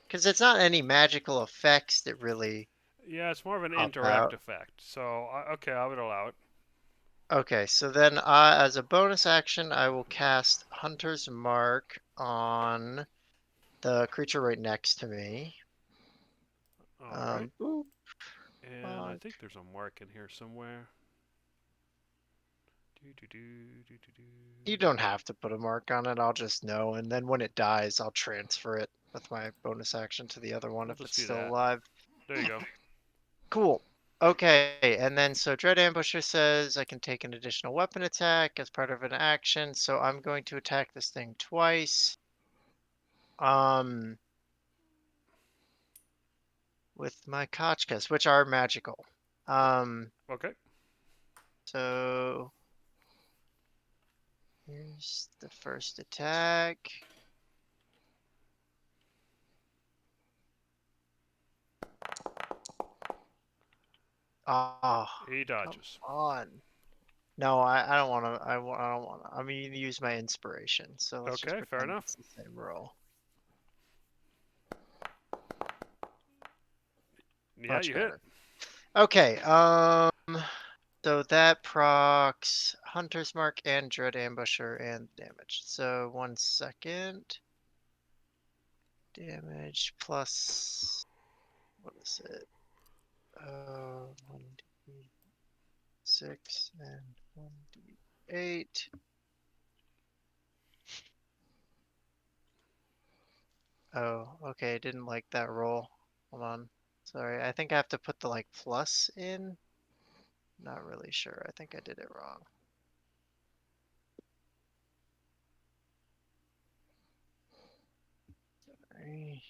Because it's not any magical effects that really Yeah, it's more of an pop indirect out. effect. So, okay, I would allow it. Okay, so then as a bonus action, I will cast Hunter's Mark on the creature right next to me. All right. Boop. And I Mark. think there's a mark in here somewhere. You don't have to put a mark on it, I'll just know, and then when it dies, I'll transfer it with my bonus action to the other one We'll if just it's do still that. alive. There you go. Cool. Okay, and then so Dread Ambusher says I can take an additional weapon attack as part of an action, so I'm going to attack this thing twice. With my Kachkas, which are magical. Okay. So here's the first attack. Oh, He dodges. come on. No, I don't want to. I don't want to. I'm going to use my inspiration. So let's just Okay, fair pretend enough. it's the same roll. Yeah, Much you better. hit. Okay. So that procs Hunter's Mark and Dread Ambusher and damage. So 1 second. Damage plus. What is it? 1d6 and 1d8. Oh, okay, I didn't like that roll. Hold on. Sorry, I think I have to put the like plus in. Not really sure. I think I did it wrong. Sorry.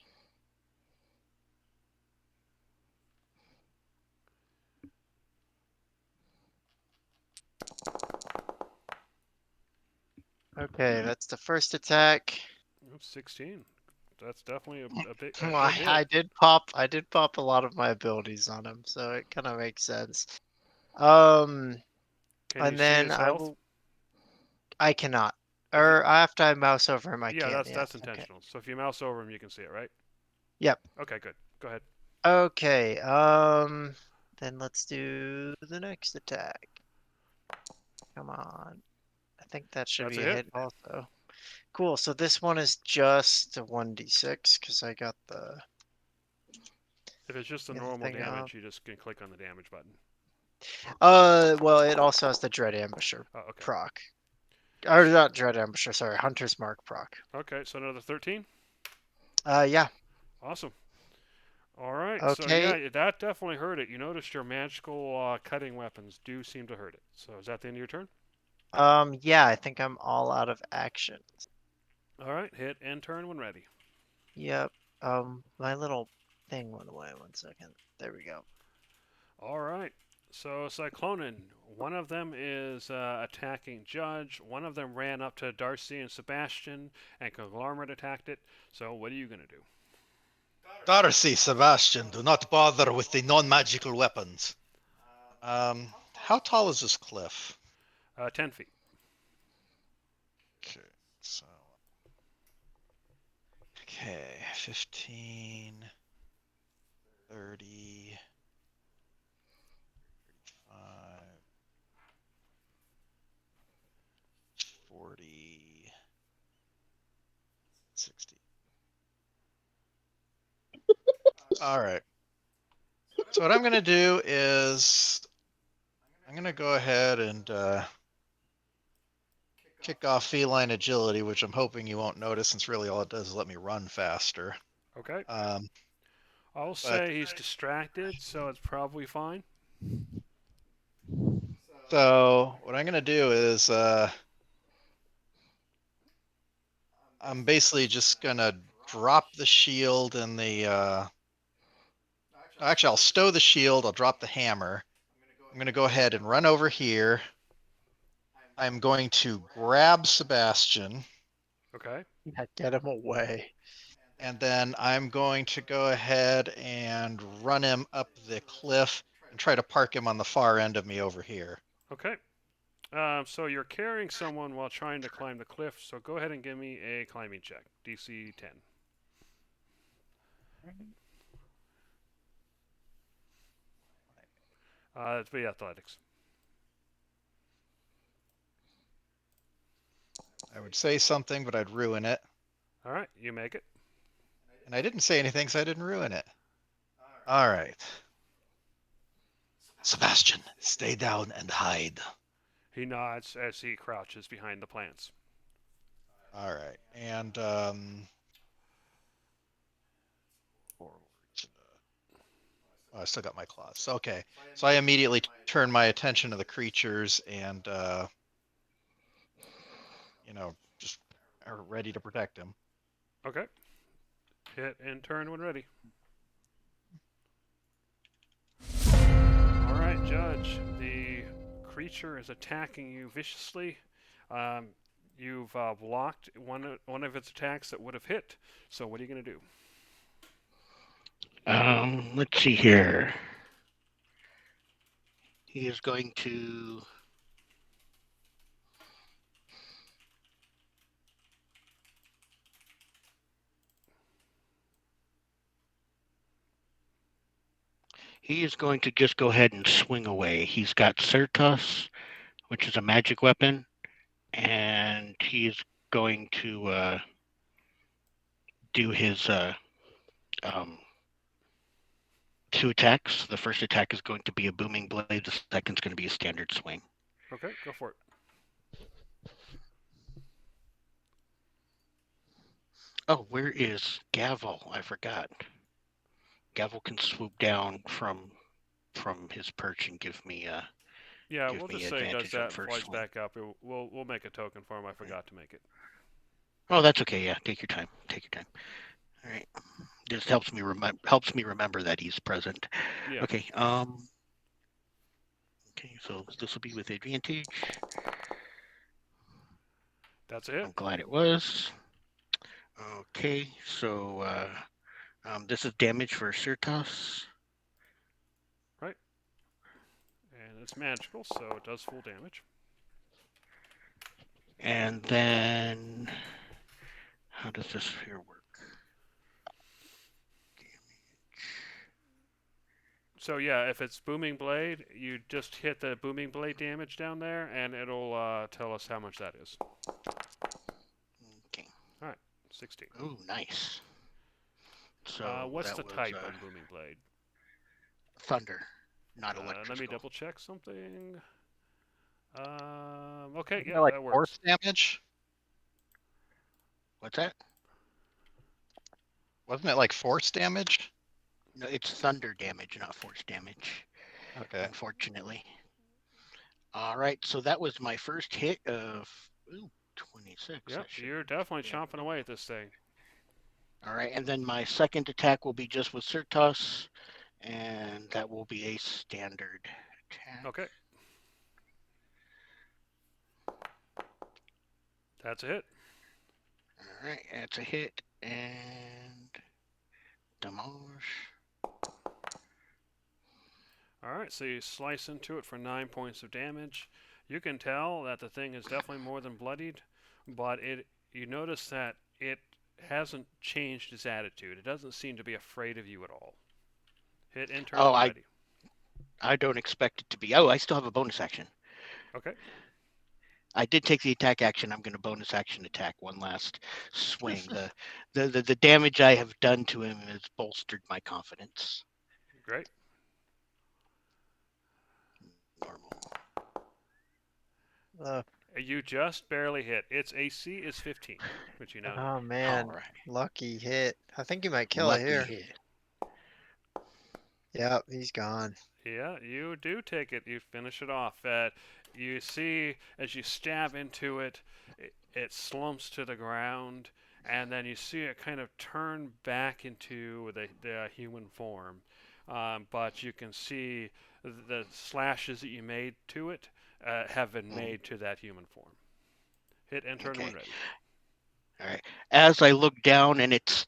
Okay, that's the first attack. 16. That's definitely a big Well, good hit. I did pop a lot of my abilities on him, so it kind of makes sense. Can you And see then his I health? will. I cannot. If you- Or after I mouse over him, I Yeah, can. that's Yeah. that's Okay. intentional. So if you mouse over him, you can see it, right? Yep. Okay, good. Go ahead. Okay. Then let's do the next attack. Come on. I think that should That's be a a hit. hit also. Cool. So this one is just a 1d6 because I got the If it's just the other normal thing damage, up. you just can click on the damage button. Well, it also has the Dread Ambusher Oh, okay. proc. Or not Dread Ambusher, sorry, Hunter's Mark proc. Okay, so another 13. Yeah. Awesome. All right, so Okay. yeah, that definitely hurt it. You noticed your magical cutting weapons do seem to hurt it. So is that the end of your turn? Yeah, I think I'm all out of action. All right, hit and turn when ready. Yep. My little thing went away. 1 second. There we go. All right. So Cyclonin, one of them is attacking Judge. One of them ran up to Darcy and Sebastian, and Conglomerate attacked it. So what are you gonna do? Darcy, Sebastian, do not bother with the non-magical weapons. How tall is this cliff? 10 feet. Okay, so. Okay, 15, 30, 35, 40, 60. All right. So what I'm going to do is I'm going to go ahead and kick off feline agility, which I'm hoping you won't notice, since really all it does is let me run faster. Okay. Um, I'll say he's distracted, so it's probably fine. so what I'm gonna do is I'm basically just gonna drop the shield and the. Actually, I'll stow the shield. I'll drop the hammer. I'm gonna go ahead and run over here. I'm going to grab Sebastian. Okay. Yeah, get him away. And then I'm going to go ahead and run him up the cliff and try to park him on the far end of me over here. Okay. So you're carrying someone while trying to climb the cliff. So go ahead and give me a climbing check, DC 10. It's the athletics. I would say something, but I'd ruin it. All right, you make it. And I didn't say anything, so I didn't ruin it. All right. Sebastian, stay down and hide. He nods as he crouches behind the plants. All right. And forward. Oh, I still got my claws. Okay. So I immediately turn my attention to the creatures and just are ready to protect him. Okay. Hit and turn when ready. All right, Judge. The creature is attacking you viciously. You've blocked one of its attacks that would have hit. So what are you going to do? Let's see here. He is going to. He is going to just go ahead and swing away. He's got Certus, which is a magic weapon, and he's going to do his 2 attacks. The first attack is going to be a booming blade. The second is going to be a standard swing. Okay, go for it. Oh, where is Gavel? I forgot. Gavel can swoop down from his perch and give me Yeah, give we'll me just say he does advantage on that and first flies swing. back up. We'll make a token for him. I forgot to make it. Oh, that's okay. Yeah, take your time. Take your time. All right. This helps me remember that he's present. Yeah. Okay. Okay. So this will be with advantage. That's it. I'm glad it was. Okay. So this is damage for Certus. Right. And it's magical, so it does full damage. And then how does this here work? So yeah, if it's booming blade, you just hit the booming blade damage down there, and it'll tell us how much that is. Okay. All right, 16. Oh, nice. So what's that the was, type on booming blade? thunder, not electrical. Let me double check something. Okay, Isn't yeah, that like that works. force damage? What's that? Wasn't it like force damage? No, it's thunder damage, not force damage. Okay. Unfortunately. All right, so that was my first hit of 26. Yep, you're definitely chomping away at this thing. All right, and then my second attack will be just with Certus, and that will be a standard attack. Okay. That's a hit. All right, that's a hit, and demolish. All right, so you slice into it for 9 points of damage. You can tell that the thing is definitely more than bloodied, but you notice that it hasn't changed its attitude. It doesn't seem to be afraid of you at all. Hit and turn ready. I don't expect it to be. Oh, I still have a bonus action. Okay. I did take the attack action. I'm going to bonus action attack one last swing. The damage I have done to him has bolstered my confidence. Great. Normal. You just barely hit. Its AC is 15, which you know. Oh All man, right. lucky hit. I think you might kill it Lucky here. hit. Yep, he's gone. Yeah, you do take it. You finish it off. You see as you stab into it, it slumps to the ground, and then you see it kind of turn back into the human form. But you can see the slashes that you made to it have been made to that human form. Hit and turn when Okay. ready. All right. As I look down and it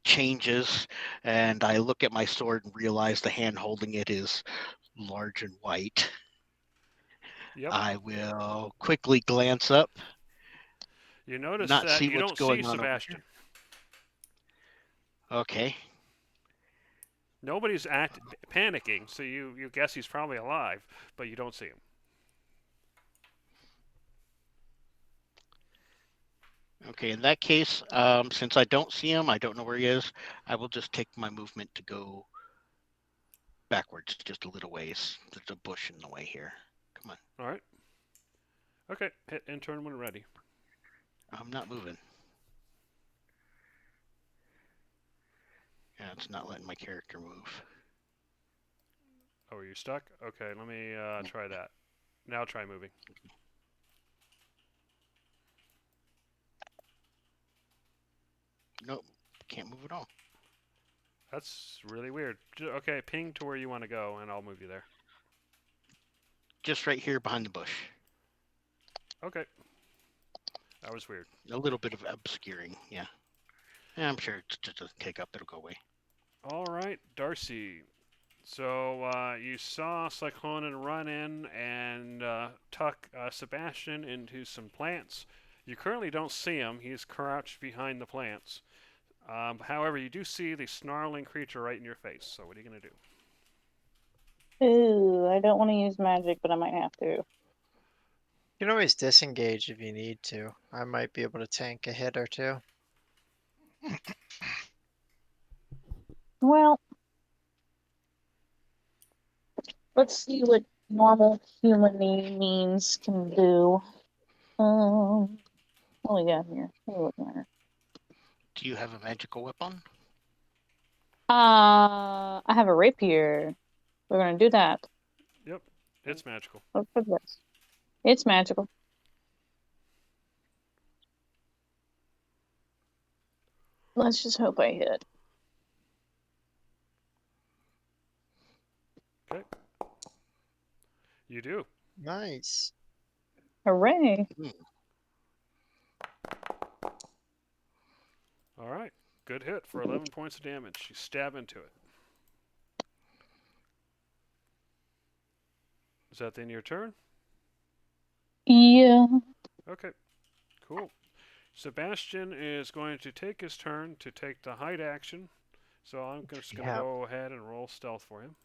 changes, and I look at my sword and realize the hand holding it is large and white. Yep. I will quickly glance up, You notice not that see you what's don't see going on over Sebastian. here. Okay. Nobody's panicking, so you guess he's probably alive, but you don't see him. Okay. In that case, since I don't see him, I don't know where he is. I will just take my movement to go backwards just a little ways. There's a bush in the way here. Come on. All right. Okay. Hit and turn when ready. I'm not moving. Yeah, it's not letting my character move. Oh, are you stuck? Okay, let me try that. Now try moving. Nope. Can't move at all. That's really weird. Okay, ping to where you want to go, and I'll move you there. Just right here behind the bush. Okay. That was weird. A little bit of obscuring, yeah. Yeah, I'm sure it just doesn't take up. It'll go away. All right, Darcy. So you saw Cyclonen run in and tuck Sebastian into some plants. You currently don't see him. He's crouched behind the plants. However, you do see the snarling creature right in your face. So what are you going to do? Ooh, I don't want to use magic, but I might have to. You can always disengage if you need to. I might be able to tank a hit or two. Well, let's see what normal human means can do. What we got here? What are we looking at here? Do you have a magical weapon? I have a rapier. We're gonna do that. Yep, it's magical. Look for this. It's magical. Let's just hope I hit. Okay. You do. Nice. Hooray! All right. Good hit for 11 points of damage. You stab into it. Is that the end of your turn? Yeah. Okay. Cool. Sebastian is going to take his turn to take the hide action. So I'm just going to Yeah. go ahead and roll stealth for him.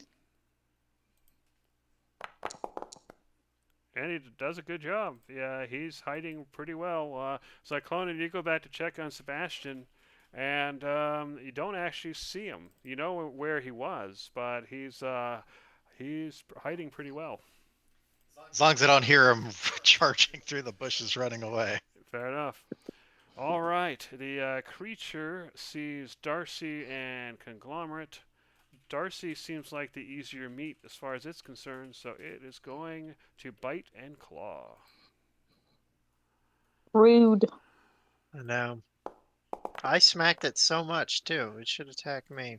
And he does a good job. Yeah, he's hiding pretty well. Cyclonen, you go back to check on Sebastian, and you don't actually see him. You know where he was, but he's hiding pretty well. As long as I don't hear him charging through the bushes running away. Fair enough. All right, the creature sees Darcy and Conglomerate. Darcy seems like the easier meat as far as it's concerned, so it is going to bite and claw. Rude. I know. I smacked it so much too. It should attack me.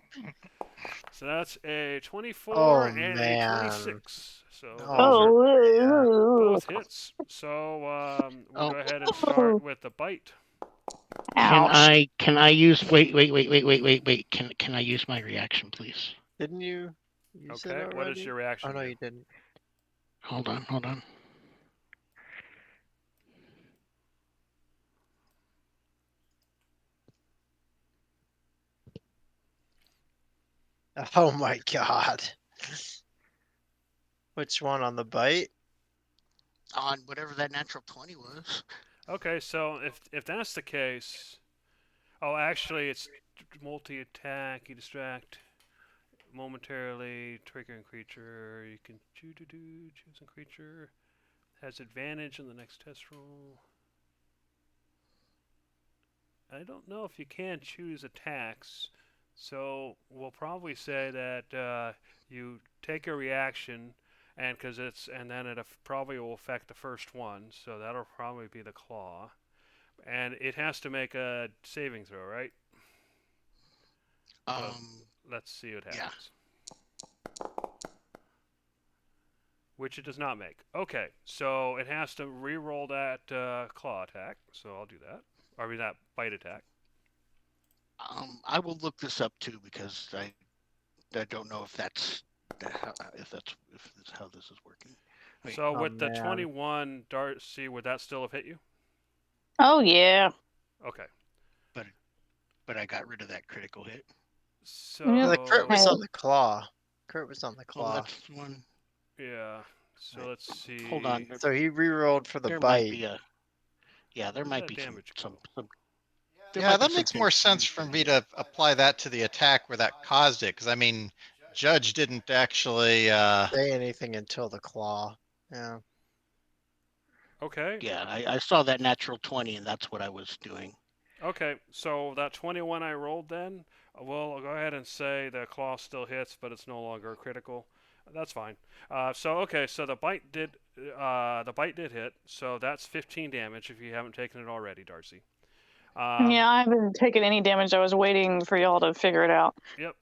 So that's a 24 Oh, and man. a 26. So Oh, those are Oh. both hits. So we'll Oh. go ahead and start with the bite. Ouch. Can I use wait. Can I use my reaction, please? Didn't you use it Okay, already? what is your reaction? Oh no, do? you didn't. Hold on. Oh my god. Which one on the bite? On whatever that natural 20 was. Okay, so if that's the case, oh, actually it's multi-attack. You distract momentarily, triggering creature. You can choose a creature. has advantage in the next test roll. I don't know if you can choose attacks, so we'll probably say that you take a reaction, and then it probably will affect the first one, so that'll probably be the claw, and it has to make a saving throw, right? Let's see what happens. Yeah. Which it does not make. Okay, so it has to re-roll that claw attack. So I'll do that. Or I mean that bite attack. I will look this up too because I don't know if that's how this is working. Wait. So Oh, with the man. 21, Darcy, would that still have hit you? Oh yeah. Okay. But I got rid of that critical hit. So Yeah. The crit was Okay. on the claw. Crit was on the Well, claw. that's one. yeah. So Right. let's see. Hold on. So he re-rolled for the There might bite. be a. Yeah, there Where might did be that some. damage some, go? some there Yeah, might be that some makes more sense for confusion me here. to apply that to the attack where that caused it, because I mean, Judge didn't actually. Say anything until the claw. Yeah. Okay. Yeah, I saw that natural 20, and that's what I was doing. Okay. So that 21 I rolled then, we'll go ahead and say the claw still hits, but it's no longer critical. That's fine. So the bite did hit. So that's 15 damage if you haven't taken it already, Darcy. Yeah, I haven't taken any damage. I was waiting for y'all to figure it out. Yep.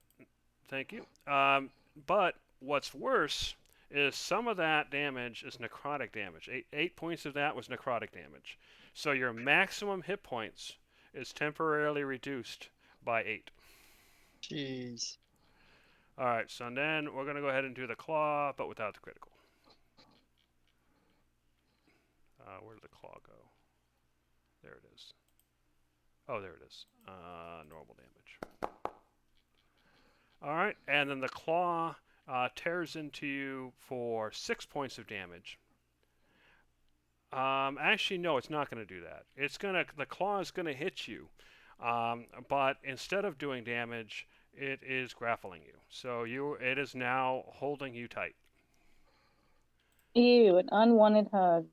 Thank you. But what's worse is some of that damage is necrotic damage. 8 points of that was necrotic damage. So your maximum hit points is temporarily reduced by 8. Jeez. All right, so then we're going to go ahead and do the claw, but without the critical. Where did the claw go? There it is. Oh, there it is. Normal damage. All right, and then the claw tears into you for 6 points of damage. Actually, no, it's not going to do that. The claw is gonna hit you, but instead of doing damage, it is grappling you. So it is now holding you tight. Ew, an unwanted hug.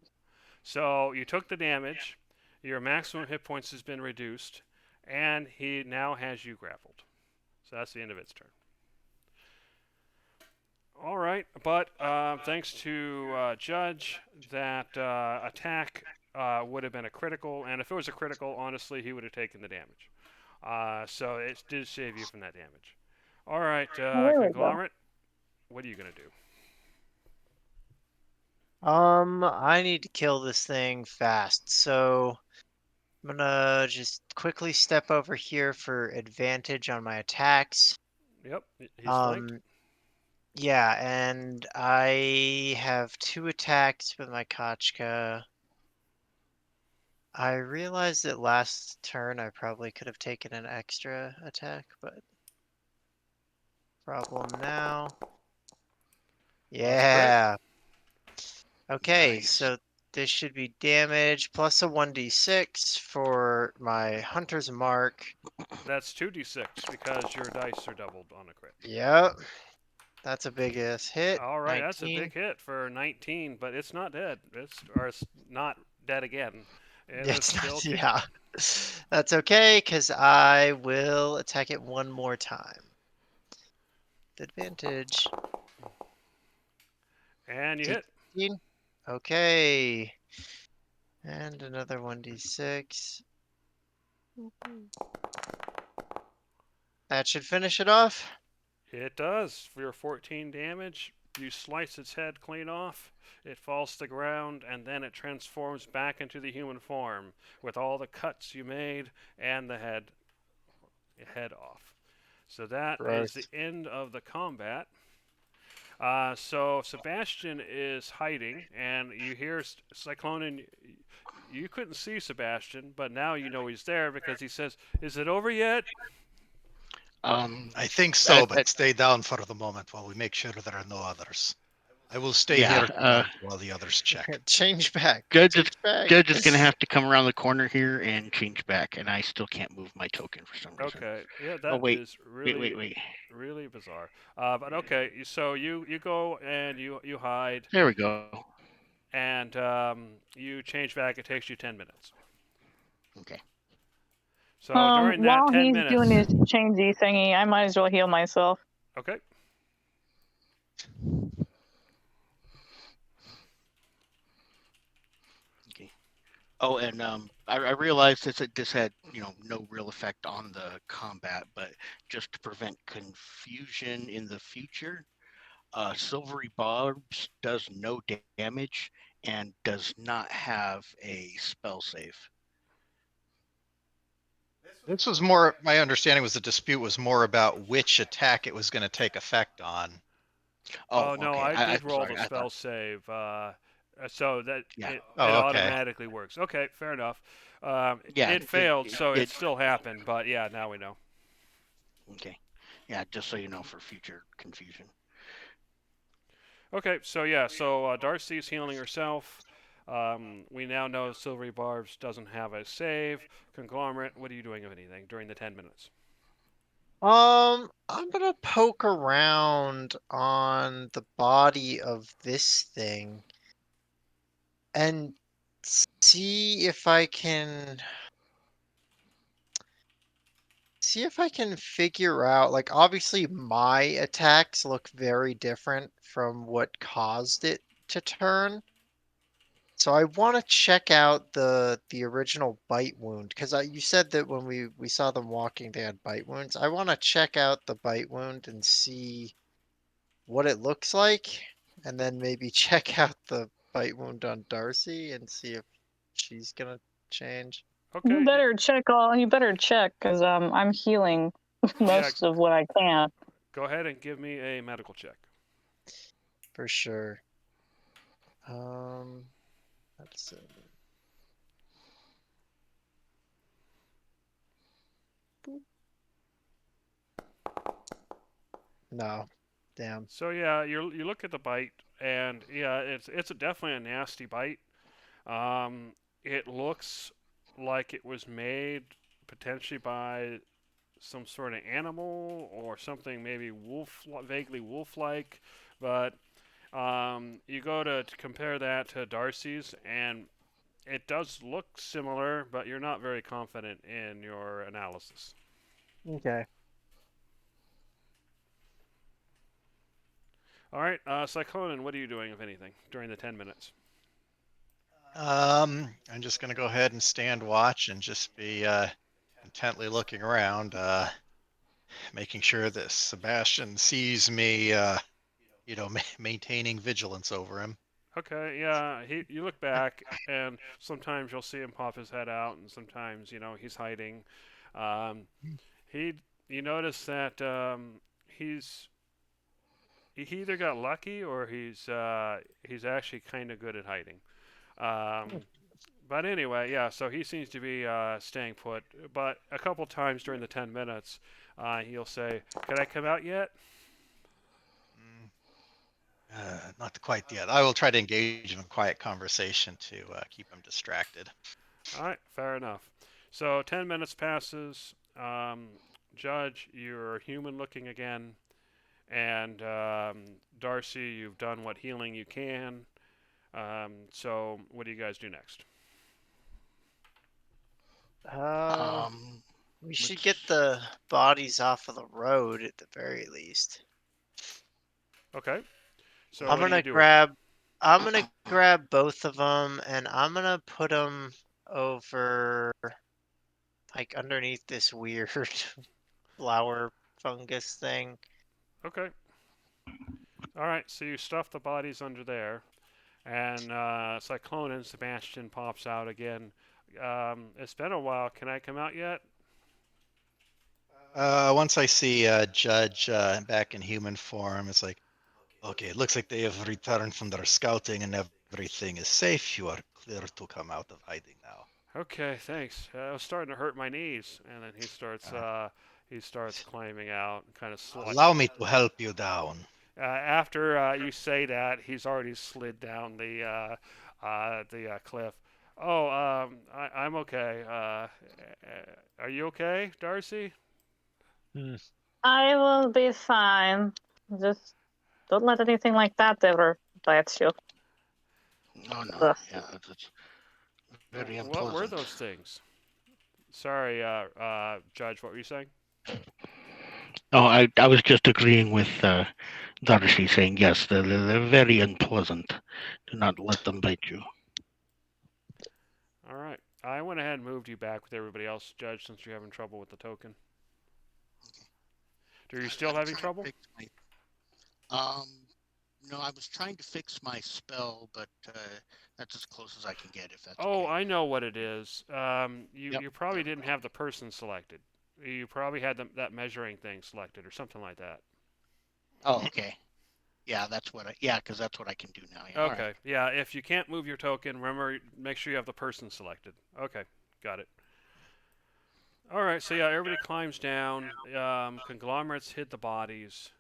So you took the damage. Your maximum hit points has been reduced, and he now has you grappled. So that's the end of its turn. All right, but thanks to Judge, that attack would have been a critical, and if it was a critical, honestly, he would have taken the damage. So it did save you from that damage. All right, there we go. Conglomerate, what are you going to do? I need to kill this thing fast, so I'm gonna just quickly step over here for advantage on my attacks. Yep, he's flanked. Yeah, and I have 2 attacks with my Kochka. I realized that last turn I probably could have taken an extra attack, but problem now. Yeah. Okay, Nice. so this should be damage plus a 1d6 for my Hunter's Mark. That's 2d6 because your dice are doubled on a crit. Yep. That's a big ass hit. All right, 19. that's a big hit for 19, but it's not dead. It's not dead again. It is It's still not, kicking. yeah. That's okay, because I will attack it one more time. With advantage. And you hit. 16. Okay. And another 1d6. That should finish it off. It does. For your 14 damage, you slice its head clean off. It falls to the ground, and then it transforms back into the human form with all the cuts you made and the head off. So that is the end of the combat. So Sebastian is hiding, and you hear Cyclone, and you couldn't see Sebastian, but now you know he's there because he says, "Is it over yet?" I think so, but stay down for the moment while we make sure there are no others. I will stay here while the others check. Change back. Judge Change back. is gonna have to come around the corner here and change back, and I still can't move my token for some reason. Okay, yeah, that wait, is really wait. really bizarre. But okay, so you go and you hide. There we go. and you change back. It takes you 10 minutes. Okay. So during that While 10 he's minutes, doing his changey thingy, I might as well heal myself. okay. Okay. Oh, and I realized this had no real effect on the combat, but just to prevent confusion in the future, Silvery Barbs does no damage and does not have a spell save. This was more, my understanding was the dispute was more about which attack it was going to take effect on. Oh, no, okay. I did roll sorry, the I spell thought, save, so that Yeah. it Oh, okay. automatically works. Okay, fair enough. Yeah, It failed, so it did. still happened, but yeah, now we know. Okay. Yeah, just so you know for future confusion. Okay, so yeah, so Darcy's healing herself. We now know Silvery Barbs doesn't have a save. Conglomerate, what are you doing, if anything, during the 10 minutes? I'm gonna poke around on the body of this thing and see if I can figure out, like, obviously my attacks look very different from what caused it to turn. So I want to check out the original bite wound, because you said that when we saw them walking they had bite wounds. I want to check out the bite wound and see what it looks like, and then maybe check out the bite wound on Darcy and see if she's gonna change. Okay, You better check, because I'm healing most of what I can. go ahead and give me a medical check. For sure. Let's see. Boop. No, damn. So yeah, you look at the bite, and yeah, it's definitely a nasty bite. It looks like it was made potentially by some sort of animal or something, maybe vaguely wolf-like. But you go to compare that to Darcy's, and it does look similar, but you're not very confident in your analysis. Okay. All right, Cyclonen, what are you doing, if anything, during the 10 minutes? I'm just going to go ahead and stand watch and just be intently looking around, making sure that Sebastian sees me, maintaining vigilance over him. Okay, yeah, you look back, and sometimes you'll see him pop his head out, and sometimes, he's hiding. Um, you notice that he either got lucky or he's actually kind of good at hiding. But anyway, yeah, so he seems to be staying put. But a couple times during the 10 minutes, he'll say, "Can I come out yet?" Not quite yet. I will try to engage him in quiet conversation to keep him distracted. All right, fair enough. So 10 minutes passes. Judge, you're human looking again. And Darcy, you've done what healing you can. So what do you guys do next? We should get the bodies off of the road at the very least. Okay. So I'm what do gonna you do with them? I'm gonna grab both of them and I'm gonna put them over, like, underneath this weird flower fungus thing. Okay. All right. So you stuff the bodies under there, and Cyclone and Sebastian pops out again. It's been a while. Can I come out yet? Once I see Judge back in human form, it's like, okay, it looks like they have returned from their scouting and everything is safe. You are clear to come out of hiding now. Okay, thanks. I was starting to hurt my knees, and then he starts climbing out, and kind of Allow me to help you down. after you say that, he's already slid down the cliff. Oh, I'm okay. Are you okay, Darcy? I will be fine. Just don't let anything like that ever bite you. Oh no. Ugh. Yeah, it's very What unpleasant. were those things? Sorry, Judge, what were you saying? Oh, I was just agreeing with Darcy, saying yes, they're very unpleasant. Do not let them bite you. All right. I went ahead and moved you back with everybody else, Judge, since you're having trouble with the token. Are you still I'm having trying to trouble? fix my- no, I was trying to fix my spell, but that's as close as I can get. If that's Oh, okay. I know what it is. You Yep. you probably didn't have the person selected. You probably had that measuring thing selected or something like that. Oh, okay. Yeah, that's what I. Yeah, because that's what I can do now. Yeah. All Okay. right. Yeah, if you can't move your token, remember, make sure you have the person selected. Okay, got it. All right, so yeah, everybody climbs down. Conglomerates hit the bodies.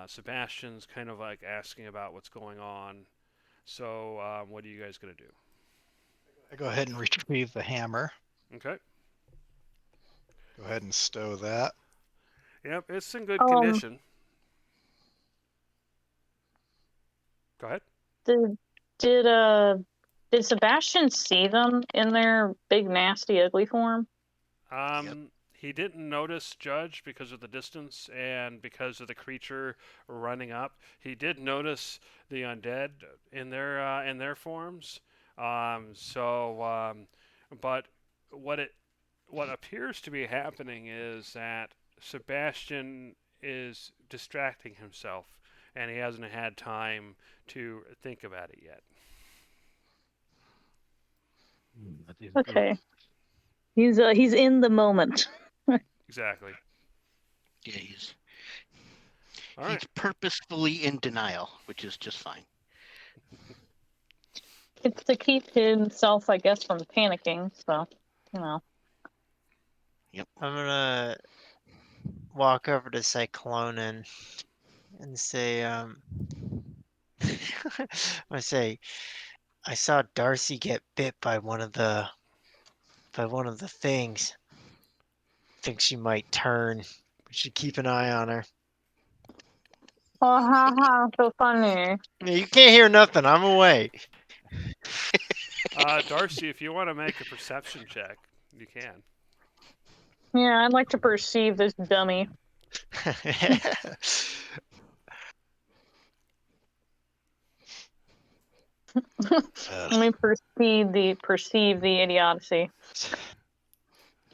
Sebastian's kind of like asking about what's going on. So, what are you guys gonna do? I go ahead and retrieve the hammer. Okay. Go ahead and stow that. Yep, it's in good Um, condition. Go ahead. Did Sebastian see them in their big, nasty, ugly form? He didn't notice Judge because of the distance and because of the creature running up. He did notice the undead in their forms. But what appears to be happening is that Sebastian is distracting himself, and he hasn't had time to think about it yet. That is Okay. He's in the moment. Exactly. Yeah, he's All right. purposefully in denial, which is just fine. It's to keep himself, I guess, from panicking. So, you know. I'm gonna walk over to Cyclonin and say, I say, I saw Darcy get bit by one of the things. Think she might turn. We should keep an eye on her. Oh, ha, so funny. Yeah, you can't hear nothing. I'm away. Darcy, if you want to make a perception check, you can. Yeah, I'd like to perceive this dummy. Let me perceive the idiocy.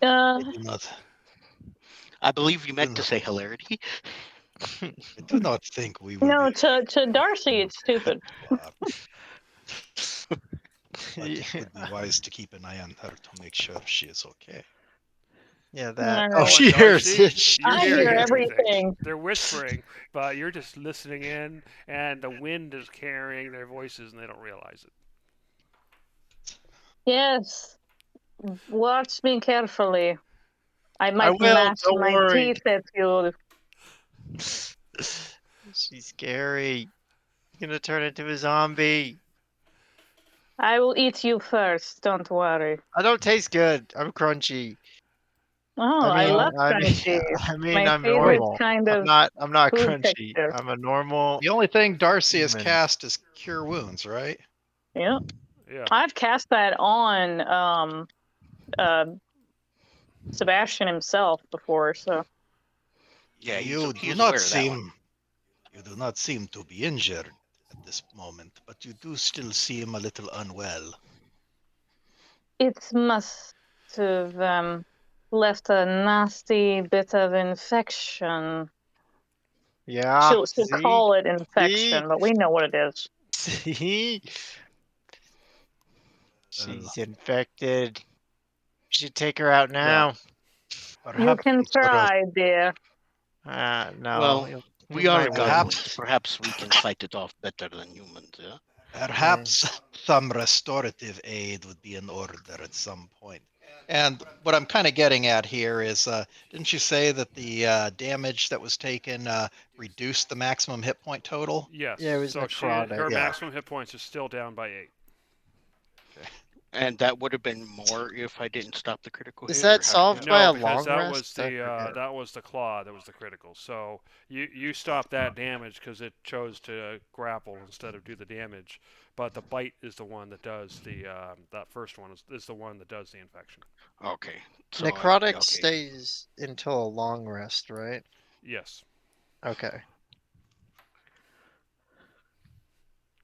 I do not. I believe you meant to say hilarity. I do not think we will. No, Be to Darcy, it's stupid. far. But it would be wise to keep an eye on her to make sure she is okay. Yeah, All that. right. Oh, she hears Darcy, it. you're I hearing hear everything. everything. They're whispering, but you're just listening in, and the wind is carrying their voices, and they don't realize it. Yes. Watch me carefully. I might will, gnash don't my worry. teeth at you. She's scary. Gonna turn into a zombie. I will eat you first. Don't worry. I don't taste good. I'm crunchy. Oh, I love I mean, crunchy. My I'm favorite normal. kind I'm of not food crunchy. texture. I'm a normal. The only thing Darcy has Human. cast is Cure Wounds, right? Yeah. Yeah. I've cast that on Sebastian himself before, so Yeah, You he's do not aware of that one. seem. You do not seem to be injured at this moment, but you do still seem a little unwell. it must have left a nasty bit of infection. Yeah. She'll See? call it infection, but we know what it is. See? She's infected. We should take her out now. You Perhaps can we could, try, dear. No. Well, you We are might perhaps- goblins. Perhaps we can fight it off better than humans. Yeah. Perhaps some restorative aid would be in order at some point. And what I'm kind of getting at here is, didn't you say that the damage that was taken reduced the maximum hit point total? Yes. Yeah, it was so necrotic. her Yeah. maximum hit points is still down by 8. And that would have been more if I didn't stop the critical Is hit. that or how solved did by No, a because long that rest? was I the forget. that was the claw that was the critical. So you stopped that damage because it chose to grapple instead of do the damage. But the bite is the one that does the that first one is the one that does the infection. Okay. So Necrotic okay. stays until a long rest, right? Yes. Okay.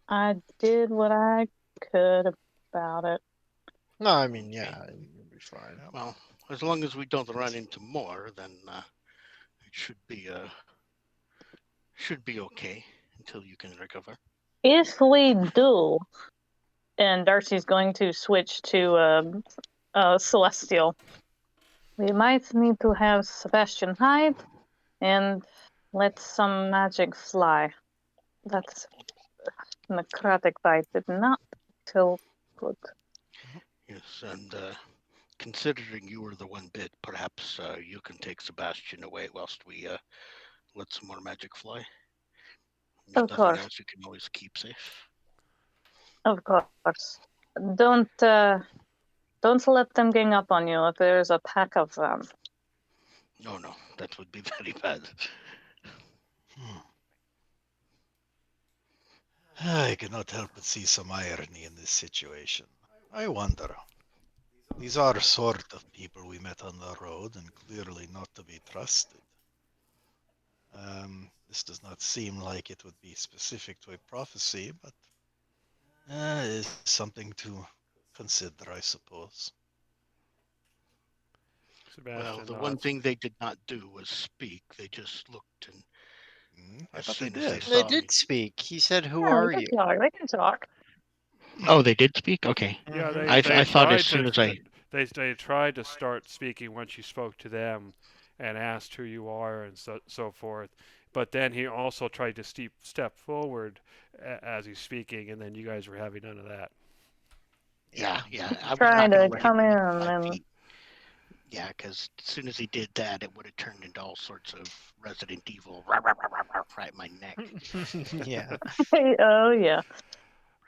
I did what I could about it. No, I mean, Okay. yeah, you'll be fine. Well, as long as we don't run into more, then it should be okay until you can recover. If we do, and Darcy's going to switch to Celestial, we might need to have Sebastian hide and let some magic fly. That's necrotic bite did not feel good. Yes, and considering you were the one bit, perhaps you can take Sebastian away whilst we let some more magic fly. If Of nothing course. else, you can always keep safe. Of course. Don't let them gang up on you if there's a pack of them. No, that would be very bad. I cannot help but see some irony in this situation. I wonder. These are sort of people we met on the road and clearly not to be trusted. This does not seem like it would be specific to a prophecy, but it's something to consider, I suppose. Sebastian Well, the one nods. thing they did not do was speak. They just looked, and I as thought they soon as they did. They saw me. did speak. He said, "Who Yeah, are they you?" can talk. They can talk. Oh, they did speak. Okay. Yeah, Mhm. they I thought as tried soon to as I. they tried to start speaking once you spoke to them, and asked who you are and so forth. But then he also tried to step forward as he's speaking, and then you guys were having none of that. Yeah. I was Trying not going to to let come him in get 5 and feet. Yeah, because as soon as he did that, it would have turned into all sorts of Resident Evil right in my neck. Yeah. oh yeah.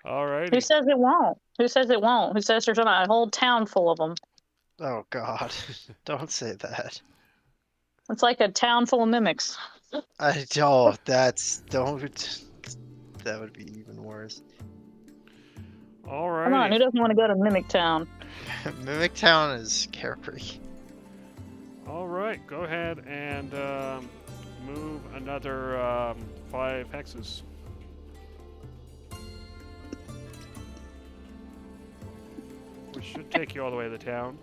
Who Alrighty. says it won't? Who says it won't? Who says there's a whole town full of them? Oh God, don't say that. It's like a town full of mimics. I don't. Don't. That would be even worse. Come on, Alrighty. who doesn't want to go to Mimic Town? Mimic Town is scary. All right. Go ahead and move another 5 hexes. Which should take you all the way to the town.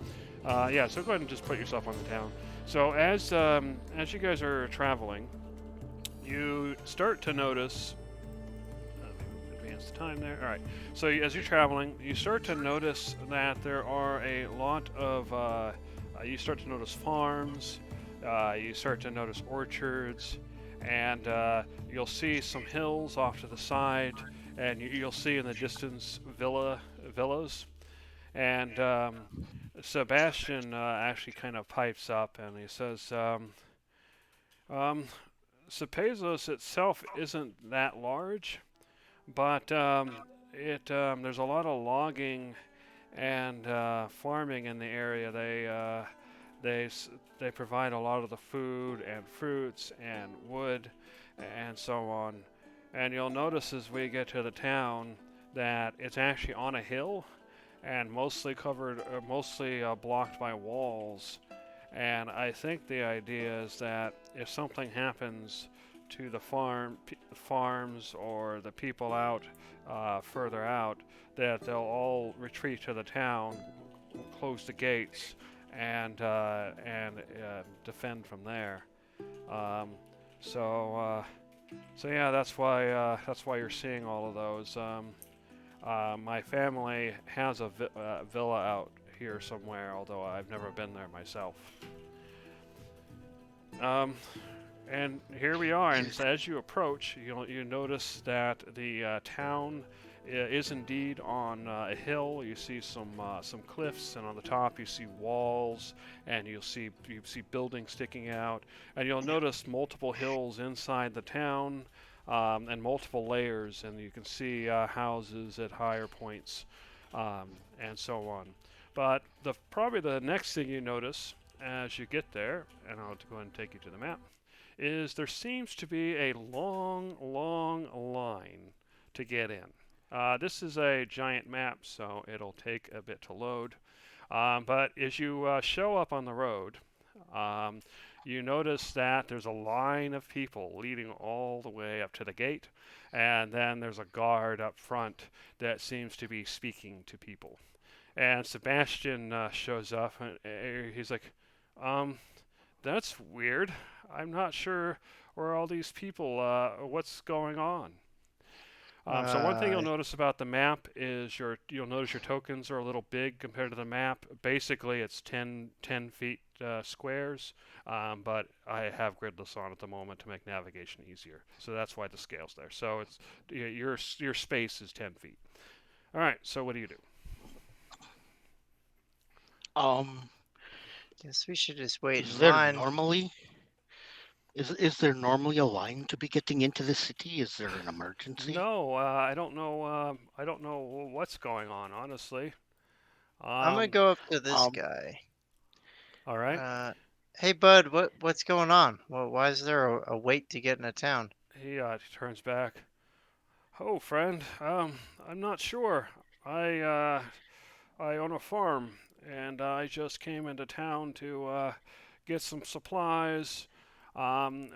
Yeah, so go ahead and just put yourself on the town. So as you guys are traveling, you start to notice. Advance the time there. All right. So as you're traveling, you start to notice that there are a lot of. You start to notice farms. You start to notice orchards, and you'll see some hills off to the side, and you'll see in the distance villas. And Sebastian actually kind of pipes up and he says, Cepezos itself isn't that large, but there's a lot of logging and farming in the area. They provide a lot of the food and fruits and wood and so on. And you'll notice as we get to the town that it's actually on a hill and mostly blocked by walls. And I think the idea is that if something happens to the farms or the people out further out, that they'll all retreat to the town, close the gates, and defend from there. So yeah, that's why you're seeing all of those. My family has a villa out here somewhere, although I've never been there myself. And here we are, and as you approach, you notice that the town is indeed on a hill. You see some cliffs, and on the top you see walls, and you see buildings sticking out, and you'll notice multiple hills inside the town. And multiple layers, and you can see houses at higher points. and so on. But probably the next thing you notice as you get there, and I'll go ahead and take you to the map, is there seems to be a long, long line to get in. This is a giant map, so it'll take a bit to load. But as you show up on the road, um, you notice that there's a line of people leading all the way up to the gate, and then there's a guard up front that seems to be speaking to people. And Sebastian shows up, and he's like, that's weird. I'm not sure where all these people, what's going on. So one thing you'll Uh, notice about the map is you'll notice your tokens are a little big compared to the map. Basically, it's 10 feet squares, but I have gridless on at the moment to make navigation easier. So that's why the scale's there. So it's your space is 10 feet. All right. So what do you do? Um, Guess we should just wait is in there line. normally is there normally a line to be getting into the city? Is there an emergency? No, I don't know. I don't know what's going on, honestly. I'm gonna Um, go up to this Um, guy. all right. Hey bud, what's going on? Well, why is there a wait to get into town? He turns back. Oh, friend, I'm not sure. I I own a farm, and I just came into town to get some supplies,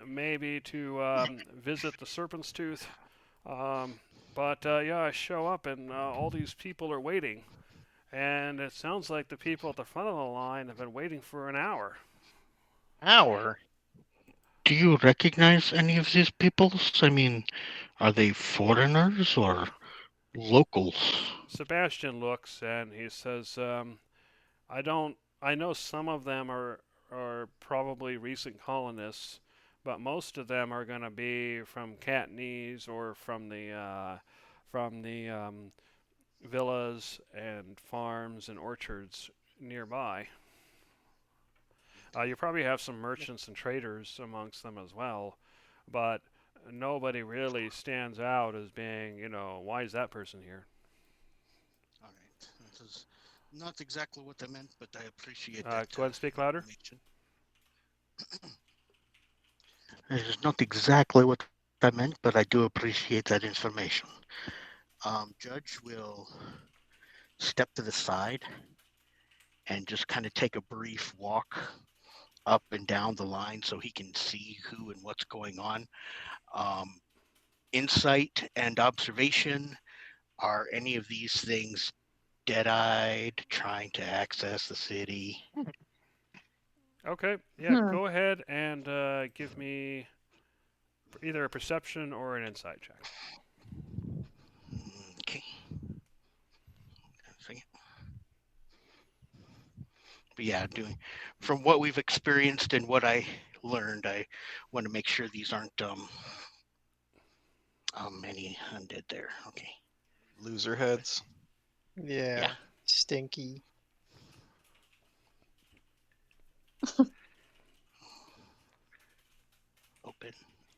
maybe to visit the Serpent's Tooth. Um, but yeah, I show up, and all these people are waiting, and it sounds like the people at the front of the line have been waiting for an hour. Hour? Do you recognize any of these peoples? I mean, are they foreigners or locals? Sebastian looks and he says, I don't. I know some of them are probably recent colonists, but most of them are going to be from Katniss or from the villas and farms and orchards nearby. You probably have some merchants and traders amongst them as well, but nobody really stands out as being, why is that person here? All right. This is not exactly what I meant, but I appreciate Go that ahead and speak louder. information. This is not exactly what I meant, but I do appreciate that information. Judge will step to the side and just kind of take a brief walk up and down the line so he can see who and what's going on. Um, Insight and observation, are any of these things dead-eyed, trying to access the city? Okay, yeah, Hmm. go ahead and give me either a perception or an insight check. Okay. Second. But yeah, from what we've experienced and what I learned, I want to make sure these aren't any undead there. Okay. Loser heads. Yeah. Yeah. Stinky.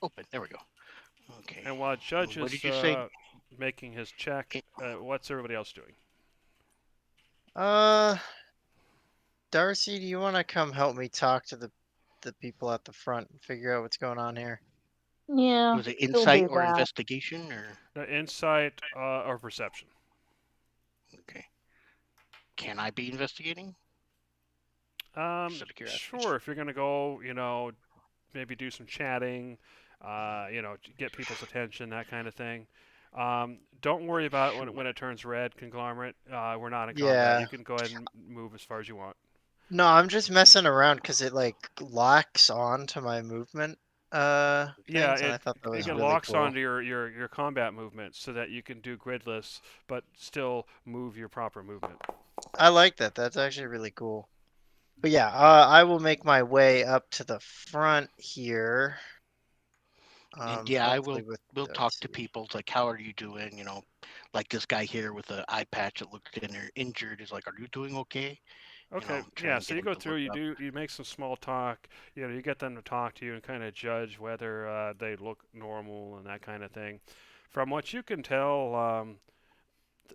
Open. There we go. Okay. And while Judge What is did you say? making his check, what's everybody else doing? Darcy, do you want to come help me talk to the people at the front and figure out what's going on here? Yeah. Was it he'll insight do or that. investigation or? Insight or perception? Okay. Can I be investigating? Just out of curiosity. Sure. If you're gonna go, maybe do some chatting, get people's attention, that kind of thing. Don't worry about when it turns red, Conglomerate. We're not in combat. Yeah. You can go ahead and move as far as you want. No, I'm just messing around because it like locks on to my movement Yeah, things, and I thought that was it really locks cool. onto your combat movements so that you can do gridless, but still move your proper movement. I like that. That's actually really cool. But yeah, I will make my way up to the front here. And yeah, Hopefully with we'll talk to Darcy. people. It's like, how are you doing? Like this guy here with the eye patch that looked injured is like, are you doing okay? Okay, try yeah. and So get you him go to through, look up. you make some small talk. You get them to talk to you and kind of judge whether they look normal and that kind of thing. From what you can tell,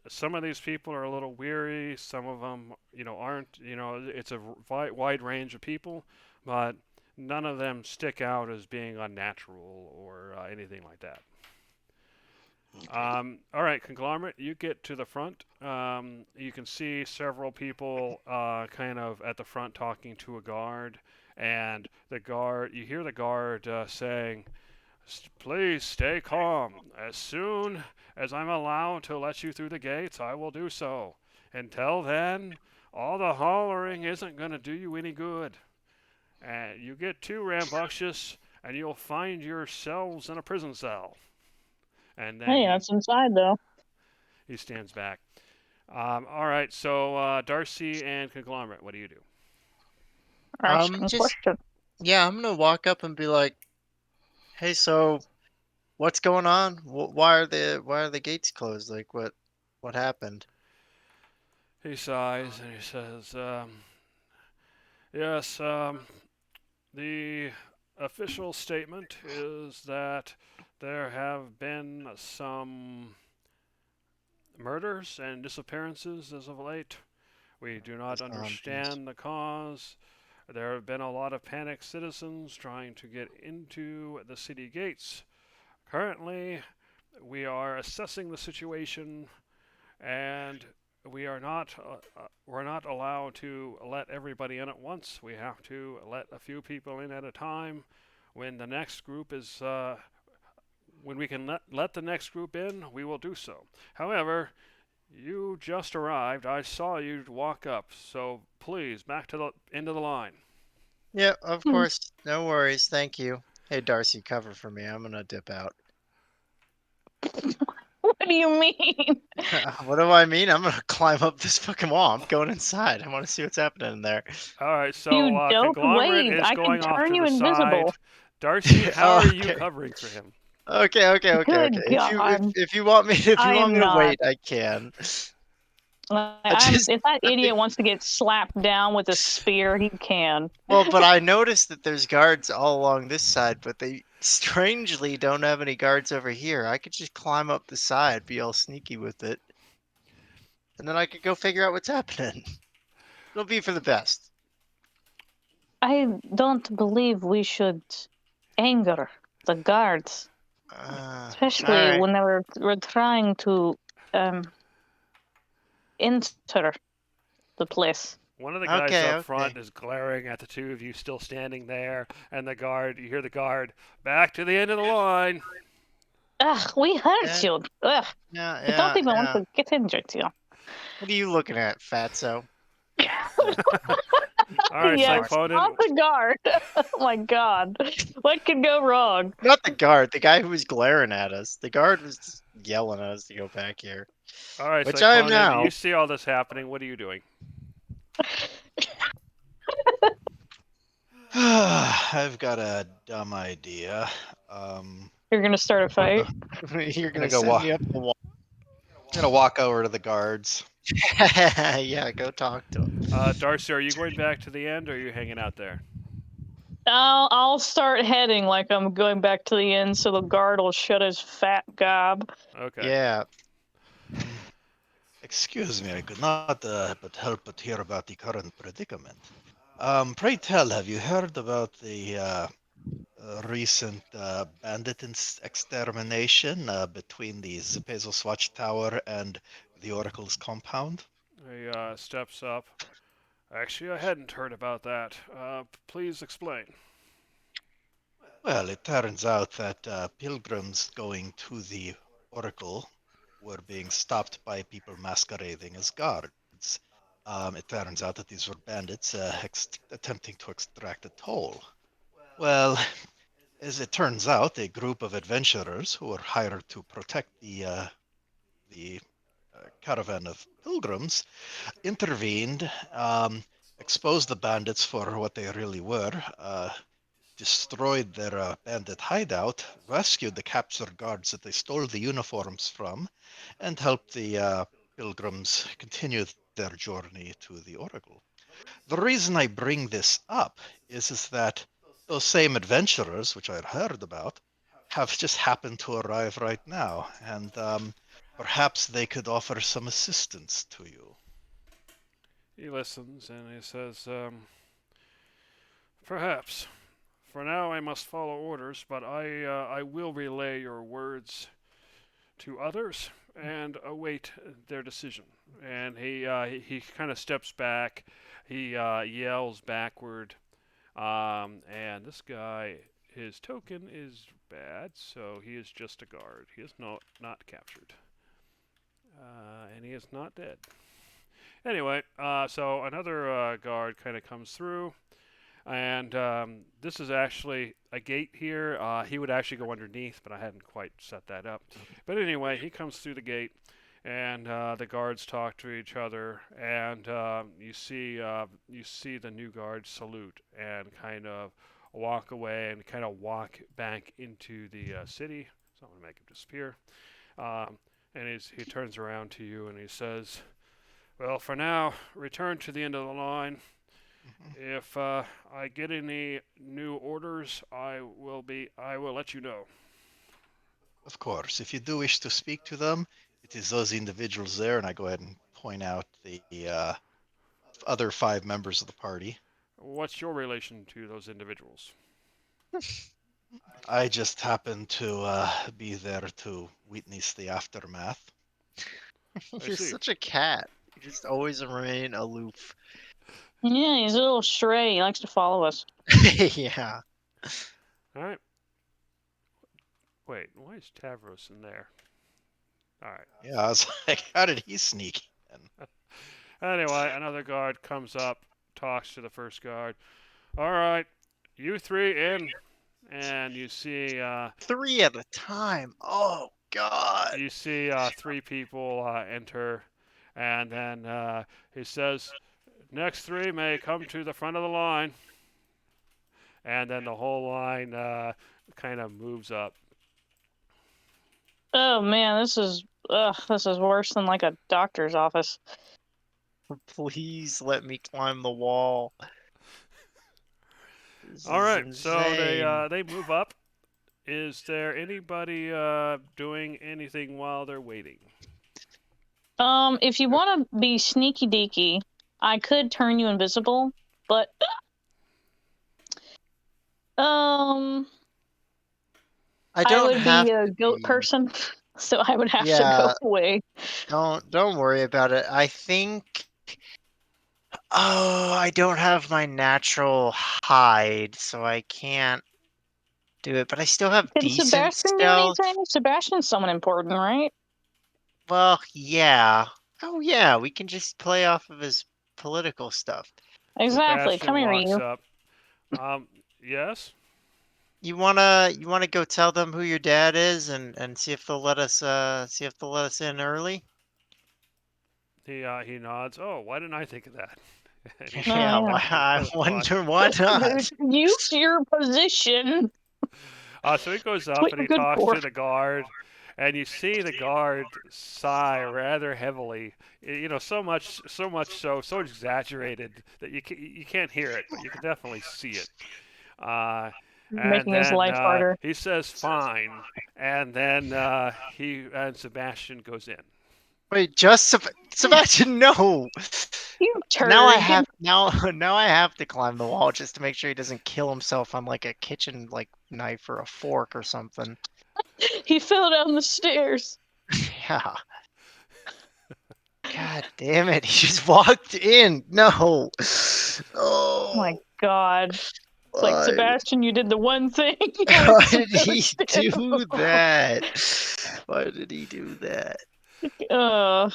some of these people are a little weary. Some of them, aren't. It's a wide range of people, but none of them stick out as being unnatural or anything like that. All right, Conglomerate, you get to the front. You can see several people kind of at the front talking to a guard, and you hear the guard saying, Please stay calm. As soon as I'm allowed to let you through the gates, I will do so. Until then, all the hollering isn't going to do you any good. And you get too rambunctious, and you'll find yourselves in a prison cell. And then Hey, that's inside though. he stands back. All right, so Darcy and Conglomerate, what do you do? Ask him a just question. yeah, I'm gonna walk up and be like, "Hey, so what's going on? Why are the gates closed? Like, what happened?" He sighs and he says, Yes, the official statement is that there have been some murders and disappearances as of late. We do not Zombies. understand the cause. There have been a lot of panicked citizens trying to get into the city gates. Currently, we are assessing the situation, and we're not allowed to let everybody in at once. We have to let a few people in at a time. When the next group is when we can let the next group in, we will do so. However, you just arrived. I saw you walk up, so please back to the end of the line. Yeah, of course. No worries. Thank you. Hey, Darcy, cover for me. I'm gonna dip out. What do you mean? What do I mean? I'm gonna climb up this fucking wall. I'm going inside. I want to see what's happening in there. All right, so You don't Conglomerate wave. is I going can off turn to you the invisible. side. Darcy, how are you Okay. covering for him? Okay. Good If you want me to I am not. wait, I can. If that idiot wants to get slapped down with a spear, he can. Well, but I noticed that there's guards all along this side, but they strangely don't have any guards over here. I could just climb up the side, be all sneaky with it, and then I could go figure out what's happening. It'll be for the best. I don't believe we should anger the guards, especially alright. when we're trying to enter the place. One of the guys Okay, up front is glaring at the two of you still standing there, and you hear the guard, back to the end of the line. Ugh, we hurt you. Ugh, Yeah, I don't even want to get injured, you. What are you looking at, fatso? All right, Yes, Syphonid. not the guard. Oh my god. What could go wrong? Not the guard, the guy who was glaring at us. The guard was just yelling at us to go back here. All right, Which I am Syphonid, now. you see all this happening. What are you doing? I've got a dumb idea. You're gonna start a fight? You're gonna gonna go send walk. me up the wall. I'm gonna walk over to the guards. Yeah, go talk to him. Darcy, are you going back to the end, or are you hanging out there? I'll start heading like I'm going back to the inn so the guard will shut his fat gob. Okay. Yeah. Excuse me, I could not but help but hear about the current predicament. Pray tell, have you heard about the recent bandit extermination between the Zepezos Watchtower and the Oracle's compound? He steps up. Actually, I hadn't heard about that. Please explain. Well, it turns out that pilgrims going to the Oracle were being stopped by people masquerading as guards. It turns out that these were bandits attempting to extract a toll. Well, as it turns out, a group of adventurers who were hired to protect the caravan of pilgrims intervened, exposed the bandits for what they really were, destroyed their bandit hideout, rescued the captured guards that they stole the uniforms from, and helped the pilgrims continue their journey to the Oracle. The reason I bring this up is that those same adventurers, which I heard about, have just happened to arrive right now, and Perhaps they could offer some assistance to you. He listens and he says, "Perhaps. For now, I must follow orders, but I will relay your words to others and await their decision." And he kind of steps back. He yells backward, and this guy, his token is bad, so he is just a guard. He is not captured, and he is not dead. Anyway, so another guard kind of comes through. And this is actually a gate here. He would actually go underneath, but I hadn't quite set that up. But anyway, he comes through the gate, and the guards talk to each other, and you see the new guard salute and kind of walk away and kind of walk back into the city. So I'm gonna make him disappear. And he turns around to you and he says, "Well, for now, return to the end of the line. If I get any new orders, I will let you know." Of course, if you do wish to speak to them, it is those individuals there, and I go ahead and point out the other 5 members of the party. What's your relation to those individuals? I just happen to be there to witness the aftermath. You're see. such a cat. You just always remain aloof. Yeah, he's a little stray. He likes to follow us. Yeah. All right. Wait, why is Tavros in there? All right. Yeah, I was like, how did he sneak in? Anyway, another guard comes up, talks to the first guard. "All right, you 3 in." And you see 3 at a time. Oh God. 3 people enter, and then he says, "Next 3 may come to the front of the line." And then the whole line kind of moves up. Oh man, this is worse than like a doctor's office. Please let me climb the wall. This All is right, so insane. they move up. Is there anybody doing anything while they're waiting? If you want to be sneaky deaky, I could turn you invisible, but I I don't would have be a to goat be. person, so I would have to Yeah. go away. Don't worry about it. I think. Oh, I don't have my natural hide, so I can't do it. But I still have Can decent Sebastian do stealth. anything? Sebastian's someone important, right? Well, yeah. Oh, yeah. We can just play off of his political stuff. Exactly. Sebastian Come here, walks you. up. Yes? You wanna go tell them who your dad is and see if they'll let us in early? He nods. "Oh, why didn't I think of that?" And he Yeah, yeah. I wonder why not. Use your position. So he goes up what and he you're good talks for. to the guard, and you see the guard sigh rather heavily. So much so exaggerated that you can't hear it, but you can definitely see it. And Making his then life harder. he says, "Fine," and then Sebastian goes in. Wait, just Sebastian, no. You turd. Now I have to climb the wall just to make sure he doesn't kill himself on like a kitchen knife or a fork or something. He fell down the stairs. Yeah. God damn it! He just walked in. No. Oh my god. Like, Why? Sebastian, you did the one thing. Why did he do that? Why did he do that? All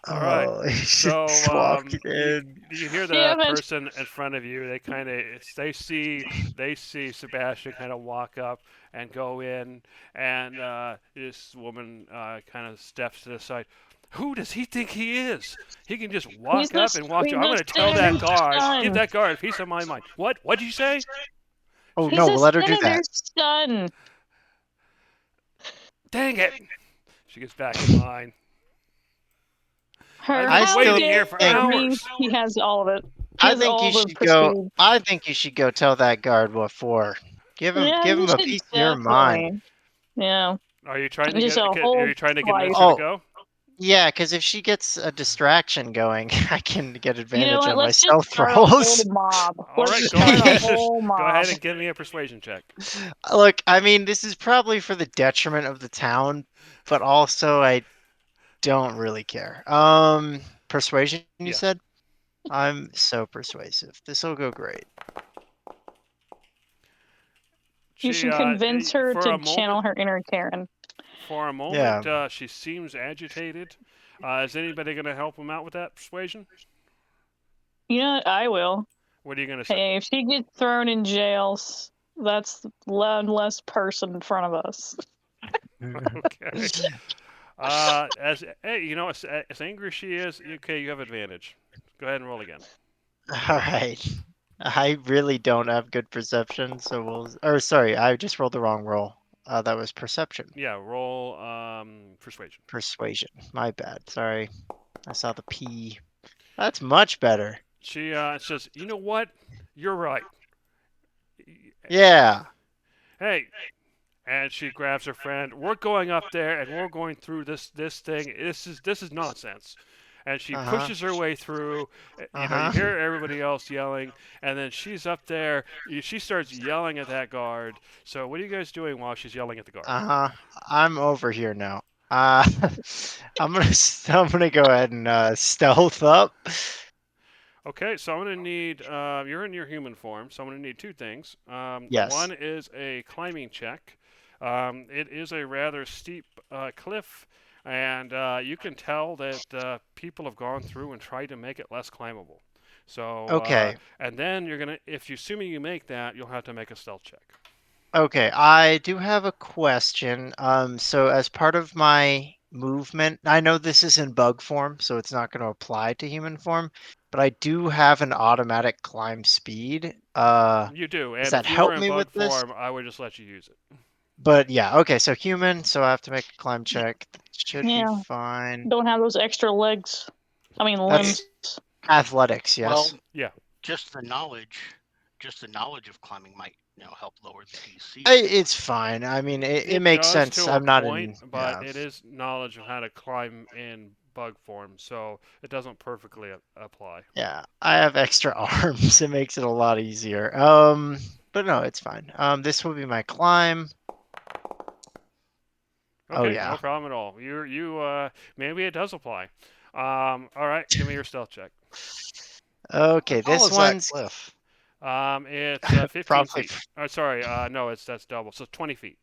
right. Oh, he So just walked in. you hear the Damn it. person in front of you. They see Sebastian kind of walk up and go in, and this woman kind of steps to the side. "Who does he think he is? He can just walk up and walk through. I'm going to tell that guard. Give that guard a piece of my mind." What? What'd you say? Oh He's no, a we'll let her do that. senator's son. Dang it! She gets back in line. Her, I I've how been still waiting here dare for think- hours. He has all of it. He I has think all you the should go. prestige. I think you should go tell that guard what for. Give him Yeah, a you should piece of your mind. definitely. Yeah. Are you trying to Just get? a Are whole you trying to convince slice. her Oh. to go? Yeah, because if she gets a distraction going, I can get You know advantage what? on my Let's just stealth start a whole rolls. mob. All Let's right, just go start ahead. a whole Go mob. ahead and give me a persuasion check. Look, I mean, this is probably for the detriment of the town, but also I don't really care. Persuasion, you Yeah. said? I'm so persuasive. This will go great. You should convince her for to a channel moment, her inner Karen. For a moment, she seems agitated. Is anybody going to help him out with that persuasion? You know what? I will. What are you going to say? Hey, if she gets thrown in jail, that's one less person in front of us. Okay. Hey, you know, as angry as she is, okay, you have advantage. Go ahead and roll again. All right. I really don't have good perception, so we'll. Or sorry, I just rolled the wrong roll. That was perception. Yeah, roll persuasion. Persuasion. My bad. Sorry. I saw the P. That's much better. She says, "You know what? You're right. Yeah. Hey." And she grabs her friend. We're going up there, and we're going through this thing. This is nonsense. And she pushes her way through. You know, you hear everybody else yelling, and then she's up there. She starts yelling at that guard. So what are you guys doing while she's yelling at the guard? I'm over here now. I'm gonna go ahead and stealth up. Okay, so I'm gonna need. You're in your human form, so I'm gonna need two things. Yes. One is a climbing check. It is a rather steep cliff, and you can tell that people have gone through and tried to make it less climbable. So Okay. And then you're gonna, if you assuming you make that, you'll have to make a stealth check. Okay, I do have a question. So as part of my movement, I know this is in bug form, so it's not going to apply to human form, but I do have an automatic climb speed. You do, and does that if you help were in me bug with this? form, I would just let you use it. But yeah, okay, so human, so I have to make a climb check. Should be Yeah. fine. Don't have those extra legs. I mean, That's limbs. athletics, yes. Well, Yeah. just the knowledge of climbing might help lower the DC. It's fine. I mean, it makes does sense. to I'm a not point, in. but Yeah. it is knowledge of how to climb in bug form, so it doesn't perfectly apply. Yeah, I have extra arms. It makes it a lot easier. But no, it's fine. This will be my climb. Okay, Oh yeah. no problem at all. Maybe it does apply. All right, give me your stealth check. Okay, How tall this is that one's cliff? It's 15 probably feet. Oh, sorry, no, that's double, so 20 feet.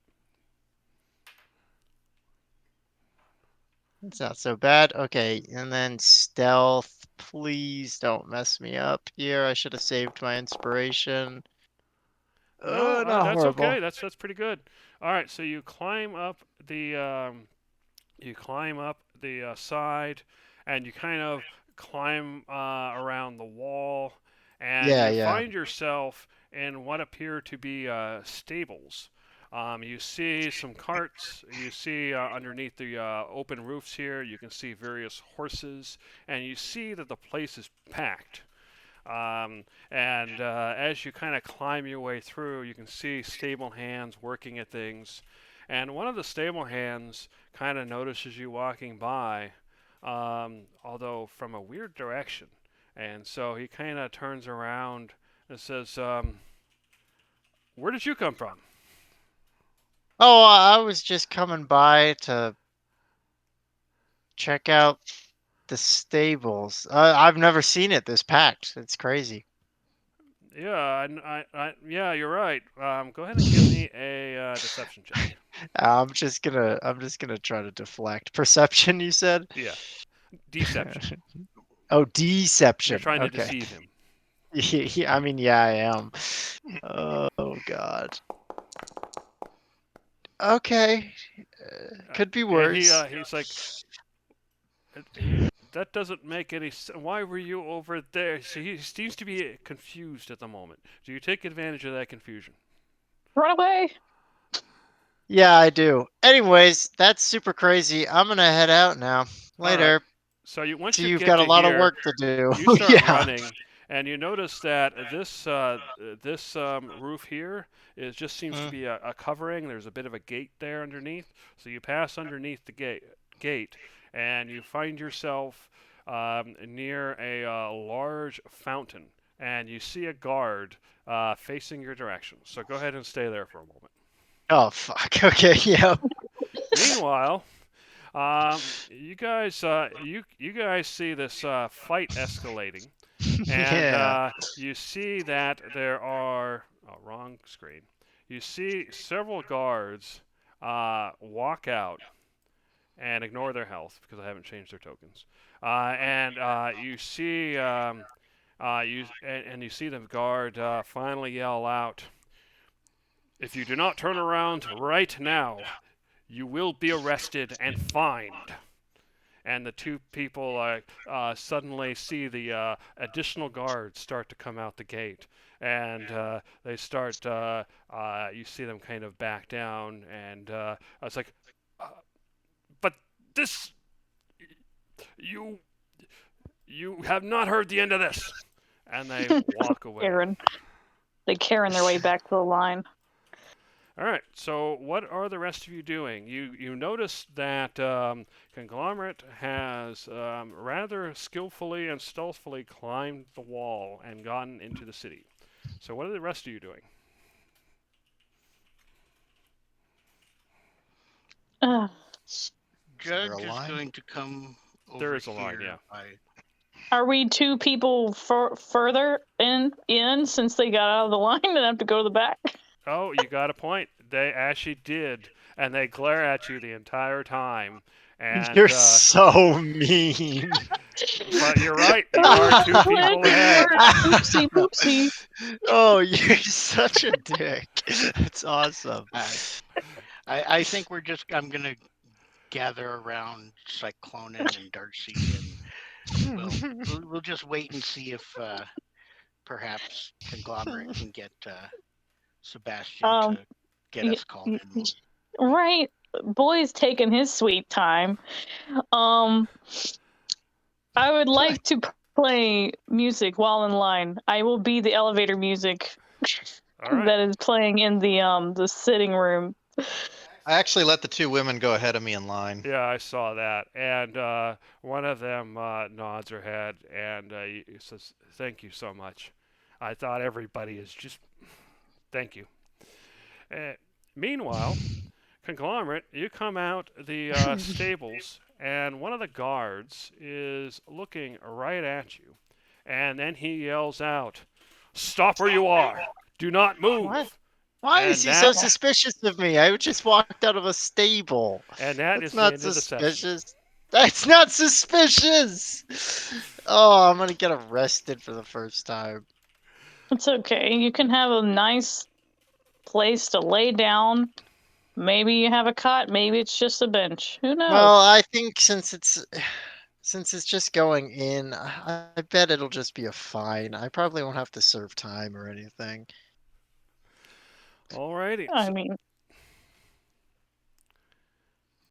it's not so bad. Okay, and then stealth. Please don't mess me up here. I should have saved my inspiration. No, Not that's horrible. okay. That's pretty good. All right, so you climb up the side, and you kind of climb around the wall, and Yeah, you yeah. find yourself in what appear to be stables. You see some carts. You see underneath the open roofs here, you can see various horses, and you see that the place is packed. And as you kind of climb your way through, you can see stable hands working at things. And one of the stable hands kind of notices you walking by, although from a weird direction. And so he kind of turns around and says, "Where did you come from?" Oh, I was just coming by to check out the stables. I've never seen it this packed. It's crazy. Yeah, yeah, you're right. Go ahead and give me a deception check. I'm just gonna try to deflect. Perception, you said? Yeah, deception. Oh, deception. You're trying to Okay. deceive him. Yeah, I mean, yeah, I am. Oh God. Okay. Could be And worse. he's like, that doesn't make any sense. Why were you over there? So he seems to be confused at the moment. Do you take advantage of that confusion? Run away. Yeah, I do. Anyways, that's super crazy. I'm gonna head out now. Later. So once So you you've get got a to lot of here, work to do. you start Yeah. running, And you notice that this roof here just seems to be a covering. There's a bit of a gate there underneath. So you pass underneath the gate, and you find yourself near a large fountain, and you see a guard facing your direction. So go ahead and stay there for a moment. Oh fuck. Okay. Yeah. Meanwhile, you guys see this fight escalating, and Yeah. you see that there are wrong screen. You see several guards walk out and ignore their health because I haven't changed their tokens. And you see you see the guard finally yell out, "If you do not turn around right now, you will be arrested and fined." And the two people suddenly see the additional guards start to come out the gate, and they start. You see them kind of back down, and I was like, "But this, you have not heard the end of this," and they walk away. They Karen their way back to the line. All right. So, what are the rest of you doing? You notice that Conglomerate has rather skillfully and stealthily climbed the wall and gotten into the city. So, what are the rest of you doing? Judge there a is line? going to come over There is a line, here yeah. Are we two people further in since they got out of the line and have to go to the back? Oh, you got a point. They actually did, and they glare at you the entire time. And You're so mean. but you're right. You are two people ahead. Oopsie, oopsie. Oh, you're such a dick. That's awesome. I think I'm gonna gather around Cyclonin and Darcy, and we'll just wait and see if perhaps Conglomerate can get Sebastian to get us called in. Right. Boy's taking his sweet time. I would like to play music while in line. I will be the elevator music that is playing in the sitting room. I actually let the two women go ahead of me in line. Yeah, I saw that. And one of them nods her head and says, "Thank you so much. I thought everybody is just... Thank you." Meanwhile, Conglomerate, you come out the stables, and one of the guards is looking right at you. And then he yells out, "Stop where you are! Do not move!" What? Why is he so suspicious of me? I just walked out of a stable. And that is not the end suspicious. of the session. That's not suspicious. Oh, I'm gonna get arrested for the first time. It's okay. You can have a nice place to lay down. Maybe you have a cot. Maybe it's just a bench. Who knows? Well, I think since it's just going in, I bet it'll just be a fine. I probably won't have to serve time or anything. Alrighty. I mean,